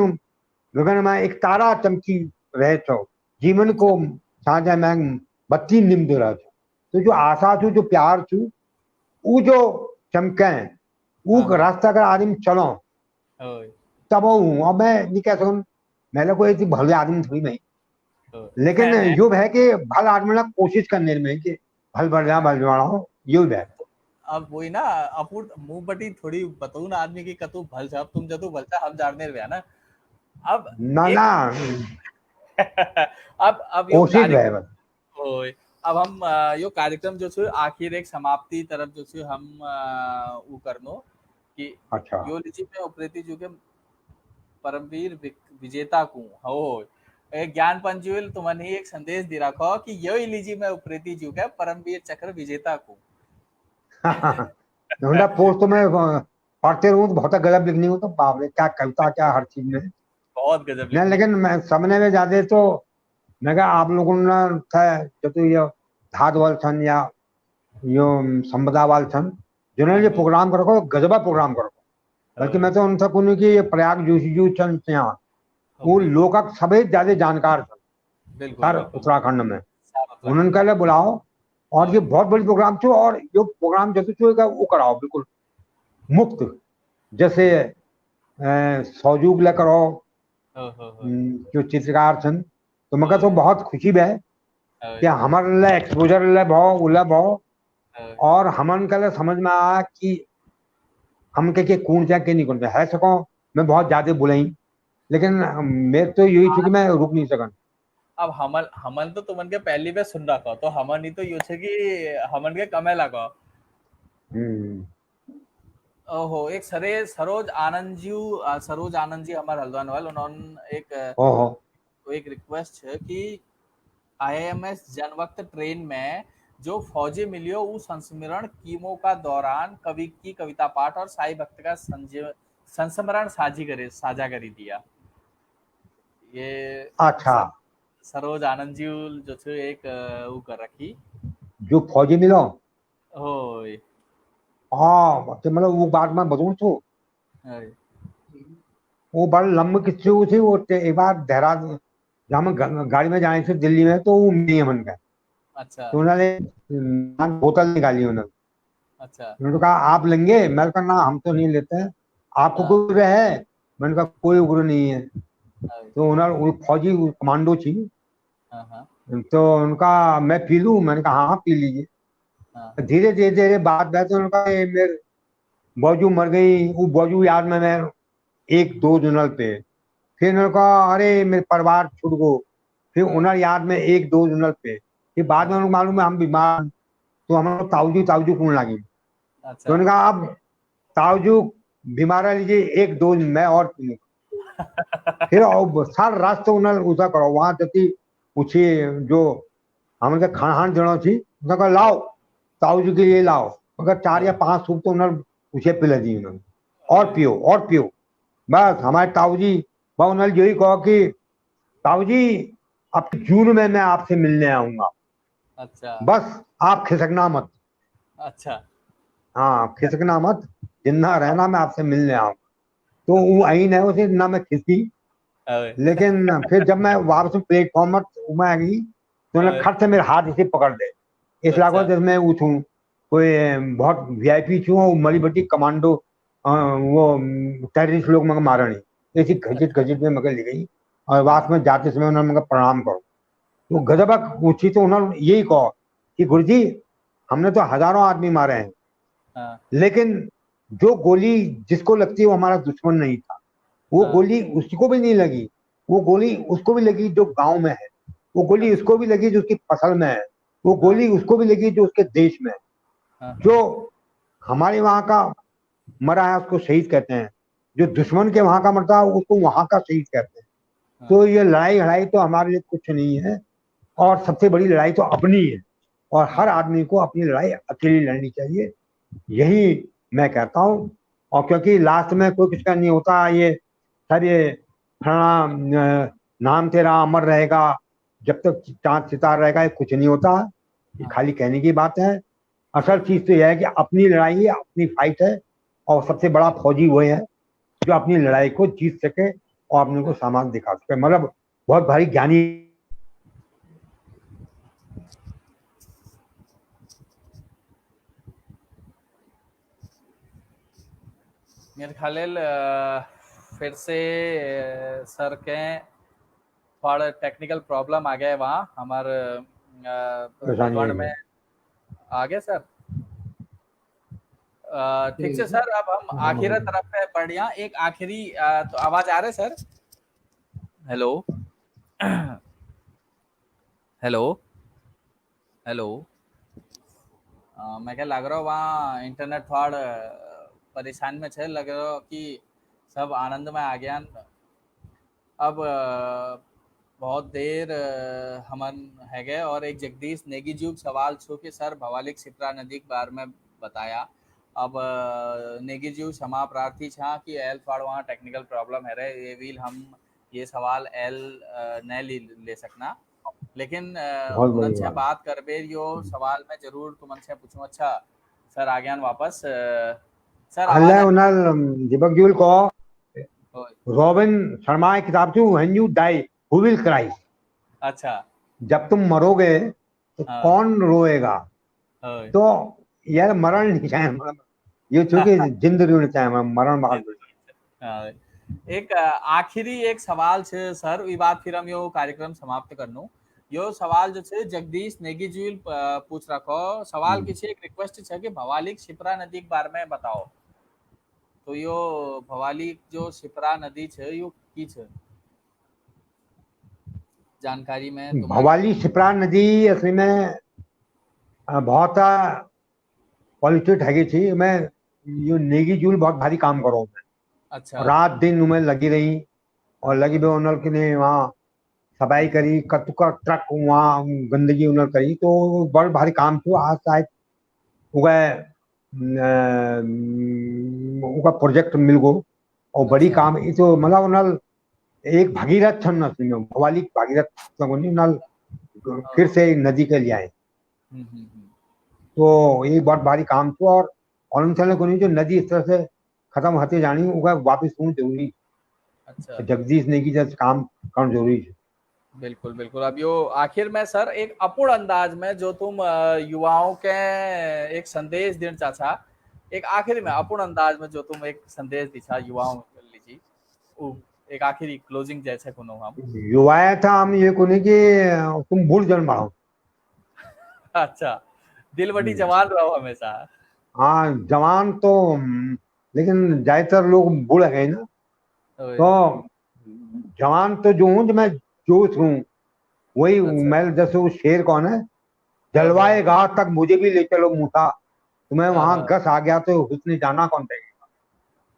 गगन में एक तारा चमकी रहे छो जीवन अच्छा को साझा में बत्ती निम्द रहा छो तो जो आशा छू जो प्यार छू वो जो चमके वो हाँ, हाँ, रास्ता अगर आदमी चलो ओए, तब हूँ अब मैं नहीं कह सकूँ मैंने कोई ऐसी भले आदमी थोड़ी नहीं ओए, लेकिन नहीं यो है कि भल आदमी ना कोशिश करने में कि भल बढ़ा हो यो है अब वही ना अपूर्ण मुंह बटी थोड़ी बताऊ ना आदमी की कतू भल साहब तुम जतू भलता हम जानने रहे ना अब ना ना एक अब यो कोशिश है कार्यक्रम बस होय अब हम यो कार्यक्रम जो छे आखिर एक समाप्ति तरफ जो छे हम ऊ करनो कि अच्छा यो लीजिए में उप्रेती जो के परमवीर विजेता को हो एक ज्ञान पंजुएल तुमने एक संदेश दे रखो कि यही लीजिए में उप्रेती जो के परमवीर चक्र विजेता को होंडा पोस्ट तो मैं पढ़ते रहूँ तो बहुत गलत लिखनी हूँ तो बाप रे क्या कविता क्या हर चीज में बहुत गजब नहीं लिखनी लेकिन मैं सबने में ज्यादा तो मैं कहा आप लोगों ने था जो तो ये धाद वाल छन या यो संपदावाल छन जिन्होंने ये प्रोग्राम करो गजबा प्रोग्राम करो बल्कि मैं तो उनसे कहूँ कि ये प्रयाग जोशी छन यहाँ वो लोकक सभी ज्यादा जानकार छन बिल्कुल सर बिल्कुल उत्तराखंड में सारा उत्तराखंड उनका में ले बुलाओ और ये बहुत बड़ी प्रोग्राम छो और जो प्रोग्राम जैसे छो वो कराओ बिल्कुल मुफ्त जैसे सहयोग ले करो जो चित्रकार छन तो मगर तो बहुत खुशी है कि हमारे लिए एक्सपोजर ले भाव उले भाव और हमन के लिए समझ में आया कि हम के कौन जा के नहीं कौन है सको मैं बहुत ज्यादा बुलाई लेकिन मैं तो यही छू कि मैं रुक नहीं सकन अब हमन हमन तो तुमन के पहली पे सुन रखा तो हमन ही तो यो छे कि हमन के कमे लगा ओहो एक सरोज आनंद जी हमारे हल्द्वानी वाले उन्होंने ओहो एक रिक्वेस्ट है कि आईएमएस जनवक्त ट्रेन में जो फौजी मिलियो वो संस्मरण कीमो का दौरान कवि की कविता पाठ और साई भक्त का संस्मरण साझा करी दिया ये अच्छा सरोज आनंद जी जो थे एक वो कर रखी जो फौजी मिलो होय हाँ तो मतलब वो बात मैं बताऊं तो होय वो बड़ा लंबी किस्से वो थी वो एक बार देहरादून जहाँ हम गाड़ी में जाने थे दिल्ली में तो वो नहीं है मन का अच्छा तो उन्होंने बोतल निकाली उन्होंने अच्छा उन्होंने कहा आप लेंगे मैंने कहा ना हम तो नहीं लेते हैं आपको हाँ, कोई उग्र है मैंने कहा कोई उग्र नहीं है होय, तो उन्होंने वो फौजी कमांडो थी हाँ हाँ तो उनका मैं पी लूं मैंने कहा हाँ पी लीजिए हाँ धीरे धीरे धीरे बात बैठे उनका मेरे बौजू मर गई वो बौजू याद में मैं एक दो जुनल पे फिर उन्होंने कहा अरे मेरे परिवार छूट गो फिर हाँ, उन्हें याद में एक दो जुनल पे फिर बाद में हाँ, उनको मालूम है हम बीमार तो हम लोग ताऊजू ताऊजू कौन लगी तो अच्छा उन्होंने कहा अब ताऊजू बीमार लीजिए एक दो मैं और पी फिर सारा रास्ते उन्हें उसा करो वहां जती पूछी जो हम खान देना थी उन्होंने कहा लाओ ताऊजू के लिए लाओ मगर 4 या 5 सूप तो उन्होंने पूछे पिला दी उन्होंने और पियो बस हमारे ताऊजी वह उन्होंने यही कहा कि ताऊजी अब जून में मैं आपसे मिलने आऊंगा अच्छा बस आप खिसकना मत अच्छा हाँ खिसकना मत जिंदा रहना मैं आपसे मिलने आऊंगा तो वो अच्छा आई नहीं उसे ना मैं खिसकी होय, लेकिन फिर जब मैं वापस प्लेटफॉर्म पर मैं आ गई तो उन्होंने होय, खट से मेरे हाथ इसे पकड़ दे इस लागो अच्छा जब मैं उठूं कोई बहुत वीआईपी छू वो मरी बटी कमांडो वो टेररिस्ट लोग मगर मारा नहीं ऐसी घसीट अच्छा घसीट में मगर ली गई और वास हाँ में जाते समय उन्होंने मगर प्रणाम करो तो अच्छा गजबक ऊंची तो उन्होंने यही कहा कि गुरुजी हमने तो हजारों आदमी मारे हैं हाँ लेकिन जो गोली जिसको लगती है वो हमारा दुश्मन नहीं था वो हाँ गोली उसको भी नहीं लगी वो गोली उसको भी लगी जो गांव में है वो गोली अच्छा उसको भी लगी जो उसकी फसल में है वो हाँ गोली उसको भी लगी जो उसके देश में है हाँ जो हाँ हमारे वहां का मरा है उसको शहीद कहते हैं जो दुश्मन के वहां का मरता है उसको वहां का शहीद कहते हैं हाँ तो ये लड़ाई लड़ाई तो हमारे लिए कुछ नहीं है हाँ और सबसे बड़ी लड़ाई तो अपनी है और हर हाँ आदमी को अपनी लड़ाई अकेली लड़नी चाहिए यही मैं कहता हूँ और क्योंकि लास्ट में कोई किसका नहीं होता ये सर ये फलाना नाम तेरा अमर रहेगा जब तक चांद सितारा रहेगा ये कुछ नहीं होता ये हाँ खाली कहने की बात है असल चीज तो यह है कि अपनी लड़ाई है अपनी फाइट है और सबसे बड़ा फौजी वो है जो अपनी लड़ाई को जीत सके और अपने को सामान दिखा सके मतलब बहुत भारी ज्ञानी मेरे ख्याल फिर से सर के थोड़ा टेक्निकल प्रॉब्लम आ गया है वहाँ हमारे परेशानी हल्द्वानी आई में है आ गया सर ठीक से सर अब हम आखिरी तरफ पे बढ़िया एक आखिरी तो आवाज आ रहा है सर हेलो हेलो हेलो मैं क्या लग रहा हूँ वहाँ इंटरनेट थोड़ा परेशान में छे लग रहा हो कि सब आनंद में आ गया अब बहुत देर हमन है गए और एक जगदीश नेगी जी सवाल छो कि सर भवालिक क्षिप्रा नदी के बारे में बताया अब नेगी जी क्षमा प्रार्थी छा कि एल थोड़ा वहाँ टेक्निकल प्रॉब्लम है रहे ये विल हम ये सवाल एल न ले सकना लेकिन बहुत उनन बड़ी से बात। बात करबे यो सवाल मैं जरूर तुमन से पूछूं। अच्छा सर आ गया वापस। सर आवाज अल्लाह आ उनल दीपक जूल को ओए, रॉबिन शर्मा की किताब थी when you die who will cry. अच्छा जब तुम मरोगे तो हाँ कौन रोएगा। ओए, तो यार मरण नहीं चाहे मतलब ये चूंकि जिंद नहीं चाहे मरण जी, बात। हाँ, एक आखिरी एक सवाल छे सर ई बात फिर हम यो कार्यक्रम समाप्त करनु। यो सवाल जो छे जगदीश नेगी जी पूछ रखो सवाल की छे एक रिक्वेस्ट छे कि भवाली शिप्रा नदी के बारे में बताओ। तो यो भवाली जो शिप्रा नदी छे यो की छे जानकारी में तुम्हारे। भवाली शिप्रा नदी असली में बहुत पॉल्यूटेड हैगी थी। मैं यो नेगी जूल बहुत भारी काम करो अच्छा मैं रात दिन उनमें लगी रही और हाँ लगी हाँ भी उनल के ने वहाँ सफाई करी कतुका ट्रक वहाँ गंदगी उनल करी तो बहुत भारी काम थो। आज शायद उगा उनका प्रोजेक्ट मिल गो और बड़ी अच्छा काम ये तो मतलब उनल एक भगीरथ छन असली में भवाली भगीरथ लगोनी उनल फिर हाँ, से नदी के लिए आए। हम्म। तो ये बहुत भारी काम थो और उनसे को जो नदी इस तरह से खत्म होते जानी उनका वापिस होना जरूरी। अच्छा जगदीश ने की जब काम करना जरूरी है। बिल्कुल बिल्कुल। अब यो आखिर में सर एक अपूर्ण अंदाज में जो तुम युवाओं के एक संदेश देना चाचा एक आखिरी में अपूर्ण अंदाज में जो तुम एक संदेश दिशा युवाओं के लीजिए वो एक आखिरी क्लोजिंग जैसे कोनो हम। युवाएं था हम ये कोने कि तुम भूल जन बढ़ाओ। अच्छा दिल बटी हम्म। जवान रहो हमेशा। हाँ जवान तो लेकिन ज्यादातर लोग बूढ़ गए ना। ओए, तो जवान तो जो हूँ जो मैं जोश हूँ वही अच्छा मैं जैसे वो शेर कौन है हाँ हाँ जलवाए गाह तक मुझे भी ले चलो मूठा तुम्हें हाँ वहां हाँ, गस आ गया तो हुस्न जाना कौन देगा।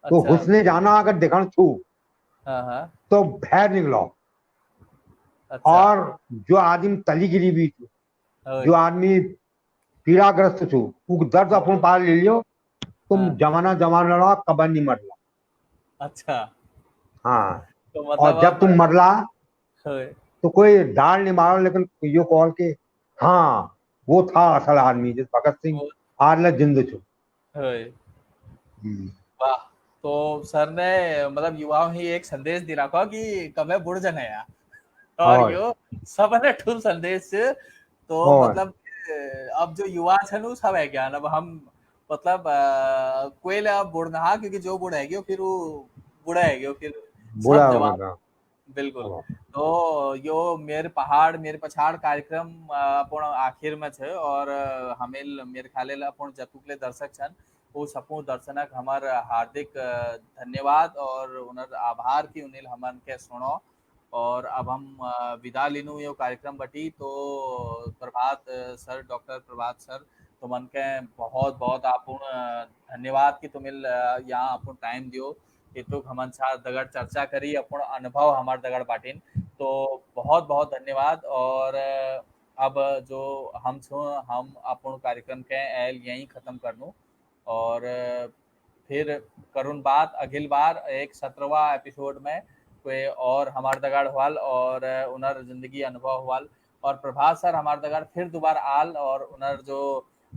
तो अच्छा हुस्न जाना अगर दिखण छू हाँ हाँ तो बाहर निकलो। अच्छा और जो आदमी तलीगिरी भी थी ओए, जो आदमी पीड़ाग्रस्त छू वो दर्द हाँ अपन पार ले लियो तुम हाँ, जमाना जमाना रहा कबर नहीं मरला। अच्छा हाँ तो मतलब और जब अब तुम मरला ओए, तो कोई डाल नहीं मारो लेकिन यो कॉल के हाँ वो था असल आदमी जिस भगत सिंह वो आरला जिंद छो। ओए, हम्म। वाह। तो सर ने मतलब युवाओं ही एक संदेश दे रखा कि कमे बुढ़ जने या और और यो सबने ठुल संदेश છે। तो और मतलब अब जो युवा છે नु सब है ज्ञान अब हम मतलब कोई ला बुढ़ ना क्योंकि जो बुढ़ है गयो फिर वो बुढ़ा है गयो फिर बुरा सब हो जवान गया। बिल्कुल। तो यो मेरे पहाड़ मेरे पछाड़ कार्यक्रम अपन आखिर में छे और हमें मेरे ख्याले अपन जतुकले दर्शक छन वो सपू दर्शनक हमार हार्दिक धन्यवाद और उनर आभार की उनिल हमन के सुनो। और अब हम विदा लेनु यो कार्यक्रम बटी तो प्रभात सर डॉक्टर प्रभात सर तुमन के बहुत बहुत आपूर्ण धन्यवाद कि तुमिल यहाँ अपन टाइम दियो इतुक हमन साथ दगड़ चर्चा करी अपन अनुभव हमार दगड़ बाटिन। तो बहुत बहुत धन्यवाद और अब जो हम छो हम अपन कार्यक्रम के एल यहीं खत्म करनू और फिर करुण बात अगली बार एक 17वां एपिसोड में कोई और हमार दगाड़ हवाल और उनर जिंदगी अनुभव हवाल और प्रभात सर हमार दगाड़ फिर दोबारा आल और उनर जो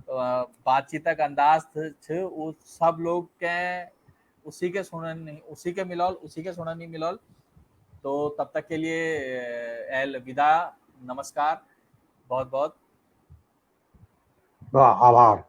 बातचीतक अंदाज थे वो सब लोग के उसी के सुनन नहीं उसी के मिलौल उसी के सुनन नहीं मिलौल। तो तब तक के लिए एल विदा नमस्कार बहुत बहुत आभार।